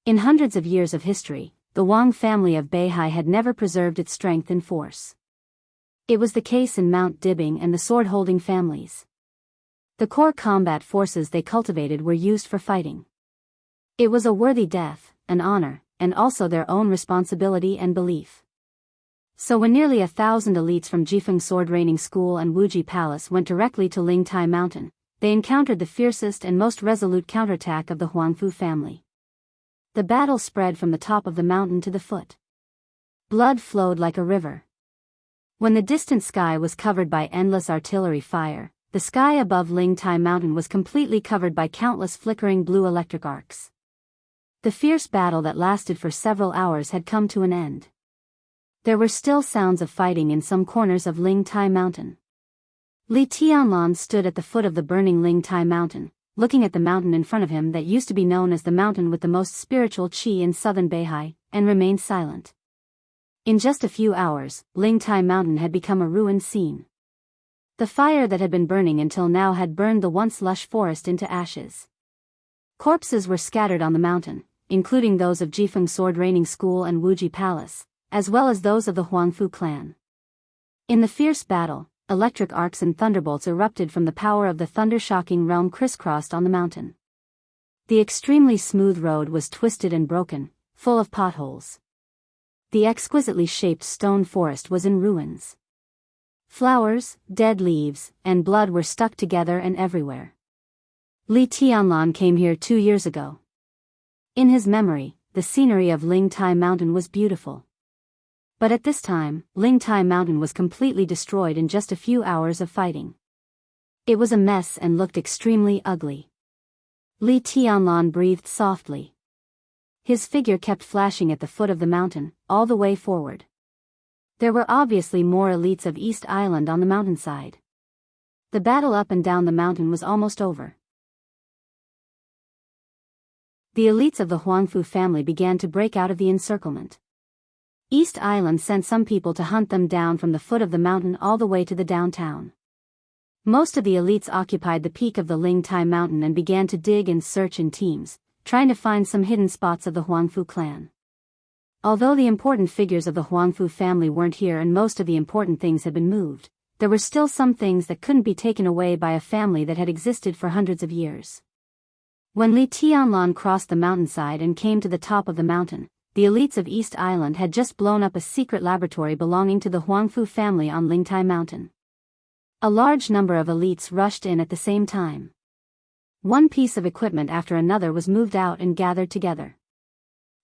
In hundreds of years of history, the Wang family of Beihai had never preserved its strength and force. It was the case in Mount Dibing and the sword-holding families. The core combat forces they cultivated were used for fighting. It was a worthy death, an honor, and also their own responsibility and belief. So when nearly 1,000 elites from Jifeng Sword Training School and Wuji Palace went directly to Lingtai Mountain, they encountered the fiercest and most resolute counterattack of the Huangfu family. The battle spread from the top of the mountain to the foot. Blood flowed like a river. When the distant sky was covered by endless artillery fire, the sky above Lingtai Mountain was completely covered by countless flickering blue electric arcs. The fierce battle that lasted for several hours had come to an end. There were still sounds of fighting in some corners of Lingtai Mountain. Li Tianlan stood at the foot of the burning Lingtai Mountain, looking at the mountain in front of him that used to be known as the mountain with the most spiritual qi in southern Beihai, and remained silent. In just a few hours, Lingtai Mountain had become a ruined scene. The fire that had been burning until now had burned the once lush forest into ashes. Corpses were scattered on the mountain, including those of Jifeng Sword Training School and Wuji Palace, as well as those of the Huangfu clan. In the fierce battle, electric arcs and thunderbolts erupted from the power of the thunder-shocking realm crisscrossed on the mountain. The extremely smooth road was twisted and broken, full of potholes. The exquisitely shaped stone forest was in ruins. Flowers, dead leaves, and blood were stuck together and everywhere. Li Tianlan came here 2 years ago. In his memory, the scenery of Lingtai Mountain was beautiful. But at this time, Lingtai Mountain was completely destroyed in just a few hours of fighting. It was a mess and looked extremely ugly. Li Tianlan breathed softly. His figure kept flashing at the foot of the mountain, all the way forward. There were obviously more elites of East Island on the mountainside. The battle up and down the mountain was almost over. The elites of the Huangfu family began to break out of the encirclement. East Island sent some people to hunt them down from the foot of the mountain all the way to the downtown. Most of the elites occupied the peak of the Lingtai Mountain and began to dig and search in teams, trying to find some hidden spots of the Huangfu clan. Although the important figures of the Huangfu family weren't here and most of the important things had been moved, there were still some things that couldn't be taken away by a family that had existed for hundreds of years. When Li Tianlan crossed the mountainside and came to the top of the mountain, the elites of East Island had just blown up a secret laboratory belonging to the Huangfu family on Lingtai Mountain. A large number of elites rushed in at the same time. One piece of equipment after another was moved out and gathered together.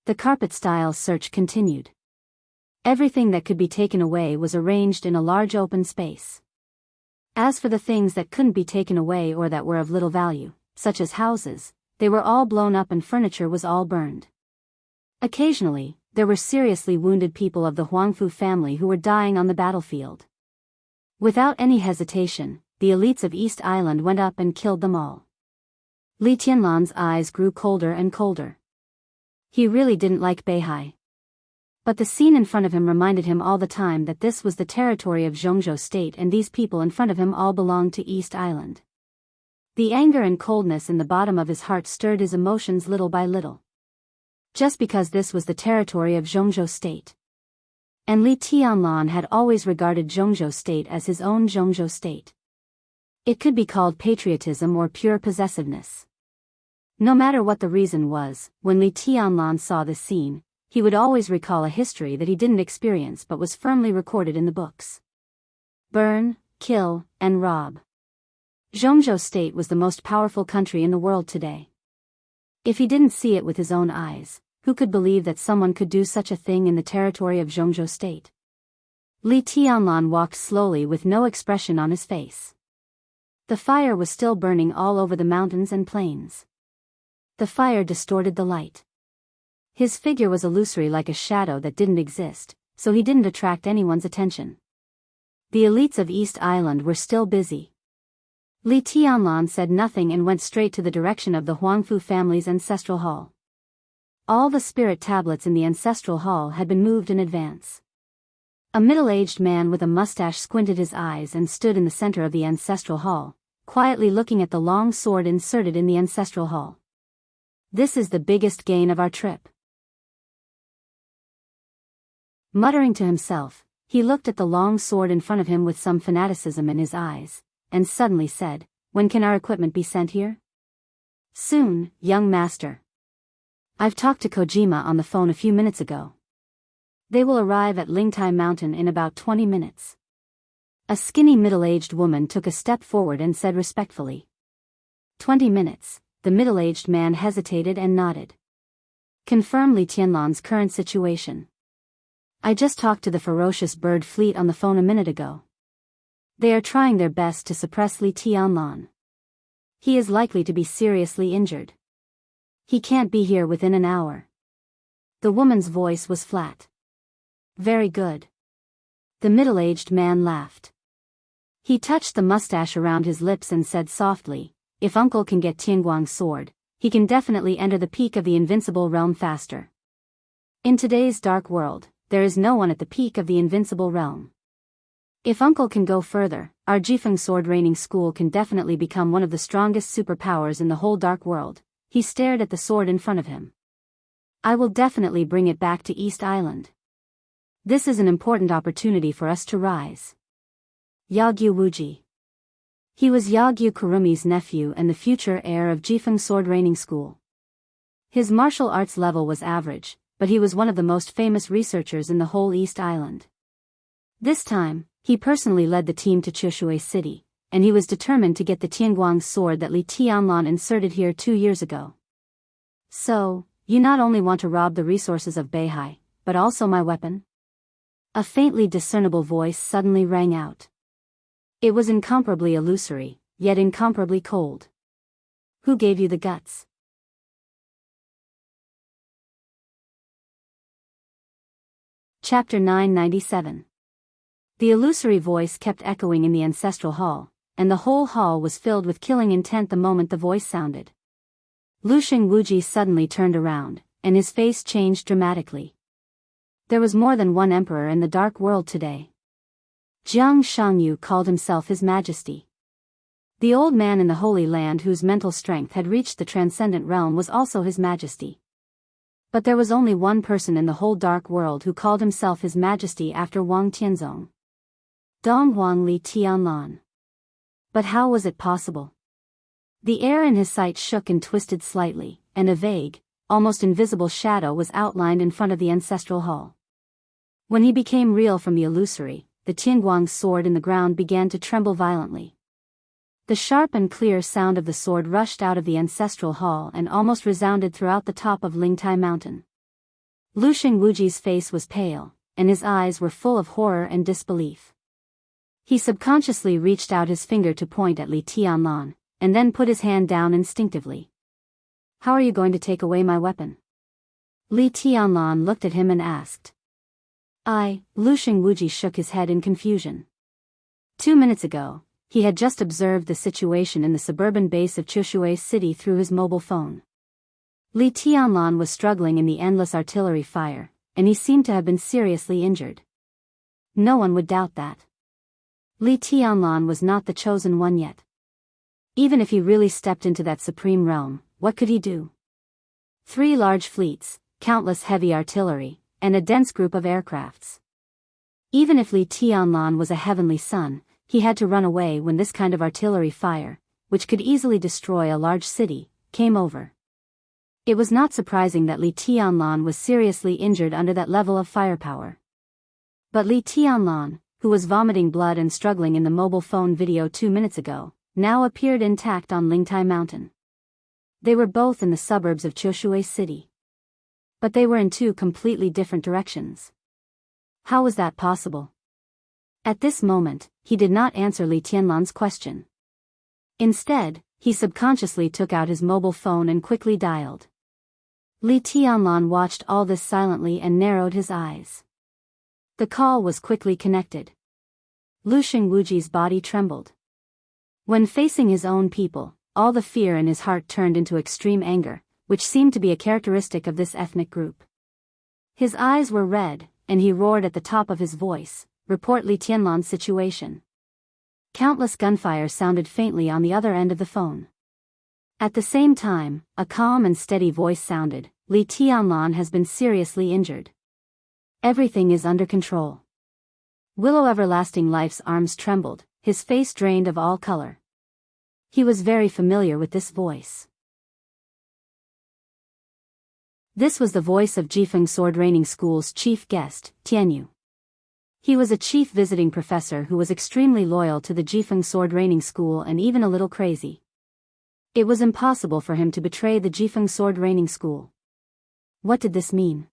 The carpet-style search continued. Everything that could be taken away was arranged in a large open space. As for the things that couldn't be taken away or that were of little value, such as houses, they were all blown up and furniture was all burned. Occasionally, there were seriously wounded people of the Huangfu family who were dying on the battlefield. Without any hesitation, the elites of East Island went up and killed them all. Li Tianlan's eyes grew colder and colder. He really didn't like Beihai. But the scene in front of him reminded him all the time that this was the territory of Jianghu state and these people in front of him all belonged to East Island. The anger and coldness in the bottom of his heart stirred his emotions little by little. Just because this was the territory of Jianghu state. And Li Tianlan had always regarded Jianghu state as his own Jianghu state. It could be called patriotism or pure possessiveness. No matter what the reason was, when Li Tianlan saw this scene, he would always recall a history that he didn't experience but was firmly recorded in the books. Burn, kill, and rob. Jianghu state was the most powerful country in the world today. If he didn't see it with his own eyes, who could believe that someone could do such a thing in the territory of Jianghu state? Li Tianlan walked slowly with no expression on his face. The fire was still burning all over the mountains and plains. The fire distorted the light. His figure was illusory like a shadow that didn't exist, so he didn't attract anyone's attention. The elites of East Island were still busy. Li Tianlan said nothing and went straight to the direction of the Huangfu family's ancestral hall. All the spirit tablets in the ancestral hall had been moved in advance. A middle-aged man with a mustache squinted his eyes and stood in the center of the ancestral hall, quietly looking at the long sword inserted in the ancestral hall. This is the biggest gain of our trip. Muttering to himself, he looked at the long sword in front of him with some fanaticism in his eyes, and suddenly said, "When can our equipment be sent here?" "Soon, young master. I've talked to Kojima on the phone a few minutes ago. They will arrive at Lingtai Mountain in about 20 minutes. A skinny middle-aged woman took a step forward and said respectfully. 20 minutes, the middle-aged man hesitated and nodded. Confirm Li Tianlan's current situation. I just talked to the ferocious bird fleet on the phone a minute ago. They are trying their best to suppress Li Tianlan. He is likely to be seriously injured. He can't be here within an hour. The woman's voice was flat. Very good. The middle-aged man laughed. He touched the mustache around his lips and said softly, if Uncle can get Tianguang's sword, he can definitely enter the peak of the invincible realm faster. In today's dark world, there is no one at the peak of the invincible realm. If Uncle can go further, our Jifeng sword training school can definitely become one of the strongest superpowers in the whole dark world. He stared at the sword in front of him. I will definitely bring it back to East Island. This is an important opportunity for us to rise. Yagyu Wuji. He was Yagyu Kurumi's nephew and the future heir of Jifeng sword training school. His martial arts level was average, but he was one of the most famous researchers in the whole East Island. This time, he personally led the team to Chushui City, and he was determined to get the Tianguang sword that Li Tianlan inserted here 2 years ago. So, you not only want to rob the resources of Beihai, but also my weapon? A faintly discernible voice suddenly rang out. It was incomparably illusory, yet incomparably cold. Who gave you the guts? Chapter 997. The illusory voice kept echoing in the ancestral hall, and the whole hall was filled with killing intent the moment the voice sounded. Lusheng Wuji suddenly turned around, and his face changed dramatically. There was more than one emperor in the dark world today. Jianghu called himself His Majesty. The old man in the Holy Land whose mental strength had reached the transcendent realm was also His Majesty. But there was only one person in the whole dark world who called himself His Majesty after Wang Tianzong. Donghuang Li Tianlan. But how was it possible? The air in his sight shook and twisted slightly, and a vague, almost invisible shadow was outlined in front of the ancestral hall. When he became real from the illusory, the Tianguang sword in the ground began to tremble violently. The sharp and clear sound of the sword rushed out of the ancestral hall and almost resounded throughout the top of Lingtai Mountain. Lusheng Wuji's face was pale, and his eyes were full of horror and disbelief. He subconsciously reached out his finger to point at Li Tianlan, and then put his hand down instinctively. How are you going to take away my weapon? Li Tianlan looked at him and asked. Lu Xingwuji shook his head in confusion. 2 minutes ago, he had just observed the situation in the suburban base of Chuxue City through his mobile phone. Li Tianlan was struggling in the endless artillery fire, and he seemed to have been seriously injured. No one would doubt that. Li Tianlan was not the chosen one yet. Even if he really stepped into that supreme realm, what could he do? 3 large fleets, countless heavy artillery, and a dense group of aircrafts. Even if Li Tianlan was a heavenly son, he had to run away when this kind of artillery fire, which could easily destroy a large city, came over. It was not surprising that Li Tianlan was seriously injured under that level of firepower. But Li Tianlan, who was vomiting blood and struggling in the mobile phone video 2 minutes ago, now appeared intact on Lingtai Mountain. They were both in the suburbs of Chuxue City. But they were in 2 completely different directions. How was that possible? At this moment, he did not answer Li Tianlan's question. Instead, he subconsciously took out his mobile phone and quickly dialed. Li Tianlan watched all this silently and narrowed his eyes. The call was quickly connected. Lu Xingwuji's body trembled. When facing his own people, all the fear in his heart turned into extreme anger, which seemed to be a characteristic of this ethnic group. His eyes were red, and he roared at the top of his voice, "Report Li Tianlan's situation." Countless gunfire sounded faintly on the other end of the phone. At the same time, a calm and steady voice sounded, "Li Tianlan has been seriously injured. Everything is under control." Willow Everlasting Life's arms trembled, his face drained of all color. He was very familiar with this voice. This was the voice of Jifeng Sword Training School's chief guest, Tianyu. He was a chief visiting professor who was extremely loyal to the Jifeng Sword Training School and even a little crazy. It was impossible for him to betray the Jifeng Sword Training School. What did this mean?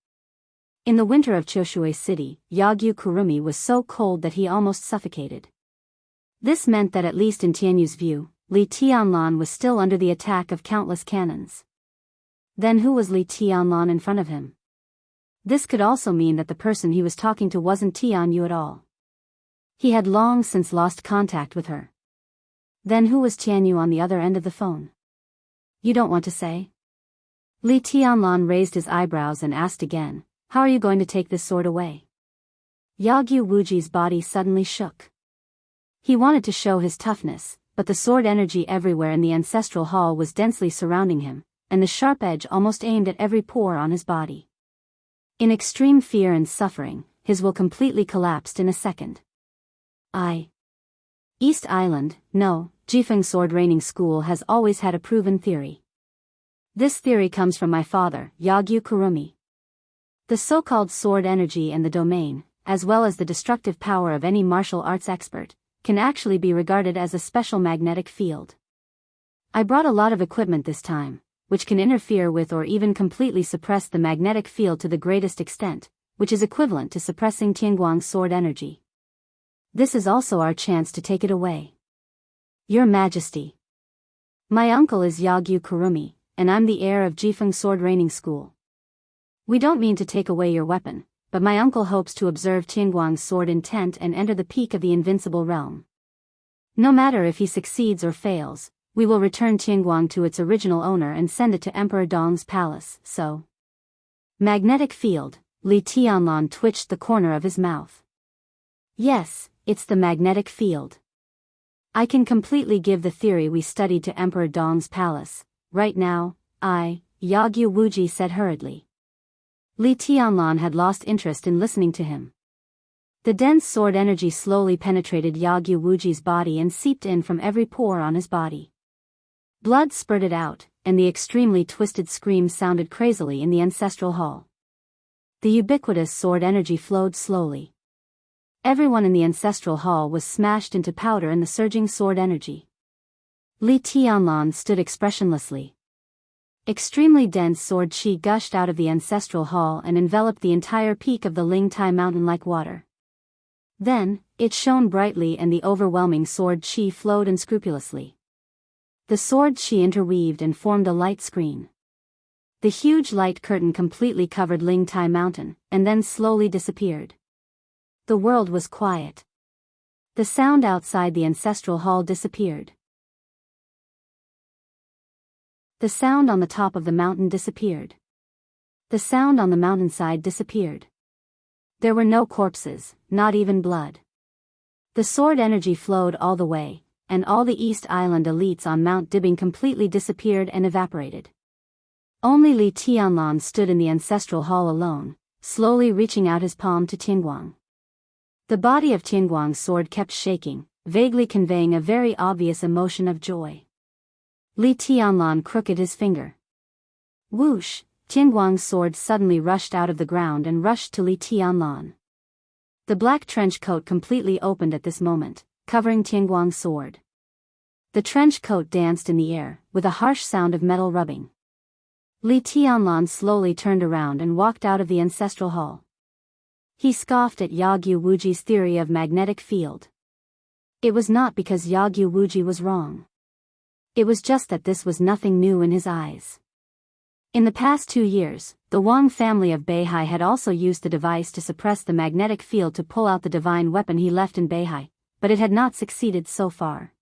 In the winter of Chuxue City, Yagyu Kurumi was so cold that he almost suffocated. This meant that at least in Tianyu's view, Li Tianlan was still under the attack of countless cannons. Then who was Li Tianlan in front of him? This could also mean that the person he was talking to wasn't Tianyu at all. He had long since lost contact with her. Then who was Tianyu on the other end of the phone? You don't want to say? Li Tianlan raised his eyebrows and asked again, "How are you going to take this sword away?" Yagyu Wuji's body suddenly shook. He wanted to show his toughness, but the sword energy everywhere in the ancestral hall was densely surrounding him, and the sharp edge almost aimed at every pore on his body. In extreme fear and suffering, his will completely collapsed in a second. East Island, no, Jifeng Sword Training School has always had a proven theory. This theory comes from my father, Yagyu Kurumi. The so-called sword energy and the domain, as well as the destructive power of any martial arts expert, can actually be regarded as a special magnetic field. I brought a lot of equipment this time, which can interfere with or even completely suppress the magnetic field to the greatest extent, which is equivalent to suppressing Tianguang's sword energy. This is also our chance to take it away. Your Majesty. My uncle is Yagyu Kurumi, and I'm the heir of Jifeng Sword Training School. We don't mean to take away your weapon, but my uncle hopes to observe Tianguang's sword intent and enter the peak of the invincible realm. No matter if he succeeds or fails, we will return Tianguang to its original owner and send it to Emperor Dong's palace, so. Magnetic field, Li Tianlan twitched the corner of his mouth. Yes, it's the magnetic field. I can completely give the theory we studied to Emperor Dong's palace, right now, Yagyu Wuji said hurriedly. Li Tianlan had lost interest in listening to him. The dense sword energy slowly penetrated Yagyu Wuji's body and seeped in from every pore on his body. Blood spurted out, and the extremely twisted screams sounded crazily in the ancestral hall. The ubiquitous sword energy flowed slowly. Everyone in the ancestral hall was smashed into powder in the surging sword energy. Li Tianlan stood expressionlessly. Extremely dense sword qi gushed out of the ancestral hall and enveloped the entire peak of the Lingtai mountain like water. Then, it shone brightly and the overwhelming sword chi flowed unscrupulously. The sword chi interweaved and formed a light screen. The huge light curtain completely covered Lingtai Mountain, and then slowly disappeared. The world was quiet. The sound outside the ancestral hall disappeared. The sound on the top of the mountain disappeared. The sound on the mountainside disappeared. There were no corpses, not even blood. The sword energy flowed all the way, and all the East Island elites on Mount Dibing completely disappeared and evaporated. Only Li Tianlan stood in the ancestral hall alone, slowly reaching out his palm to Tianguang. The body of Tianguang's sword kept shaking, vaguely conveying a very obvious emotion of joy. Li Tianlan crooked his finger. Whoosh! Tianguang's sword suddenly rushed out of the ground and rushed to Li Tianlan. The black trench coat completely opened at this moment, covering Tianguang's sword. The trench coat danced in the air, with a harsh sound of metal rubbing. Li Tianlan slowly turned around and walked out of the ancestral hall. He scoffed at Yagyu Wuji's theory of magnetic field. It was not because Yagyu Wuji was wrong. It was just that this was nothing new in his eyes. In the past 2 years, the Wang family of Beihai had also used the device to suppress the magnetic field to pull out the divine weapon he left in Beihai, but it had not succeeded so far.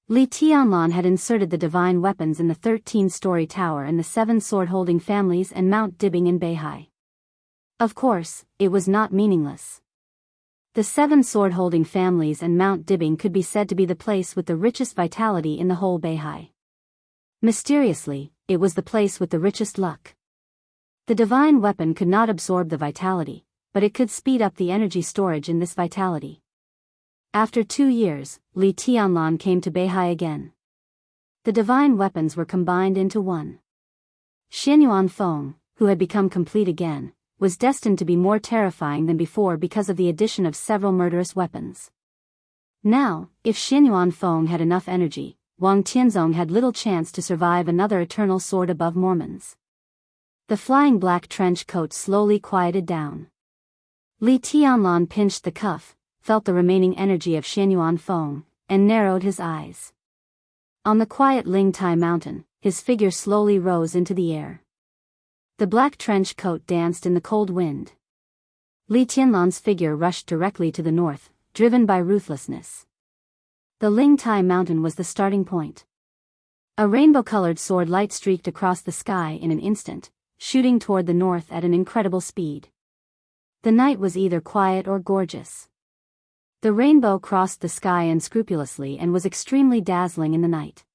Li Tianlan had inserted the divine weapons in the 13-story tower in the 7 sword-holding families and Mount Dibing in Beihai. Of course, it was not meaningless. The 7 sword-holding families and Mount Dibing could be said to be the place with the richest vitality in the whole Beihai. Mysteriously, it was the place with the richest luck. The divine weapon could not absorb the vitality, but it could speed up the energy storage in this vitality. After 2 years, Li Tianlan came to Beihai again. The divine weapons were combined into one. Xianyuan Feng, who had become complete again, was destined to be more terrifying than before because of the addition of several murderous weapons. Now, if Xianyuan Feng had enough energy, Wang Tianzong had little chance to survive another eternal sword above Mormons. The flying black trench coat slowly quieted down. Li Tianlan pinched the cuff, felt the remaining energy of Xianyuan Feng, and narrowed his eyes. On the quiet Lingtai Mountain, his figure slowly rose into the air. The black trench coat danced in the cold wind. Li Tianlan's figure rushed directly to the north, driven by ruthlessness. The Lingtai Mountain was the starting point. A rainbow-colored sword light streaked across the sky in an instant, shooting toward the north at an incredible speed. The night was either quiet or gorgeous. The rainbow crossed the sky unscrupulously and was extremely dazzling in the night.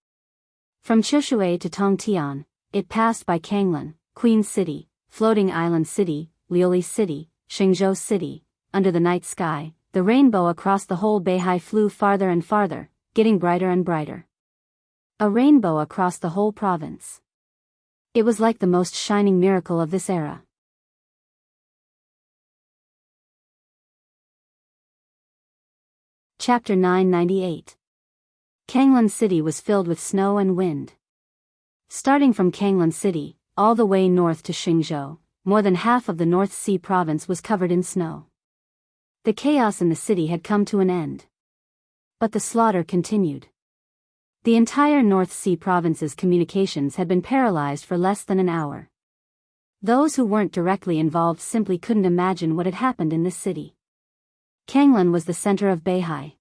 From Chushui to Tongtian, it passed by Kanglan, Queen City, Floating Island City, Liuli City, Shenzhou City. Under the night sky, the rainbow across the whole Beihai flew farther and farther, getting brighter and brighter. A rainbow across the whole province. It was like the most shining miracle of this era. Chapter 998. Kanglan City was filled with snow and wind. Starting from Kanglan City, all the way north to Xingzhou, more than half of the North Sea province was covered in snow. The chaos in the city had come to an end. But the slaughter continued. The entire North Sea province's communications had been paralyzed for less than an hour. Those who weren't directly involved simply couldn't imagine what had happened in this city. Kanglan was the center of Beihai.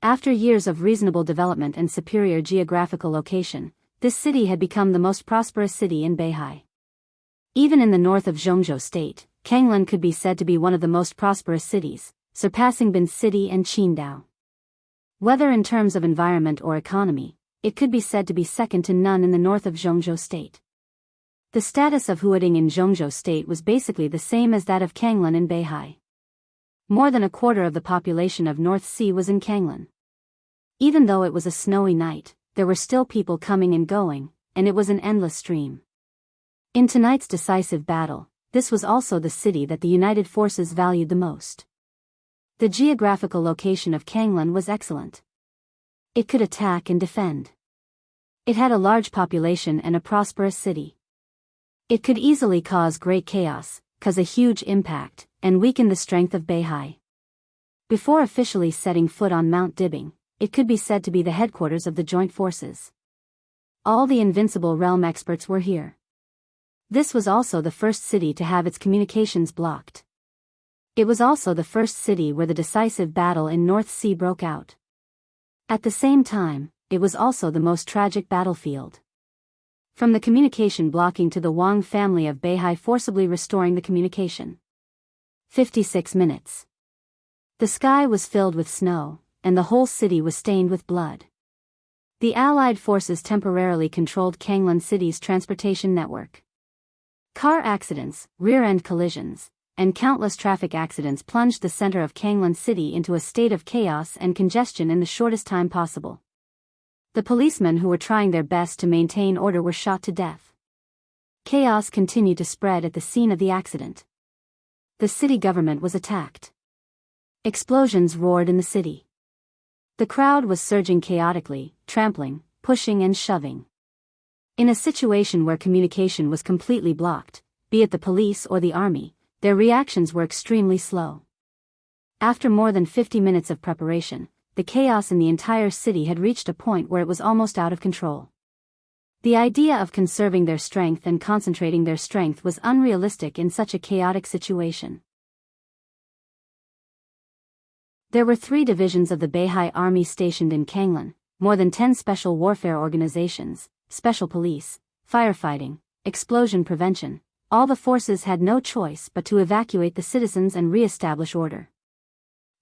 After years of reasonable development and superior geographical location, this city had become the most prosperous city in Beihai. Even in the north of Zhongzhou State, Kanglan could be said to be one of the most prosperous cities, surpassing Bin City and Qingdao. Whether in terms of environment or economy, it could be said to be second to none in the north of Zhongzhou State. The status of Huading in Zhongzhou State was basically the same as that of Kanglan in Beihai. More than a quarter of the population of North Sea was in Kanglan. Even though it was a snowy night, there were still people coming and going, and it was an endless stream. In tonight's decisive battle, this was also the city that the United Forces valued the most. The geographical location of Kanglan was excellent. It could attack and defend. It had a large population and a prosperous city. It could easily cause great chaos, cause a huge impact, and weaken the strength of Beihai. Before officially setting foot on Mount Dibing, it could be said to be the headquarters of the joint forces. All the invincible realm experts were here. This was also the first city to have its communications blocked. It was also the first city where the decisive battle in North Sea broke out. At the same time, it was also the most tragic battlefield. From the communication blocking to the Wang family of Beihai forcibly restoring the communication. 56 minutes. The sky was filled with snow, and the whole city was stained with blood. The Allied forces temporarily controlled Kanglan City's transportation network. Car accidents, rear-end collisions, and countless traffic accidents plunged the center of Kanglan City into a state of chaos and congestion in the shortest time possible. The policemen who were trying their best to maintain order were shot to death. Chaos continued to spread at the scene of the accident. The city government was attacked. Explosions roared in the city. The crowd was surging chaotically, trampling, pushing and shoving. In a situation where communication was completely blocked, be it the police or the army, their reactions were extremely slow. After more than 50 minutes of preparation, the chaos in the entire city had reached a point where it was almost out of control. The idea of conserving their strength and concentrating their strength was unrealistic in such a chaotic situation. There were 3 divisions of the Beihai army stationed in Kanglan, more than 10 special warfare organizations, special police, firefighting, explosion prevention. All the forces had no choice but to evacuate the citizens and re-establish order.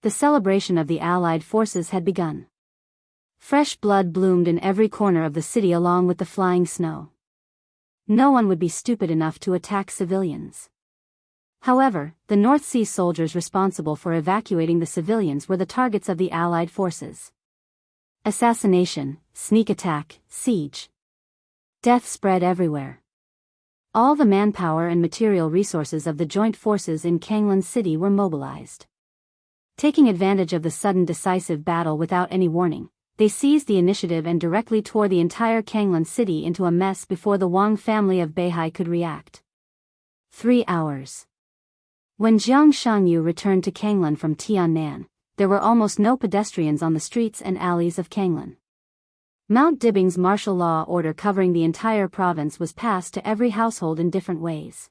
The celebration of the Allied forces had begun. Fresh blood bloomed in every corner of the city along with the flying snow. No one would be stupid enough to attack civilians. However, the North Sea soldiers responsible for evacuating the civilians were the targets of the Allied forces. Assassination, sneak attack, siege. Death spread everywhere. All the manpower and material resources of the joint forces in Kanglan City were mobilized. Taking advantage of the sudden decisive battle without any warning, they seized the initiative and directly tore the entire Kanglan City into a mess before the Wang family of Beihai could react. 3 hours. When Wuxia Xianxia returned to Kanglan from Tiannan, there were almost no pedestrians on the streets and alleys of Kanglan. Mount Dibing's martial law order covering the entire province was passed to every household in different ways.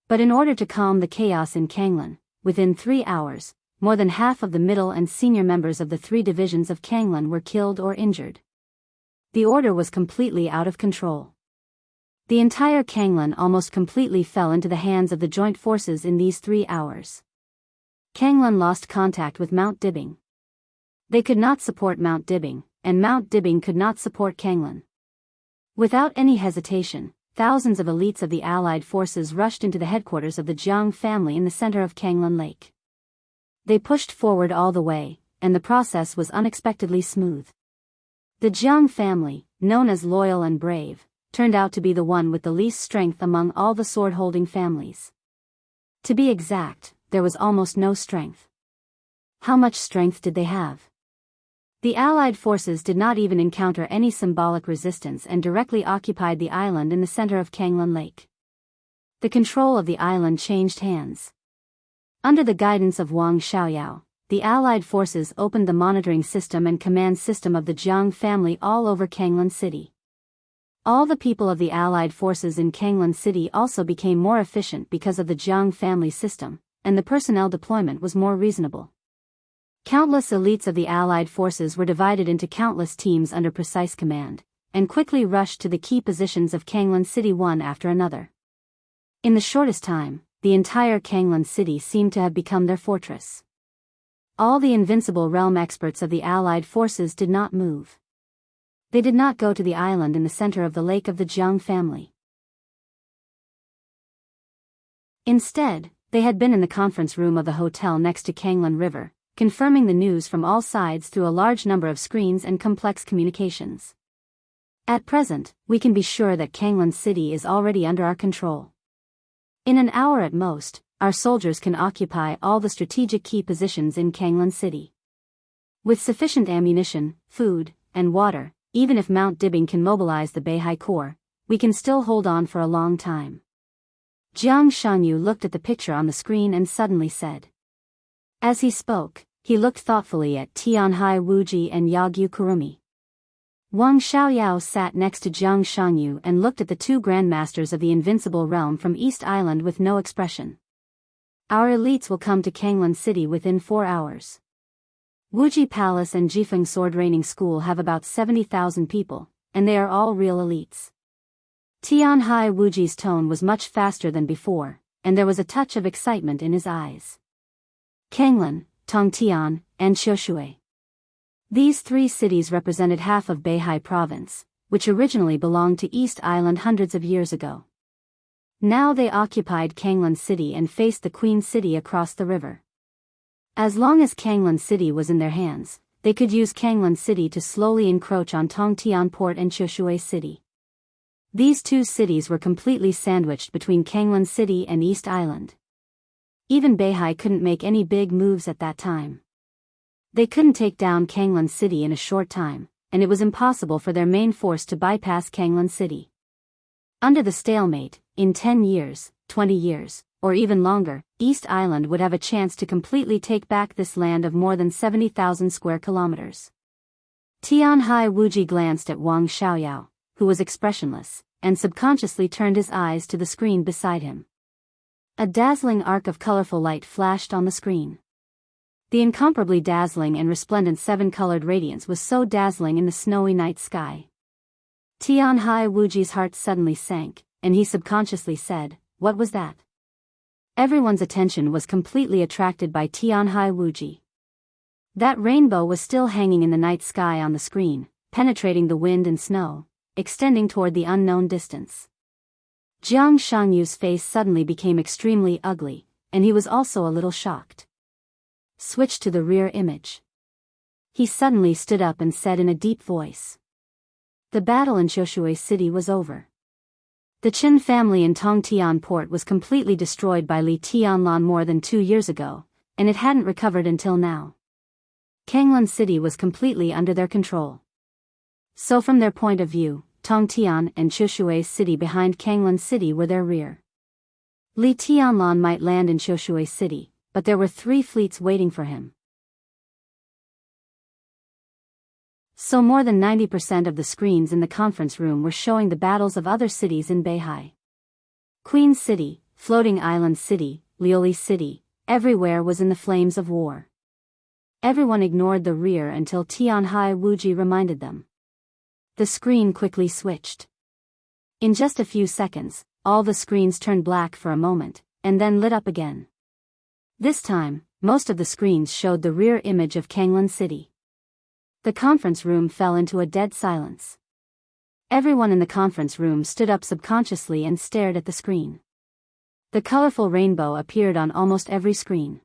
But in order to calm the chaos in Kanglan, within 3 hours, more than half of the middle and senior members of the 3 divisions of Kanglan were killed or injured. The order was completely out of control. The entire Kanglan almost completely fell into the hands of the joint forces in these 3 hours. Kanglan lost contact with Mount Dibing. They could not support Mount Dibing, and Mount Dibing could not support Kanglan. Without any hesitation, thousands of elites of the Allied forces rushed into the headquarters of the Jianghu family in the center of Kanglan Lake. They pushed forward all the way, and the process was unexpectedly smooth. The Jianghu family, known as loyal and brave, turned out to be the one with the least strength among all the sword-holding families. To be exact, there was almost no strength. How much strength did they have? The Allied forces did not even encounter any symbolic resistance and directly occupied the island in the center of Kanglan Lake. The control of the island changed hands. Under the guidance of Wang Xiaoyao, the Allied forces opened the monitoring system and command system of the Jianghu family all over Kanglan City. All the people of the Allied forces in Kanglan City also became more efficient because of the Jianghu family system, and the personnel deployment was more reasonable. Countless elites of the Allied forces were divided into countless teams under precise command, and quickly rushed to the key positions of Kanglan City one after another. In the shortest time, the entire Kanglan City seemed to have become their fortress. All the invincible realm experts of the Allied forces did not move. They did not go to the island in the center of the lake of the Jianghu family. Instead, they had been in the conference room of the hotel next to Kanglan River, confirming the news from all sides through a large number of screens and complex communications. At present, we can be sure that Kanglan City is already under our control. In an hour at most, our soldiers can occupy all the strategic key positions in Kanglan City. With sufficient ammunition, food, and water, even if Mount Dibing can mobilize the Beihai Corps, we can still hold on for a long time. Wuxia Xianxia looked at the picture on the screen and suddenly said. As he spoke, He looked thoughtfully at Tianhai Wuji and Yagyu Kurumi. Wang Xiaoyao sat next to Jiang Shangyu and looked at the two grandmasters of the invincible realm from East Island with no expression. Our elites will come to Kanglan City within 4 hours. Wuji Palace and Jifeng Sword Training School have about 70,000 people, and they are all real elites. Tianhai Wuji's tone was much faster than before, and there was a touch of excitement in his eyes. Kanglan, Tongtian, and Qiushui. These 3 cities represented half of Beihai Province, which originally belonged to East Island hundreds of years ago. Now they occupied Kanglan City and faced the Queen City across the river. As long as Kanglan City was in their hands, they could use Kanglan City to slowly encroach on Tongtian Port and Qiushui City. These 2 cities were completely sandwiched between Kanglan City and East Island. Even Beihai couldn't make any big moves at that time. They couldn't take down Kanglan City in a short time, and it was impossible for their main force to bypass Kanglan City. Under the stalemate, in 10 years, 20 years, or even longer, East Island would have a chance to completely take back this land of more than 70,000 square kilometers. Tianhai Wuji glanced at Wang Xiaoyao, who was expressionless, and subconsciously turned his eyes to the screen beside him. A dazzling arc of colorful light flashed on the screen. The incomparably dazzling and resplendent 7-colored radiance was so dazzling in the snowy night sky. Tianhai Wuji's heart suddenly sank, and he subconsciously said, "What was that?" Everyone's attention was completely attracted by Tianhai Wuji. That rainbow was still hanging in the night sky on the screen, penetrating the wind and snow, extending toward the unknown distance. Jiang Shangyu's face suddenly became extremely ugly, and he was also a little shocked. Switch to the rear image. He suddenly stood up and said in a deep voice. The battle in Qiushui City was over. The Qin family in Tongtian Port was completely destroyed by Li Tianlan more than 2 years ago, and it hadn't recovered until now. Kanglan City was completely under their control. So from their point of view, Tongtian and Qiushui City behind Kanglan City were their rear. Li Tianlan might land in Qiushui City, but there were 3 fleets waiting for him. So more than 90% of the screens in the conference room were showing the battles of other cities in Beihai. Queen City, Floating Island City, Lioli City, everywhere was in the flames of war. Everyone ignored the rear until Tianhai Wuji reminded them. The screen quickly switched. In just a few seconds, all the screens turned black for a moment, and then lit up again. This time, most of the screens showed the rear image of Kanglan City. The conference room fell into a dead silence. Everyone in the conference room stood up subconsciously and stared at the screen. The colorful rainbow appeared on almost every screen.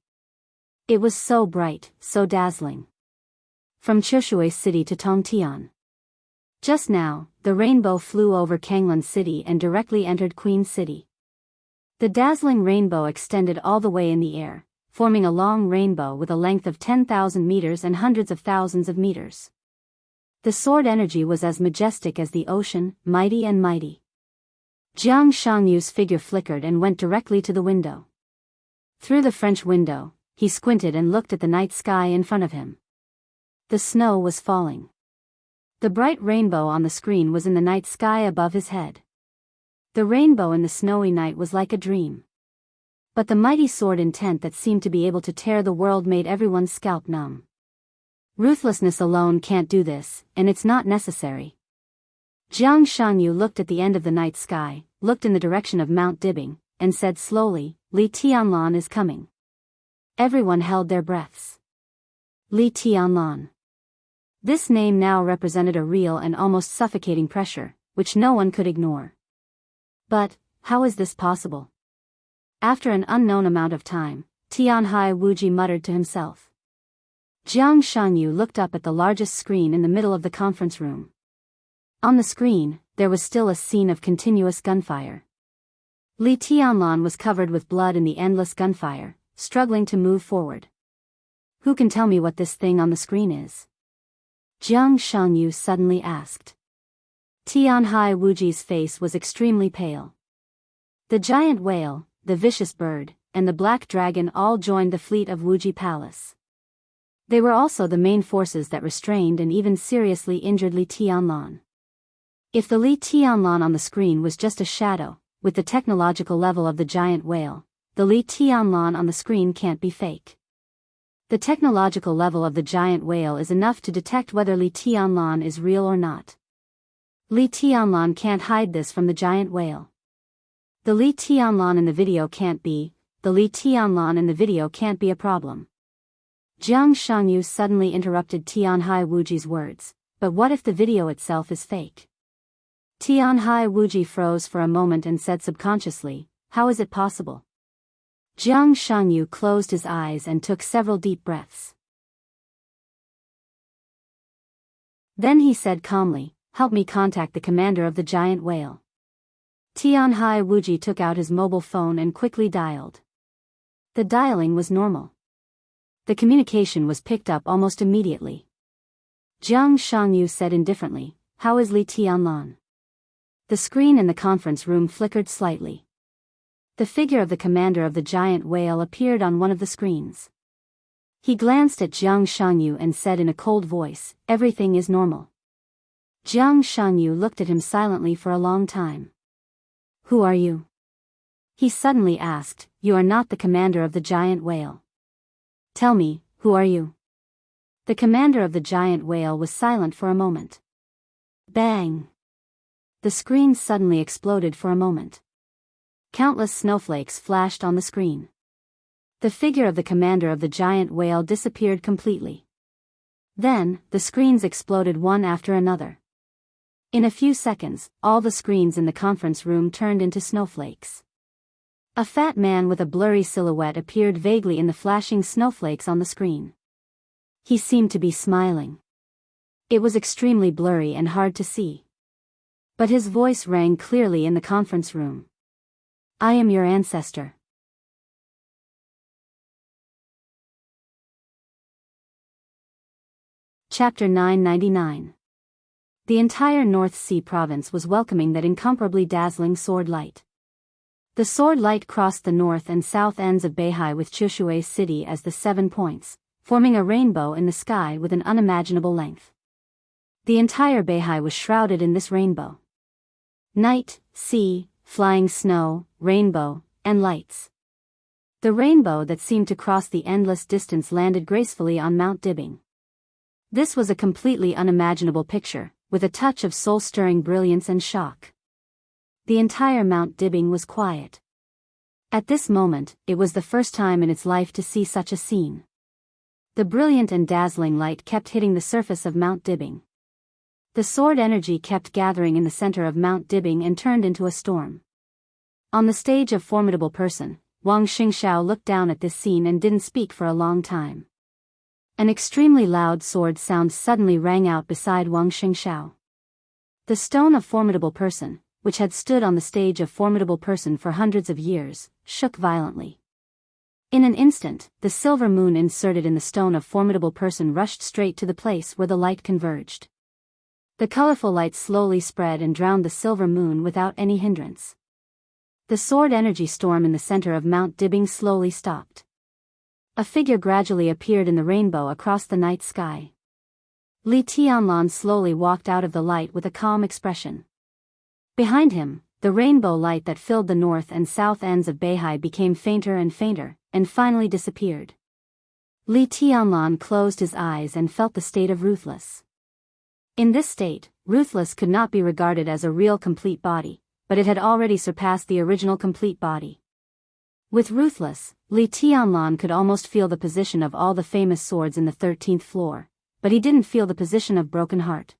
It was so bright, so dazzling. From Qiushui City to Tongtian. Just now, the rainbow flew over Kanglan City and directly entered Queen City. The dazzling rainbow extended all the way in the air, forming a long rainbow with a length of 10,000 meters and hundreds of thousands of meters. The sword energy was as majestic as the ocean, mighty and mighty. Jiang Shangyu's figure flickered and went directly to the window. Through the French window, he squinted and looked at the night sky in front of him. The snow was falling. The bright rainbow on the screen was in the night sky above his head. The rainbow in the snowy night was like a dream. But the mighty sword intent that seemed to be able to tear the world made everyone's scalp numb. Ruthlessness alone can't do this, and it's not necessary. Jiang Shangyu looked at the end of the night sky, looked in the direction of Mount Dibbing, and said slowly, Li Tianlan is coming. Everyone held their breaths. Li Tianlan. This name now represented a real and almost suffocating pressure, which no one could ignore. But, how is this possible? After an unknown amount of time, Tianhai Wuji muttered to himself. Jiang Shangyu looked up at the largest screen in the middle of the conference room. On the screen, there was still a scene of continuous gunfire. Li Tianlan was covered with blood in the endless gunfire, struggling to move forward. Who can tell me what this thing on the screen is? Jiang Shangyu suddenly asked. Tianhai Wuji's face was extremely pale. The giant whale, the vicious bird, and the black dragon all joined the fleet of Wuji Palace. They were also the main forces that restrained and even seriously injured Li Tianlan. If the Li Tianlan on the screen was just a shadow, with the technological level of the giant whale, the Li Tianlan on the screen can't be fake. The technological level of the giant whale is enough to detect whether Li Tianlan is real or not. Li Tianlan can't hide this from the giant whale. The Li Tianlan in the video can't be a problem. Jiang Shangyu suddenly interrupted Tianhai Wuji's words, but what if the video itself is fake? Tianhai Wuji froze for a moment and said subconsciously, how is it possible? Jiang Shangyu closed his eyes and took several deep breaths. Then he said calmly, help me contact the commander of the giant whale. Tianhai Wuji took out his mobile phone and quickly dialed. The dialing was normal. The communication was picked up almost immediately. Jiang Shangyu said indifferently, how is Li Tianlan? The screen in the conference room flickered slightly. The figure of the commander of the giant whale appeared on one of the screens. He glanced at Jiang Shangyu and said in a cold voice, everything is normal. Jiang Shangyu looked at him silently for a long time. Who are you? He suddenly asked, you are not the commander of the giant whale. Tell me, who are you? The commander of the giant whale was silent for a moment. Bang! The screen suddenly exploded for a moment. Countless snowflakes flashed on the screen. The figure of the commander of the giant whale disappeared completely. Then, the screens exploded one after another. In a few seconds, all the screens in the conference room turned into snowflakes. A fat man with a blurry silhouette appeared vaguely in the flashing snowflakes on the screen. He seemed to be smiling. It was extremely blurry and hard to see. But his voice rang clearly in the conference room. I am your ancestor. Chapter 999. The entire North Sea province was welcoming that incomparably dazzling sword light. The sword light crossed the north and south ends of Beihai with Chushui City as the 7 points, forming a rainbow in the sky with an unimaginable length. The entire Beihai was shrouded in this rainbow. Night, sea, flying snow, rainbow, and lights. The rainbow that seemed to cross the endless distance landed gracefully on Mount Dibbing. This was a completely unimaginable picture, with a touch of soul-stirring brilliance and shock. The entire Mount Dibbing was quiet. At this moment, it was the first time in its life to see such a scene. The brilliant and dazzling light kept hitting the surface of Mount Dibbing. The sword energy kept gathering in the center of Mount Dibbing and turned into a storm. On the stage of Formidable Person, Wang Xingxiao looked down at this scene and didn't speak for a long time. An extremely loud sword sound suddenly rang out beside Wang Xingxiao. The stone of Formidable Person, which had stood on the stage of Formidable Person for hundreds of years, shook violently. In an instant, the silver moon inserted in the stone of Formidable Person rushed straight to the place where the light converged. The colorful light slowly spread and drowned the silver moon without any hindrance. The sword energy storm in the center of Mount Dibbing slowly stopped. A figure gradually appeared in the rainbow across the night sky. Li Tianlan slowly walked out of the light with a calm expression. Behind him, the rainbow light that filled the north and south ends of Beihai became fainter, and finally disappeared. Li Tianlan closed his eyes and felt the state of Ruthless. In this state, Ruthless could not be regarded as a real complete body, but it had already surpassed the original complete body. With Ruthless, Li Tianlan could almost feel the position of all the famous swords in the 13th floor, but he didn't feel the position of Broken Heart.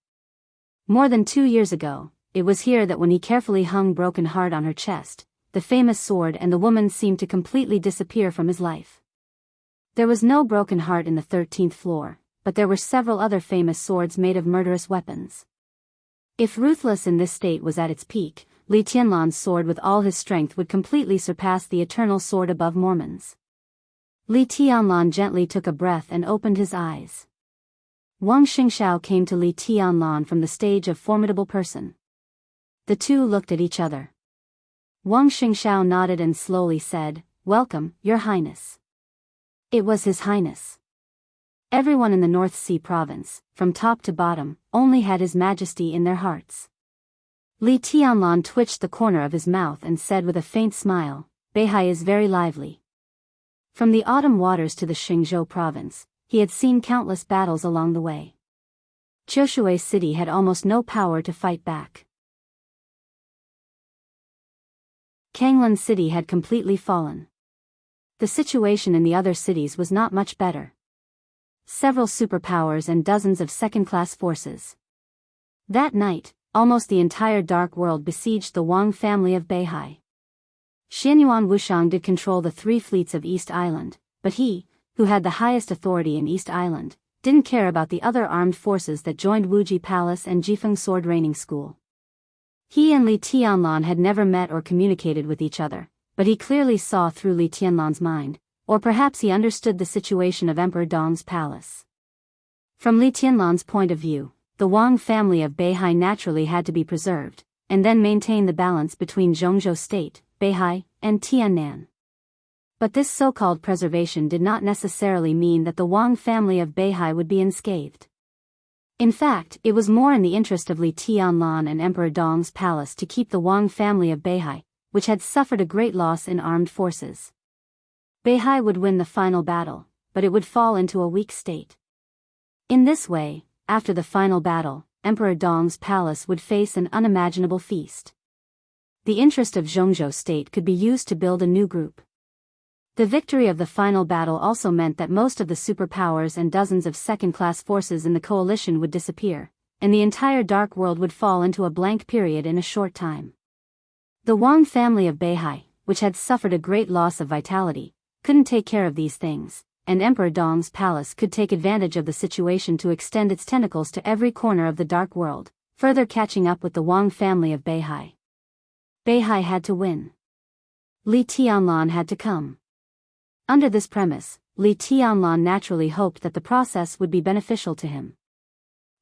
More than 2 years ago, it was here that when he carefully hung Broken Heart on her chest, the famous sword and the woman seemed to completely disappear from his life. There was no Broken Heart in the 13th floor, but there were several other famous swords made of murderous weapons. If Ruthless in this state was at its peak, Li Tianlan's sword with all his strength would completely surpass the eternal sword above Mormon's. Li Tianlan gently took a breath and opened his eyes. Wang Xingxiao came to Li Tianlan from the stage of Formidable Person. The two looked at each other. Wang Xingxiao nodded and slowly said, "Welcome, Your Highness." It was His Highness. Everyone in the North Sea province, from top to bottom, only had His Majesty in their hearts. Li Tianlan twitched the corner of his mouth and said with a faint smile, "Beihai is very lively." From the autumn waters to the Xingzhou province, he had seen countless battles along the way. Jiushui city had almost no power to fight back. Kanglan city had completely fallen. The situation in the other cities was not much better. Several superpowers and dozens of second-class forces. That night, almost the entire Dark World besieged the Wang family of Beihai. Xianyuan Wushang did control the 3 fleets of East Island, but he, who had the highest authority in East Island, didn't care about the other armed forces that joined Wuji Palace and Jifeng Sword Raining School. He and Li Tianlan had never met or communicated with each other, but he clearly saw through Li Tianlan's mind, or perhaps he understood the situation of Emperor Dong's palace. From Li Tianlan's point of view, the Wang family of Beihai naturally had to be preserved, and then maintain the balance between Zhongzhou State, Beihai, and Tiannan. But this so-called preservation did not necessarily mean that the Wang family of Beihai would be unscathed. In fact, it was more in the interest of Li Tianlan and Emperor Dong's palace to keep the Wang family of Beihai, which had suffered a great loss in armed forces. Beihai would win the final battle, but it would fall into a weak state. In this way, after the final battle, Emperor Dong's palace would face an unimaginable feast. The interest of Zhongzhou State could be used to build a new group. The victory of the final battle also meant that most of the superpowers and dozens of second-class forces in the coalition would disappear, and the entire Dark World would fall into a blank period in a short time. The Wang family of Beihai, which had suffered a great loss of vitality, couldn't take care of these things, and Emperor Dong's palace could take advantage of the situation to extend its tentacles to every corner of the Dark World, further catching up with the Wang family of Beihai. Beihai had to win. Li Tianlan had to come. Under this premise, Li Tianlan naturally hoped that the process would be beneficial to him.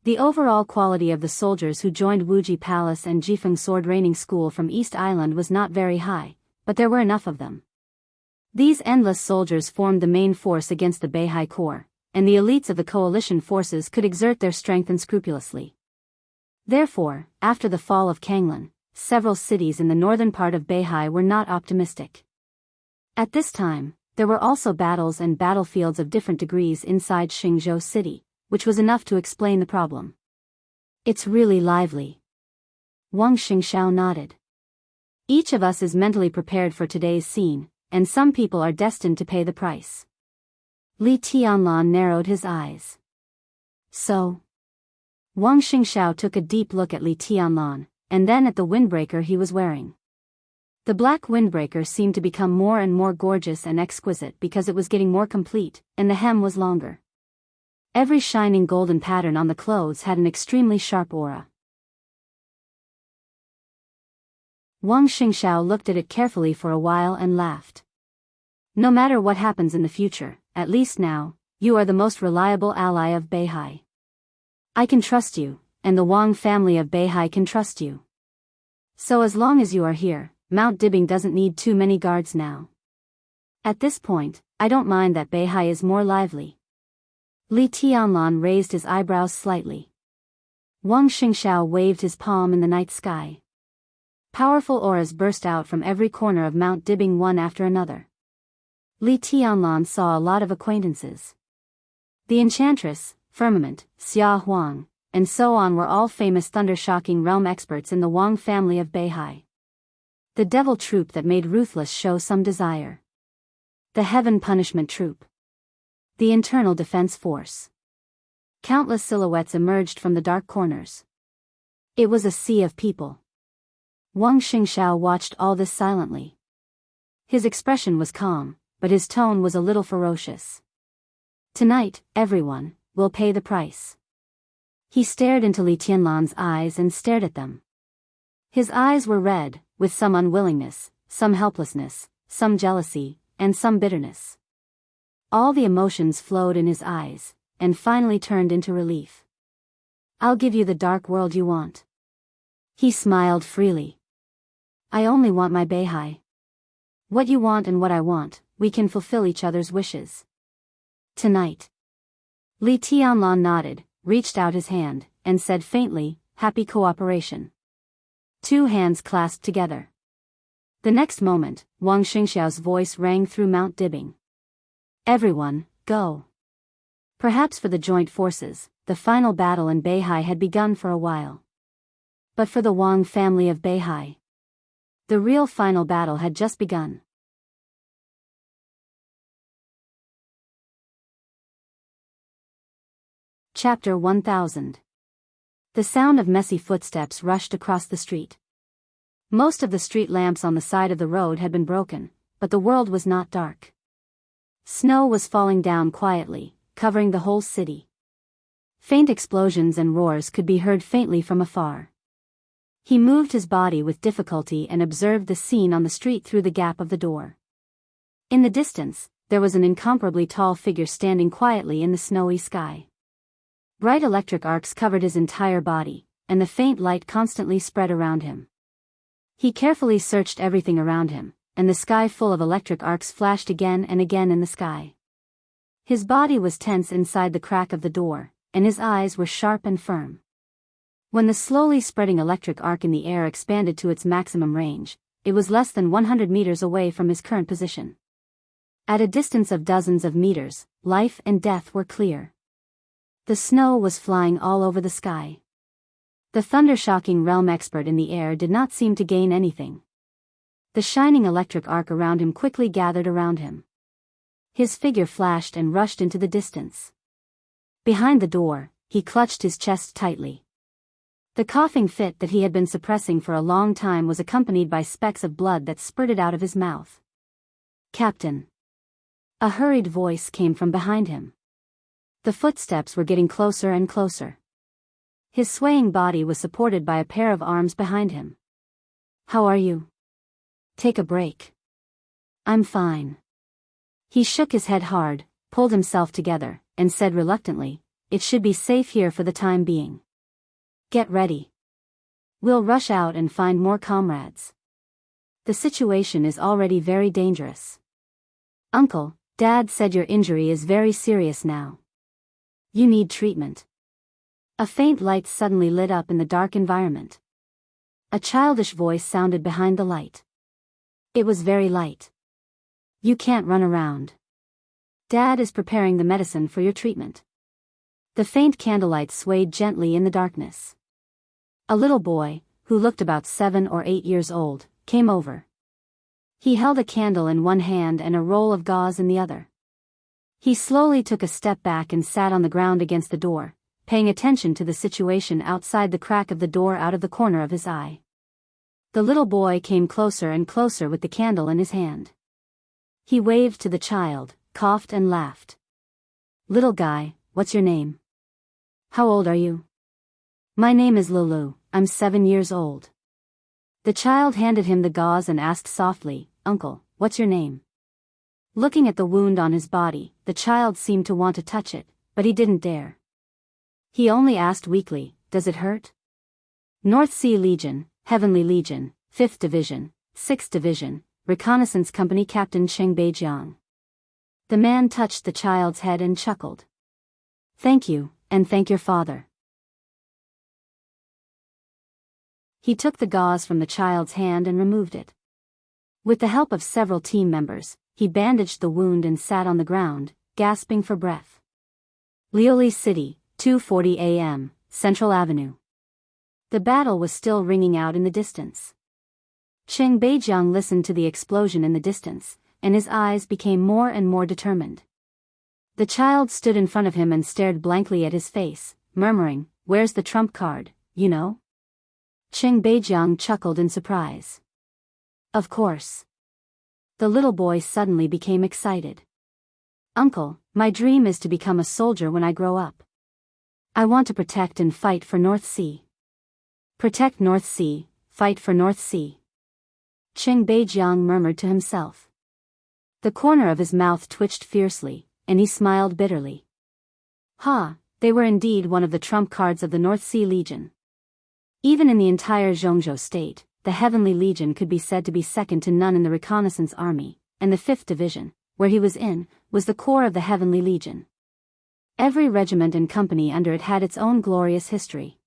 The overall quality of the soldiers who joined Wuji Palace and Jifeng Sword Raining School from East Island was not very high, but there were enough of them. These endless soldiers formed the main force against the Beihai Corps, and the elites of the coalition forces could exert their strength unscrupulously. Therefore, after the fall of Kanglan, several cities in the northern part of Beihai were not optimistic. At this time, there were also battles and battlefields of different degrees inside Xingzhou city, which was enough to explain the problem. "It's really lively." Wang Xingxiao nodded. "Each of us is mentally prepared for today's scene, and some people are destined to pay the price." Li Tianlan narrowed his eyes. "So?" Wang Xingxiao took a deep look at Li Tianlan, and then at the windbreaker he was wearing. The black windbreaker seemed to become more and more gorgeous and exquisite because it was getting more complete, and the hem was longer. Every shining golden pattern on the clothes had an extremely sharp aura. Wang Xingxiao looked at it carefully for a while and laughed. "No matter what happens in the future, at least now, you are the most reliable ally of Beihai. I can trust you, and the Wang family of Beihai can trust you. So as long as you are here, Mount Dibing doesn't need too many guards now. At this point, I don't mind that Beihai is more lively." Li Tianlan raised his eyebrows slightly. Wang Xingxiao waved his palm in the night sky. Powerful auras burst out from every corner of Mount Dibing one after another. Li Tianlan saw a lot of acquaintances. The Enchantress, Firmament, Xia Huang, and so on were all famous thunder-shocking realm experts in the Wang family of Beihai. The Devil Troop that made Ruthless show some desire. The Heaven Punishment Troop. The Internal Defense Force. Countless silhouettes emerged from the dark corners. It was a sea of people. Wang Xingxiao watched all this silently. His expression was calm, but his tone was a little ferocious. "Tonight, everyone will pay the price." He stared into Li Tianlan's eyes and stared at them. His eyes were red, with some unwillingness, some helplessness, some jealousy, and some bitterness. All the emotions flowed in his eyes, and finally turned into relief. "I'll give you the dark world you want." He smiled freely. "I only want my Beihai. What you want and what I want, we can fulfill each other's wishes. Tonight." Li Tianlan nodded, reached out his hand, and said faintly, "Happy cooperation." Two hands clasped together. The next moment, Wang Xingxiao's voice rang through Mount Dibbing. "Everyone, go." Perhaps for the joint forces, the final battle in Beihai had begun for a while. But for the Wang family of Beihai, the real final battle had just begun. Chapter 1000. The sound of messy footsteps rushed across the street. Most of the street lamps on the side of the road had been broken, but the world was not dark. Snow was falling down quietly, covering the whole city. Faint explosions and roars could be heard faintly from afar. He moved his body with difficulty and observed the scene on the street through the gap of the door. In the distance, there was an incomparably tall figure standing quietly in the snowy sky. Bright electric arcs covered his entire body, and the faint light constantly spread around him. He carefully searched everything around him, and the sky full of electric arcs flashed again and again in the sky. His body was tense inside the crack of the door, and his eyes were sharp and firm. When the slowly spreading electric arc in the air expanded to its maximum range, it was less than 100 meters away from his current position. At a distance of dozens of meters, life and death were clear. The snow was flying all over the sky. The thunder-shocking realm expert in the air did not seem to gain anything. The shining electric arc around him quickly gathered around him. His figure flashed and rushed into the distance. Behind the door, he clutched his chest tightly. The coughing fit that he had been suppressing for a long time was accompanied by specks of blood that spurted out of his mouth. "Captain." A hurried voice came from behind him. The footsteps were getting closer and closer. His swaying body was supported by a pair of arms behind him. "How are you? Take a break." "I'm fine." He shook his head hard, pulled himself together, and said reluctantly, "It should be safe here for the time being. Get ready. We'll rush out and find more comrades. The situation is already very dangerous. Uncle, Dad said your injury is very serious now. You need treatment." A faint light suddenly lit up in the dark environment. A childish voice sounded behind the light. It was very light. "You can't run around. Dad is preparing the medicine for your treatment." The faint candlelight swayed gently in the darkness. A little boy, who looked about 7 or 8 years old, came over. He held a candle in one hand and a roll of gauze in the other. He slowly took a step back and sat on the ground against the door, paying attention to the situation outside the crack of the door out of the corner of his eye. The little boy came closer and closer with the candle in his hand. He waved to the child, coughed and laughed. "Little guy, what's your name? How old are you?" "My name is Lulu, I'm 7 years old." The child handed him the gauze and asked softly, "Uncle, what's your name?" Looking at the wound on his body, the child seemed to want to touch it, but he didn't dare. He only asked weakly, "Does it hurt?" "North Sea Legion, Heavenly Legion, 5th Division, 6th Division, Reconnaissance Company Captain Cheng Beijiang." The man touched the child's head and chuckled. "Thank you, and thank your father." He took the gauze from the child's hand and removed it. With the help of several team members, he bandaged the wound and sat on the ground, gasping for breath. Lioli City, 2:40 a.m., Central Avenue. The battle was still ringing out in the distance. Cheng Beijiang listened to the explosion in the distance, and his eyes became more and more determined. The child stood in front of him and stared blankly at his face, murmuring, "Where's the trump card, you know?" Cheng Beijiang chuckled in surprise. "Of course." The little boy suddenly became excited. "Uncle, my dream is to become a soldier when I grow up. I want to protect and fight for North Sea. Protect North Sea, fight for North Sea." Cheng Beijiang murmured to himself. The corner of his mouth twitched fiercely, and he smiled bitterly. They were indeed one of the trump cards of the North Sea Legion. Even in the entire Zhongzhou state, the Heavenly Legion could be said to be second to none in the reconnaissance army, and the 5th Division, where he was in, was the core of the Heavenly Legion. Every regiment and company under it had its own glorious history.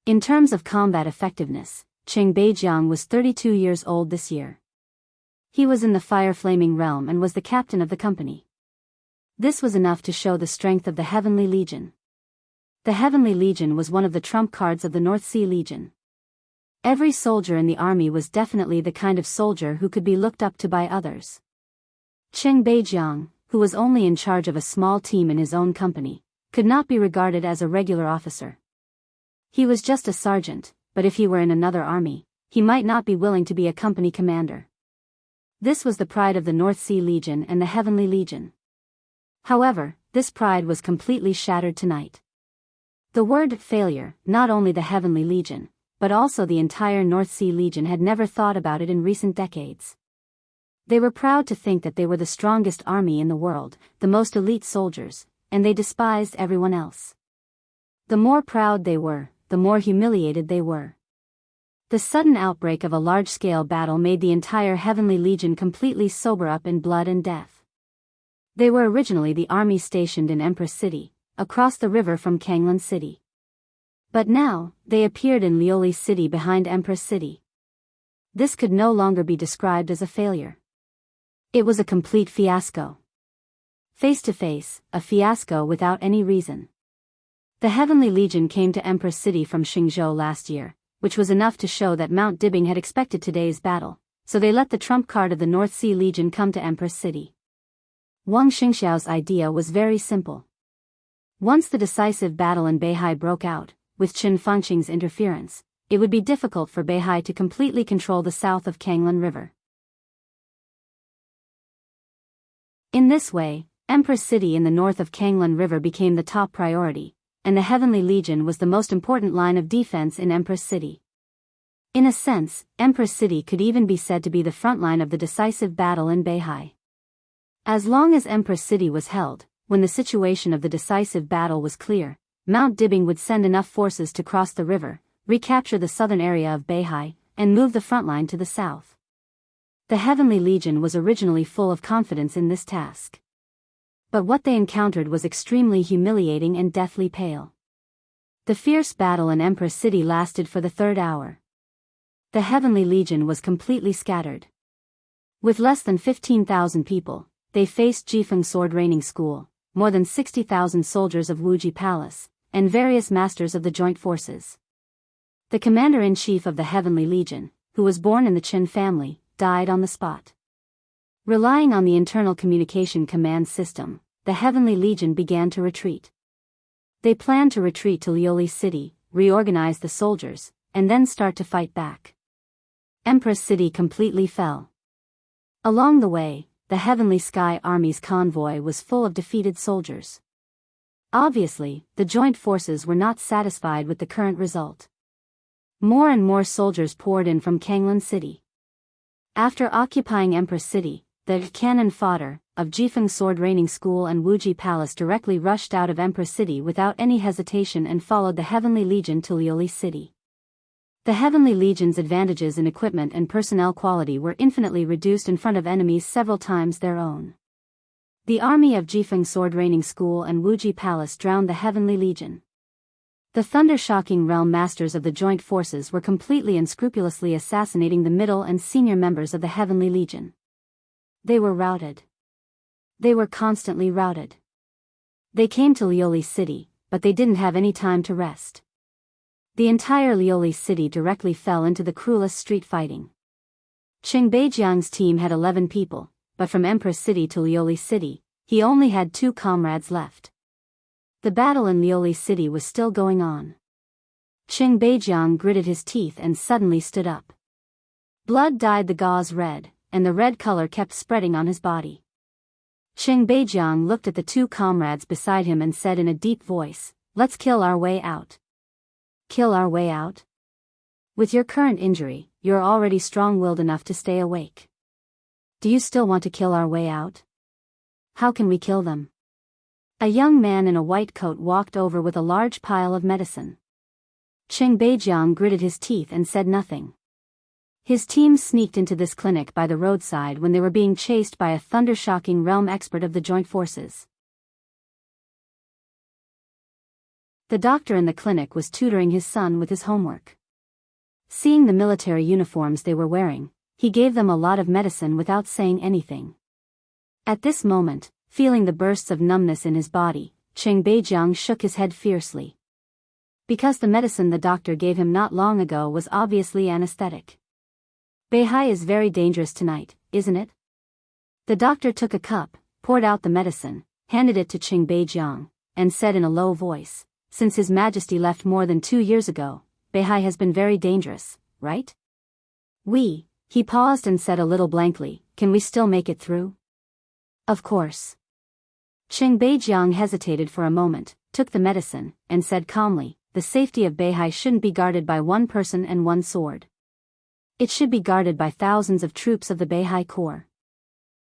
In terms of combat effectiveness, Qing Beijiang was 32 years old this year. He was in the fire-flaming realm and was the captain of the company. This was enough to show the strength of the Heavenly Legion. The Heavenly Legion was one of the trump cards of the North Sea Legion. Every soldier in the army was definitely the kind of soldier who could be looked up to by others. Qing Beijiang, who was only in charge of a small team in his own company, could not be regarded as a regular officer. He was just a sergeant, but if he were in another army, he might not be willing to be a company commander. This was the pride of the North Sea Legion and the Heavenly Legion. However, this pride was completely shattered tonight. The word failure, not only the Heavenly Legion, but also the entire North Sea Legion had never thought about it in recent decades. They were proud to think that they were the strongest army in the world, the most elite soldiers, and they despised everyone else. The more proud they were, the more humiliated they were. The sudden outbreak of a large-scale battle made the entire Heavenly Legion completely sober up in blood and death. They were originally the army stationed in Empress City, across the river from Kanglan City. But now, they appeared in Lioli City behind Empress City. This could no longer be described as a failure. It was a complete fiasco. Face to face, a fiasco without any reason. The Heavenly Legion came to Empress City from Xingzhou last year, which was enough to show that Mount Dibbing had expected today's battle, so they let the trump card of the North Sea Legion come to Empress City. Wang Xingxiao's idea was very simple. Once the decisive battle in Beihai broke out, with Qin Fengqing's interference, it would be difficult for Beihai to completely control the south of Kanglan River. In this way, Empress City in the north of Kanglan River became the top priority, and the Heavenly Legion was the most important line of defense in Empress City. In a sense, Empress City could even be said to be the front line of the decisive battle in Beihai. As long as Empress City was held, when the situation of the decisive battle was clear, Mount Dibbing would send enough forces to cross the river, recapture the southern area of Beihai, and move the front line to the south. The Heavenly Legion was originally full of confidence in this task. But what they encountered was extremely humiliating and deathly pale. The fierce battle in Empress City lasted for the third hour. The Heavenly Legion was completely scattered. With less than 15,000 people, they faced Jifeng Sword Raining School, more than 60,000 soldiers of Wuji Palace, and various masters of the joint forces. The commander-in-chief of the Heavenly Legion, who was born in the Qin family, died on the spot. Relying on the internal communication command system, the Heavenly Legion began to retreat. They planned to retreat to Lioli City, reorganize the soldiers, and then start to fight back. Empress City completely fell. Along the way, the Heavenly Sky Army's convoy was full of defeated soldiers. Obviously, the joint forces were not satisfied with the current result. More and more soldiers poured in from Kanglan City. After occupying Empress City, the cannon fodder of Jifeng Sword Raining School and Wuji Palace directly rushed out of Empress City without any hesitation and followed the Heavenly Legion to Lioli City. The Heavenly Legion's advantages in equipment and personnel quality were infinitely reduced in front of enemies several times their own. The army of Jifeng Sword Raining School and Wuji Palace drowned the Heavenly Legion. The thunder-shocking realm masters of the joint forces were completely and scrupulously assassinating the middle and senior members of the Heavenly Legion. They were routed. They were constantly routed. They came to Lioli City, but they didn't have any time to rest. The entire Lioli City directly fell into the cruelest street fighting. Qing Beijiang's team had 11 people, but from Empress City to Lioli City, he only had 2 comrades left. The battle in Lioli City was still going on. Qing Beijiang gritted his teeth and suddenly stood up. Blood dyed the gauze red, and the red color kept spreading on his body. Qing Beijiang looked at the 2 comrades beside him and said in a deep voice, "Let's kill our way out." Kill our way out? With your current injury, you're already strong-willed enough to stay awake. Do you still want to kill our way out? How can we kill them? A young man in a white coat walked over with a large pile of medicine. Qing Beijiang gritted his teeth and said nothing. His team sneaked into this clinic by the roadside when they were being chased by a thunder-shocking realm expert of the joint forces. The doctor in the clinic was tutoring his son with his homework. Seeing the military uniforms they were wearing, he gave them a lot of medicine without saying anything. At this moment, feeling the bursts of numbness in his body, Cheng Beijiang shook his head fiercely. Because the medicine the doctor gave him not long ago was obviously anesthetic. Beihai is very dangerous tonight, isn't it? The doctor took a cup, poured out the medicine, handed it to Cheng Beijiang, and said in a low voice, "Since His Majesty left more than 2 years ago, Beihai has been very dangerous, right?" He paused and said a little blankly, "Can we still make it through?" "Of course." Cheng Beijiang hesitated for a moment, took the medicine, and said calmly, "The safety of Beihai shouldn't be guarded by one person and one sword. It should be guarded by thousands of troops of the Beihai Corps."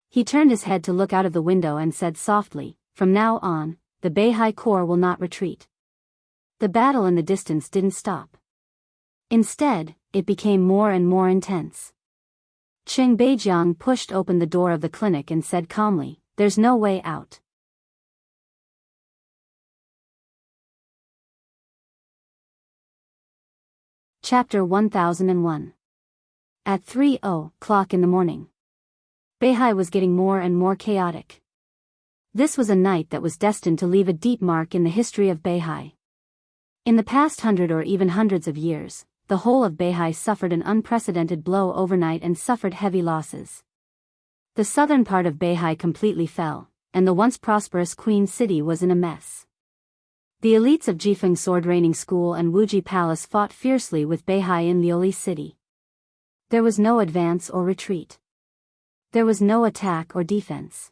He turned his head to look out of the window and said softly, "From now on, the Beihai Corps will not retreat." The battle in the distance didn't stop. Instead, it became more and more intense. Cheng Beijiang pushed open the door of the clinic and said calmly, "There's no way out." Chapter 1001. At 3:00 in the morning. Beihai was getting more and more chaotic. This was a night that was destined to leave a deep mark in the history of Beihai. In the past 100 or even hundreds of years, the whole of Beihai suffered an unprecedented blow overnight and suffered heavy losses. The southern part of Beihai completely fell, and the once prosperous Queen City was in a mess. The elites of Jianghu Sword Training School and Wuxia Palace fought fiercely with Beihai in Liuli City. There was no advance or retreat. There was no attack or defense.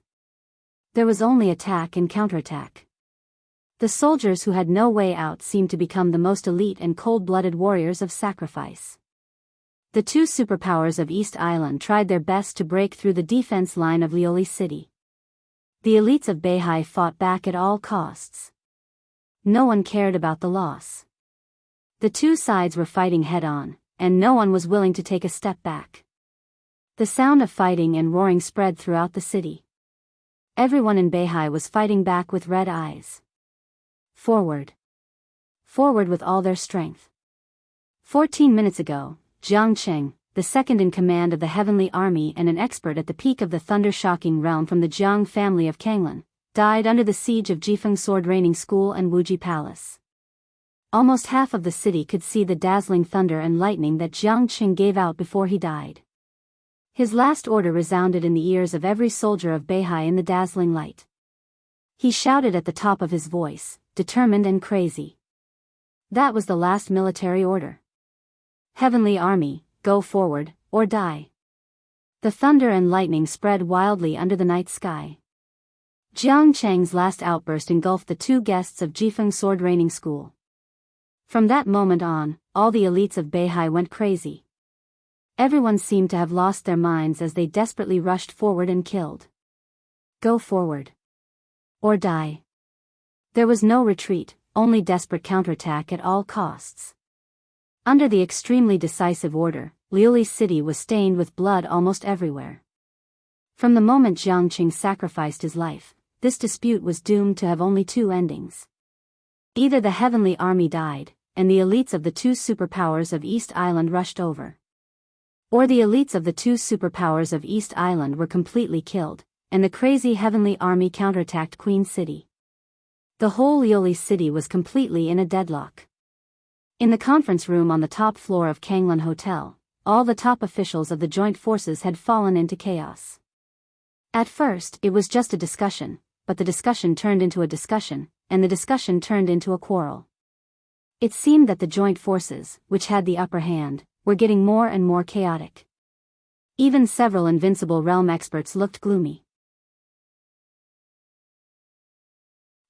There was only attack and counterattack. The soldiers who had no way out seemed to become the most elite and cold-blooded warriors of sacrifice. The two superpowers of East Island tried their best to break through the defense line of Liuli City. The elites of Beihai fought back at all costs. No one cared about the loss. The two sides were fighting head-on, and no one was willing to take a step back. The sound of fighting and roaring spread throughout the city. Everyone in Beihai was fighting back with red eyes. Forward. Forward with all their strength. 14 minutes ago, Jiang Cheng, the second in command of the Heavenly Army and an expert at the peak of the thunder-shocking realm from the Jiang family of Kanglan, died under the siege of Jianghu Sword Training School and Wuxia Palace. Almost half of the city could see the dazzling thunder and lightning that Jiang Cheng gave out before he died. His last order resounded in the ears of every soldier of Beihai in the dazzling light. He shouted at the top of his voice, determined and crazy. That was the last military order. Heavenly Army, go forward, or die. The thunder and lightning spread wildly under the night sky. Jiang Cheng's last outburst engulfed the two guests of Jianghu Sword Training School. From that moment on, all the elites of Beihai went crazy. Everyone seemed to have lost their minds as they desperately rushed forward and killed. Go forward. Or die. There was no retreat, only desperate counterattack at all costs. Under the extremely decisive order, Liuli City was stained with blood almost everywhere. From the moment Jiang Cheng sacrificed his life, this dispute was doomed to have only two endings. Either the Heavenly Army died, and the elites of the two superpowers of East Island rushed over. Or the elites of the two superpowers of East Island were completely killed, and the crazy Heavenly Army counterattacked Queen City. The whole Liuli City was completely in a deadlock. In the conference room on the top floor of Kanglan Hotel, all the top officials of the joint forces had fallen into chaos. At first, it was just a discussion, but the discussion turned into a discussion, and the discussion turned into a quarrel. It seemed that the joint forces, which had the upper hand, were getting more and more chaotic. Even several Invincible Realm experts looked gloomy.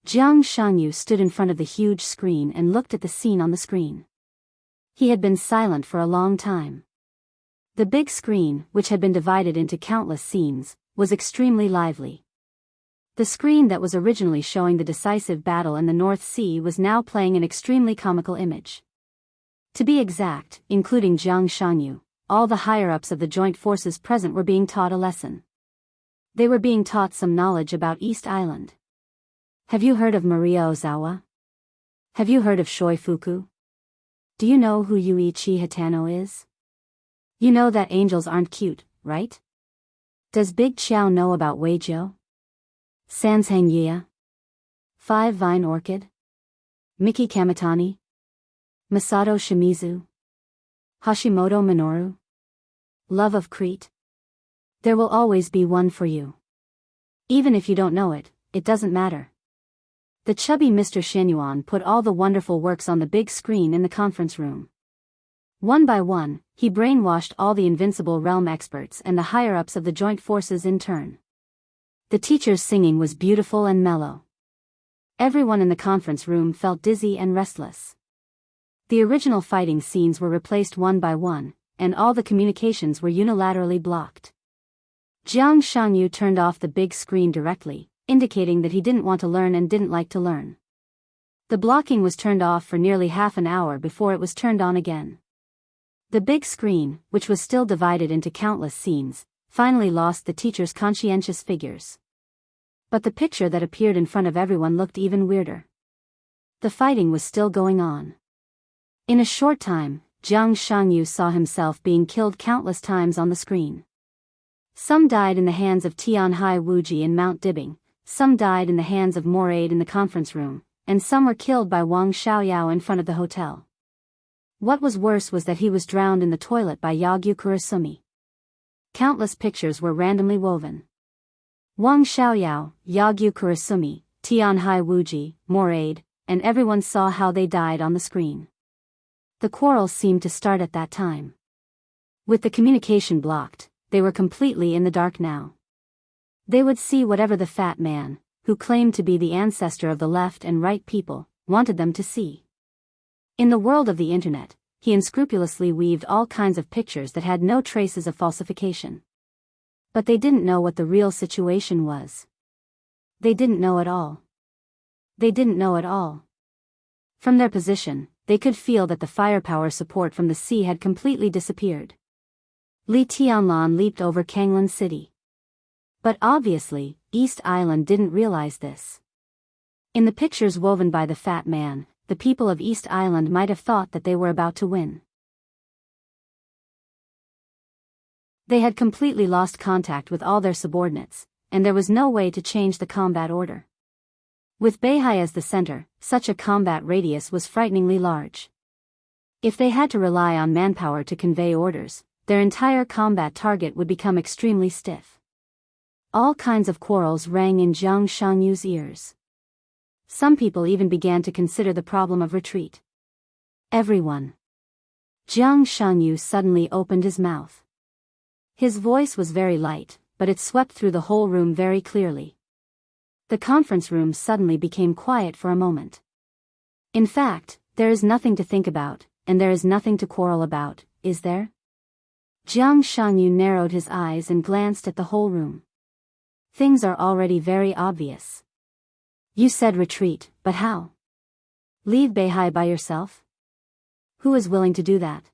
Jiang Shanyu stood in front of the huge screen and looked at the scene on the screen. He had been silent for a long time. The big screen, which had been divided into countless scenes, was extremely lively. The screen that was originally showing the decisive battle in the North Sea was now playing an extremely comical image. To be exact, including Jiang Shanyu, all the higher-ups of the joint forces present were being taught a lesson. They were being taught some knowledge about East Island. Have you heard of Maria Ozawa? Have you heard of Shoifuku? Do you know who Yuichi Hitano is? You know that angels aren't cute, right? Does Big Chow know about Weijiu? Sanshangya? Five Vine Orchid? Miki Kamitani? Masato Shimizu? Hashimoto Minoru? Love of Crete? There will always be one for you. Even if you don't know it, it doesn't matter. The chubby Mr. Shenyuan put all the wonderful works on the big screen in the conference room. One by one, he brainwashed all the Invincible Realm experts and the higher-ups of the joint forces in turn. The teacher's singing was beautiful and mellow. Everyone in the conference room felt dizzy and restless. The original fighting scenes were replaced one by one, and all the communications were unilaterally blocked. Jiang Shangyu turned off the big screen directly, indicating that he didn't want to learn and didn't like to learn. The blocking was turned off for nearly half an hour before it was turned on again. The big screen, which was still divided into countless scenes, finally lost the teacher's conscientious figures. But the picture that appeared in front of everyone looked even weirder. The fighting was still going on. In a short time, Jiang Shangyu saw himself being killed countless times on the screen. Some died in the hands of Tianhai Wuji in Mount Dibbing, some died in the hands of Moraid in the conference room, and some were killed by Wang Xiaoyao in front of the hotel. What was worse was that he was drowned in the toilet by Yagyu Kurasumi. Countless pictures were randomly woven. Wang Xiaoyao, Yagyu Kurasumi, Tianhai Wuji, Moraid, and everyone saw how they died on the screen. The quarrel seemed to start at that time. With the communication blocked, they were completely in the dark now. They would see whatever the fat man, who claimed to be the ancestor of the left and right people, wanted them to see. In the world of the internet, he unscrupulously weaved all kinds of pictures that had no traces of falsification. But they didn't know what the real situation was. They didn't know at all. They didn't know at all. From their position, they could feel that the firepower support from the sea had completely disappeared. Li Tianlan leaped over Kanglan City. But obviously, East Island didn't realize this. In the pictures woven by the fat man, the people of East Island might have thought that they were about to win. They had completely lost contact with all their subordinates, and there was no way to change the combat order. With Beihai as the center, such a combat radius was frighteningly large. If they had to rely on manpower to convey orders, their entire combat target would become extremely stiff. All kinds of quarrels rang in Jiang Shangyu's ears. Some people even began to consider the problem of retreat. Everyone. Jiang Shangyu suddenly opened his mouth. His voice was very light, but it swept through the whole room very clearly. The conference room suddenly became quiet for a moment. In fact, there is nothing to think about, and there is nothing to quarrel about, is there? Jiang Shangyu narrowed his eyes and glanced at the whole room. Things are already very obvious. You said retreat, but how? Leave Beihai by yourself? Who is willing to do that?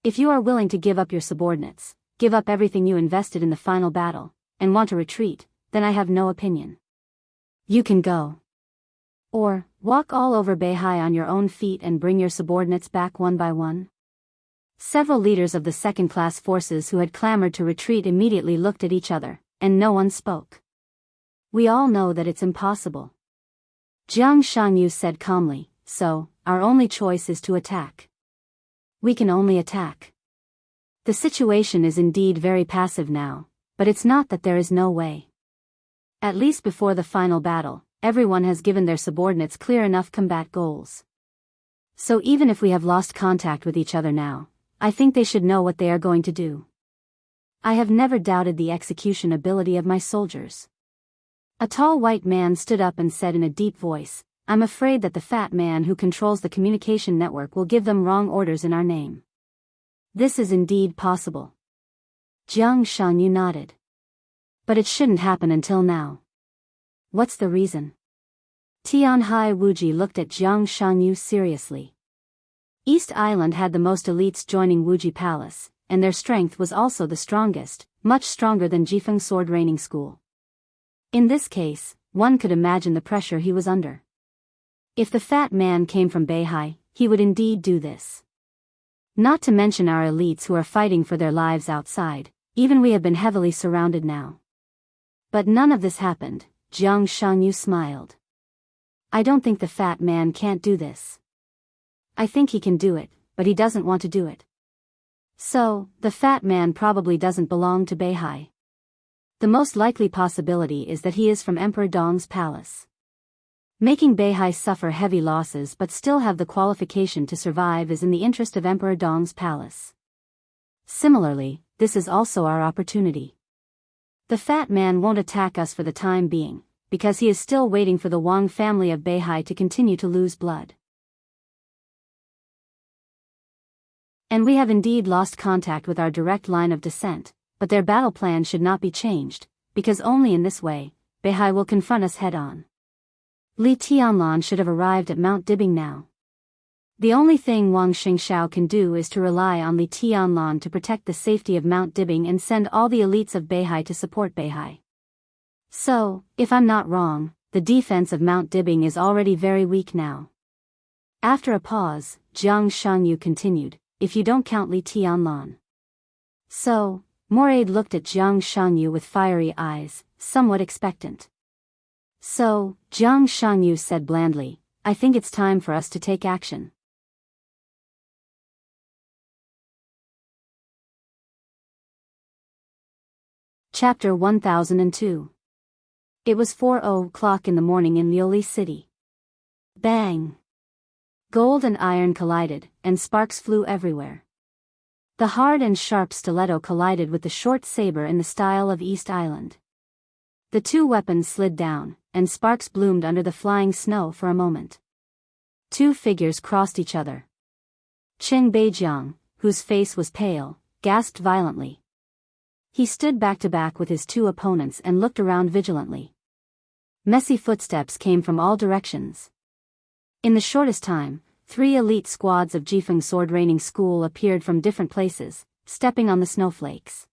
If you are willing to give up your subordinates, give up everything you invested in the final battle, and want to retreat, then I have no opinion. You can go. Or, walk all over Beihai on your own feet and bring your subordinates back one by one. Several leaders of the second-class forces who had clamored to retreat immediately looked at each other, and no one spoke. We all know that it's impossible. Jiang Shangyu said calmly, so, our only choice is to attack. We can only attack. The situation is indeed very passive now, but it's not that there is no way. At least before the final battle, everyone has given their subordinates clear enough combat goals. So even if we have lost contact with each other now, I think they should know what they are going to do. I have never doubted the execution ability of my soldiers. A tall white man stood up and said in a deep voice, I'm afraid that the fat man who controls the communication network will give them wrong orders in our name. This is indeed possible. Jiang Shangyu nodded. But it shouldn't happen until now. What's the reason? Tianhai Wuji looked at Jiang Shangyu seriously. East Island had the most elites joining Wuji Palace, and their strength was also the strongest, much stronger than Jifeng Sword Training School. In this case, one could imagine the pressure he was under. If the fat man came from Beihai, he would indeed do this. Not to mention our elites who are fighting for their lives outside, even we have been heavily surrounded now. But none of this happened. Jiang Xianxia smiled. I don't think the fat man can't do this. I think he can do it, but he doesn't want to do it. So, the fat man probably doesn't belong to Beihai. The most likely possibility is that he is from Emperor Dong's palace. Making Beihai suffer heavy losses but still have the qualification to survive is in the interest of Emperor Dong's palace. Similarly, this is also our opportunity. The fat man won't attack us for the time being, because he is still waiting for the Wang family of Beihai to continue to lose blood. And we have indeed lost contact with our direct line of descent, but their battle plan should not be changed, because only in this way, Beihai will confront us head-on. Li Tianlan should have arrived at Mount Dibing now. The only thing Wang Xingxiao can do is to rely on Li Tianlan to protect the safety of Mount Dibing and send all the elites of Beihai to support Beihai. So, if I'm not wrong, the defense of Mount Dibing is already very weak now. After a pause, Jiang Xianxia continued, if you don't count Li Tianlan. So, Moraid looked at Jiang Xianxia with fiery eyes, somewhat expectant. So, Jiang Xianxia said blandly, I think it's time for us to take action. Chapter 1002. It was 4:00 in the morning in Liuli City. Bang! Gold and iron collided, and sparks flew everywhere. The hard and sharp stiletto collided with the short saber in the style of East Island. The two weapons slid down, and sparks bloomed under the flying snow for a moment. Two figures crossed each other. Qing Beijiang, whose face was pale, gasped violently. He stood back to back with his two opponents and looked around vigilantly. Messy footsteps came from all directions. In the shortest time, 3 elite squads of Jifeng sword training school appeared from different places, stepping on the snowflakes.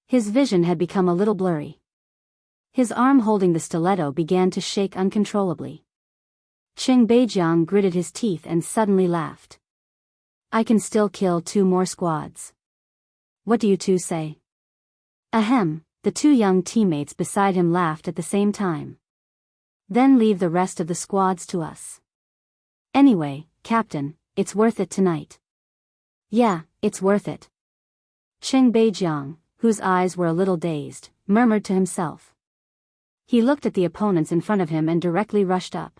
His vision had become a little blurry. His arm holding the stiletto began to shake uncontrollably. Qing Beijiang gritted his teeth and suddenly laughed. I can still kill 2 more squads. What do you two say? Ahem, the 2 young teammates beside him laughed at the same time. Then leave the rest of the squads to us. Anyway, Captain, it's worth it tonight. Yeah, it's worth it. Qing Beijiang, whose eyes were a little dazed, murmured to himself. He looked at the opponents in front of him and directly rushed up.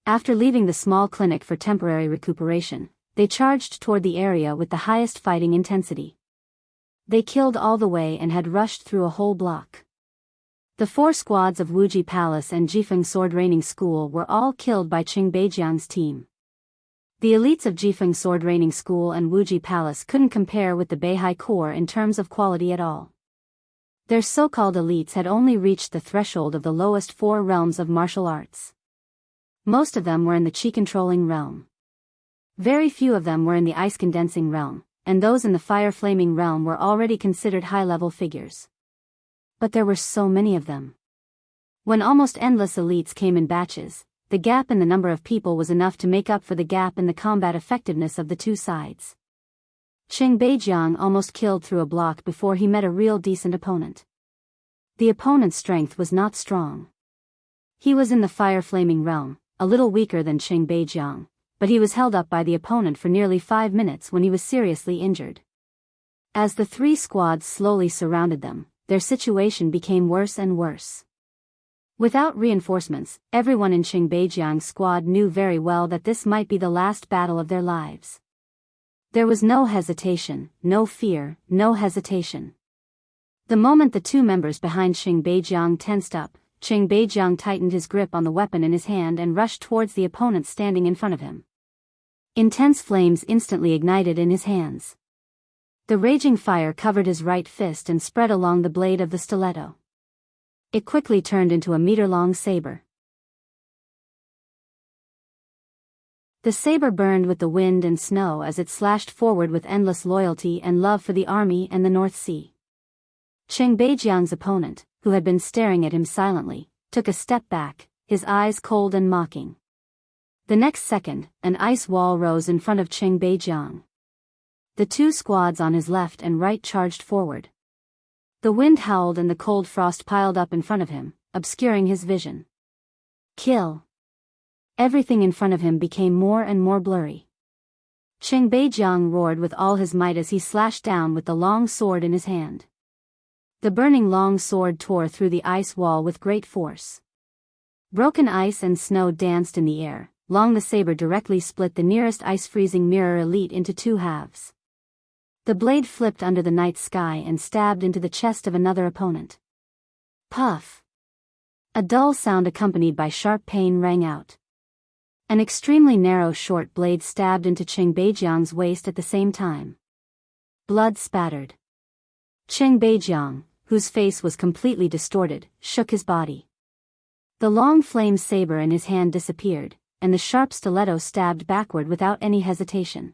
After leaving the small clinic for temporary recuperation, they charged toward the area with the highest fighting intensity. They killed all the way and had rushed through a whole block. The 4 squads of Wuji Palace and Jifeng Sword Training School were all killed by Qing Beijiang's team. The elites of Jifeng Sword Training School and Wuji Palace couldn't compare with the Beihai Corps in terms of quality at all. Their so-called elites had only reached the threshold of the lowest 4 realms of martial arts. Most of them were in the chi-controlling realm. Very few of them were in the ice-condensing realm, and those in the fire-flaming realm were already considered high-level figures. But there were so many of them. When almost endless elites came in batches, the gap in the number of people was enough to make up for the gap in the combat effectiveness of the 2 sides. Qing Beijiang almost killed through a block before he met a real decent opponent. The opponent's strength was not strong. He was in the fire-flaming realm, a little weaker than Qing Beijiang, but he was held up by the opponent for nearly 5 minutes when he was seriously injured. As the 3 squads slowly surrounded them, their situation became worse and worse. Without reinforcements, everyone in Qing Beijiang's squad knew very well that this might be the last battle of their lives. There was no hesitation, no fear, no hesitation. The moment the 2 members behind Qing Beijiang tensed up, Qing Beijiang tightened his grip on the weapon in his hand and rushed towards the opponent standing in front of him. Intense flames instantly ignited in his hands. The raging fire covered his right fist and spread along the blade of the stiletto. It quickly turned into a meter-long saber. The saber burned with the wind and snow as it slashed forward with endless loyalty and love for the army and the North Sea. Qing Beijiang's opponent, who had been staring at him silently, took a step back, his eyes cold and mocking. The next second, an ice wall rose in front of Qing Beijiang. The two squads on his left and right charged forward. The wind howled and the cold frost piled up in front of him, obscuring his vision. Kill! Everything in front of him became more and more blurry. Qing Beijiang roared with all his might as he slashed down with the long sword in his hand. The burning long sword tore through the ice wall with great force. Broken ice and snow danced in the air. Long the saber directly split the nearest ice-freezing mirror elite into two halves. The blade flipped under the night sky and stabbed into the chest of another opponent. Puff! A dull sound accompanied by sharp pain rang out. An extremely narrow short blade stabbed into Qing Beijiang's waist at the same time. Blood spattered. Qing Beijiang, whose face was completely distorted, shook his body. The long flame saber in his hand disappeared, and the sharp stiletto stabbed backward without any hesitation.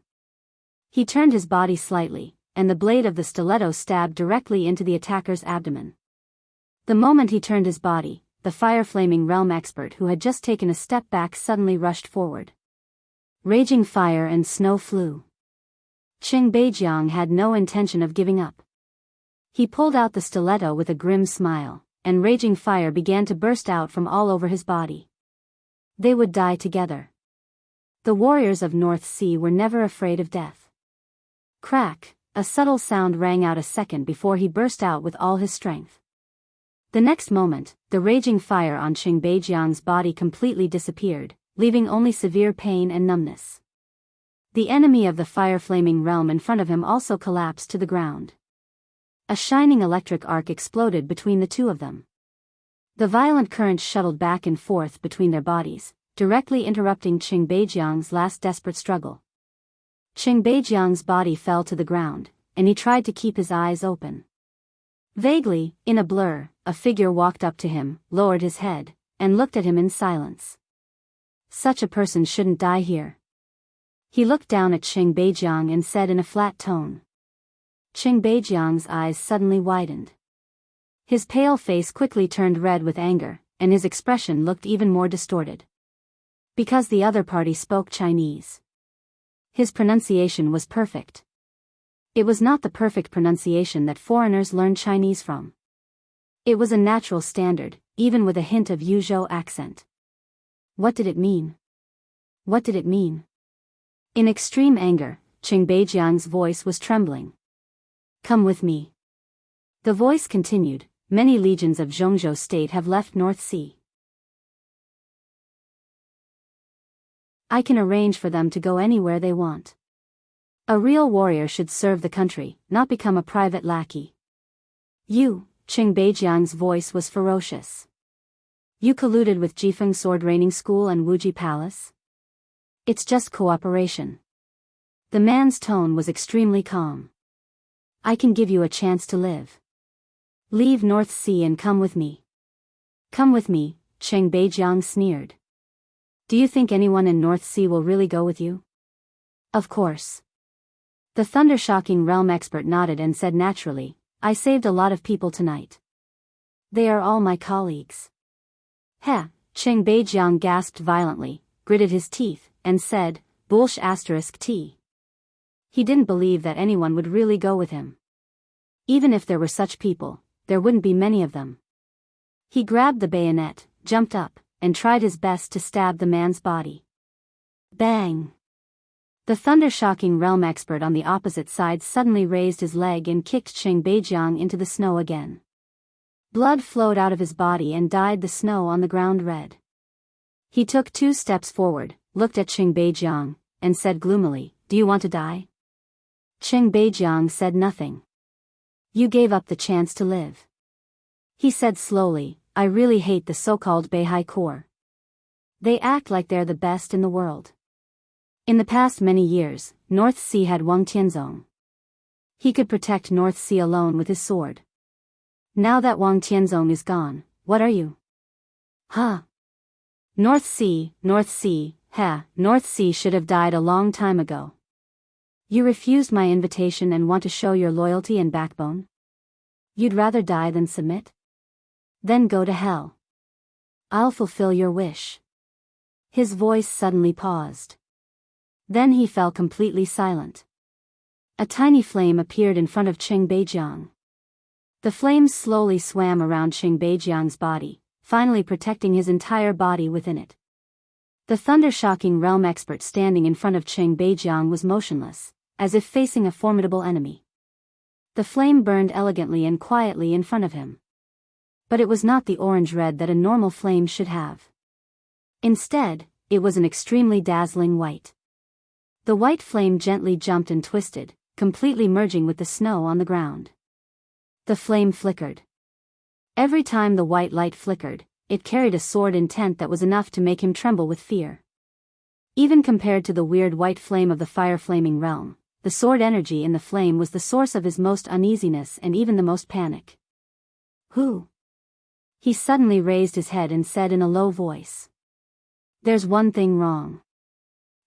He turned his body slightly, and the blade of the stiletto stabbed directly into the attacker's abdomen. The moment he turned his body, the fire-flaming realm expert who had just taken a step back suddenly rushed forward. Raging fire and snow flew. Qing Beijiang had no intention of giving up. He pulled out the stiletto with a grim smile, and raging fire began to burst out from all over his body. They would die together. The warriors of North Sea were never afraid of death. Crack! A subtle sound rang out a second before he burst out with all his strength. The next moment, the raging fire on Qing Beijiang's body completely disappeared, leaving only severe pain and numbness. The enemy of the fire-flaming realm in front of him also collapsed to the ground. A shining electric arc exploded between the two of them. The violent current shuttled back and forth between their bodies, directly interrupting Qing Beijiang's last desperate struggle. Qing Beijiang's body fell to the ground, and he tried to keep his eyes open. Vaguely, in a blur, a figure walked up to him, lowered his head, and looked at him in silence. Such a person shouldn't die here. He looked down at Qing Beijiang and said in a flat tone. Qing Beijiang's eyes suddenly widened. His pale face quickly turned red with anger, and his expression looked even more distorted. Because the other party spoke Chinese. His pronunciation was perfect. It was not the perfect pronunciation that foreigners learn Chinese from. It was a natural standard, even with a hint of Yuzhou accent. What did it mean? What did it mean? In extreme anger, Qing Beijiang's voice was trembling. Come with me. The voice continued, many legions of Jianghu state have left North Sea. I can arrange for them to go anywhere they want. A real warrior should serve the country, not become a private lackey. You, Qing Beijiang's voice was ferocious. You colluded with Jifeng Sword Training School and Wuji Palace? It's just cooperation. The man's tone was extremely calm. I can give you a chance to live. Leave North Sea and come with me. Come with me, Qing Beijiang sneered. Do you think anyone in North Sea will really go with you? Of course. The thunder-shocking realm expert nodded and said naturally, I saved a lot of people tonight. They are all my colleagues. Heh, Qing Beijiang gasped violently, gritted his teeth, and said, Bullsh *T. He didn't believe that anyone would really go with him. Even if there were such people, there wouldn't be many of them. He grabbed the bayonet, jumped up, and tried his best to stab the man's body. Bang! The thunder-shocking realm expert on the opposite side suddenly raised his leg and kicked Qing Beijiang into the snow again. Blood flowed out of his body and dyed the snow on the ground red. He took 2 steps forward, looked at Qing Beijiang, and said gloomily, Do you want to die? Qing Beijiang said nothing. You gave up the chance to live. He said slowly, I really hate the so-called Beihai Corps. They act like they're the best in the world. In the past many years, North Sea had Wang Tianzong. He could protect North Sea alone with his sword. Now that Wang Tianzong is gone, what are you? Huh? North Sea, North Sea should have died a long time ago. You refused my invitation and want to show your loyalty and backbone? You'd rather die than submit? Then go to hell. I'll fulfill your wish. His voice suddenly paused. Then he fell completely silent. A tiny flame appeared in front of Qing Beijiang. The flames slowly swam around Qing Beijiang's body, finally protecting his entire body within it. The thunder-shocking realm expert standing in front of Qing Beijiang was motionless, as if facing a formidable enemy. The flame burned elegantly and quietly in front of him. But it was not the orange-red that a normal flame should have. Instead, it was an extremely dazzling white. The white flame gently jumped and twisted, completely merging with the snow on the ground. The flame flickered. Every time the white light flickered, it carried a sword intent that was enough to make him tremble with fear. Even compared to the weird white flame of the fire-flaming realm, the sword energy in the flame was the source of his most uneasiness and even the most panic. Who? He suddenly raised his head and said in a low voice. There's one thing wrong.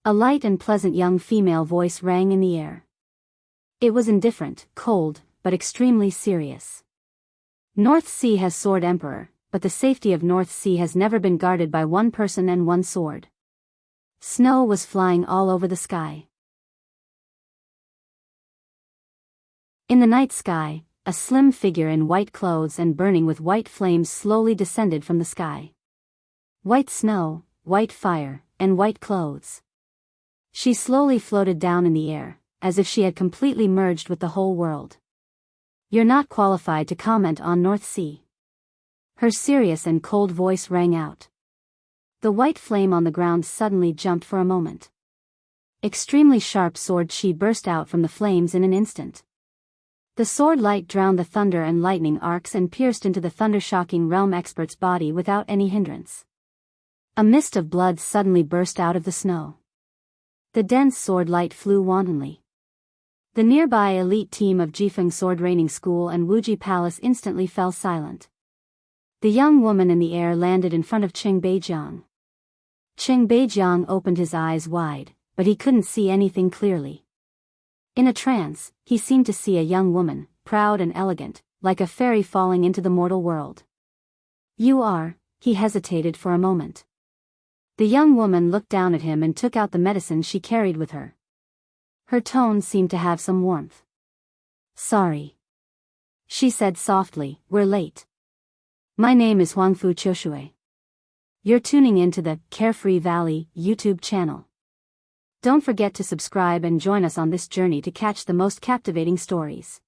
A light and pleasant young female voice rang in the air. It was indifferent, cold, but extremely serious. North Sea has Sword Emperor, but the safety of North Sea has never been guarded by one person and one sword. Snow was flying all over the sky. In the night sky, a slim figure in white clothes and burning with white flames slowly descended from the sky. White snow, white fire, and white clothes. She slowly floated down in the air, as if she had completely merged with the whole world. You're not qualified to comment on North Sea. Her serious and cold voice rang out. The white flame on the ground suddenly jumped for a moment. Extremely sharp sword chi burst out from the flames in an instant. The sword light drowned the thunder and lightning arcs and pierced into the thunder-shocking realm expert's body without any hindrance. A mist of blood suddenly burst out of the snow. The dense sword light flew wantonly. The nearby elite team of Jifeng Sword Training School and Wuji Palace instantly fell silent. The young woman in the air landed in front of Qing Beijiang. Qing Beijiang opened his eyes wide, but he couldn't see anything clearly. In a trance, he seemed to see a young woman, proud and elegant, like a fairy falling into the mortal world. You are, he hesitated for a moment. The young woman looked down at him and took out the medicine she carried with her. Her tone seemed to have some warmth. Sorry. She said softly, we're late. My name is Huangfu Qiushui. You're tuning into the Carefree Valley YouTube channel. Don't forget to subscribe and join us on this journey to catch the most captivating stories.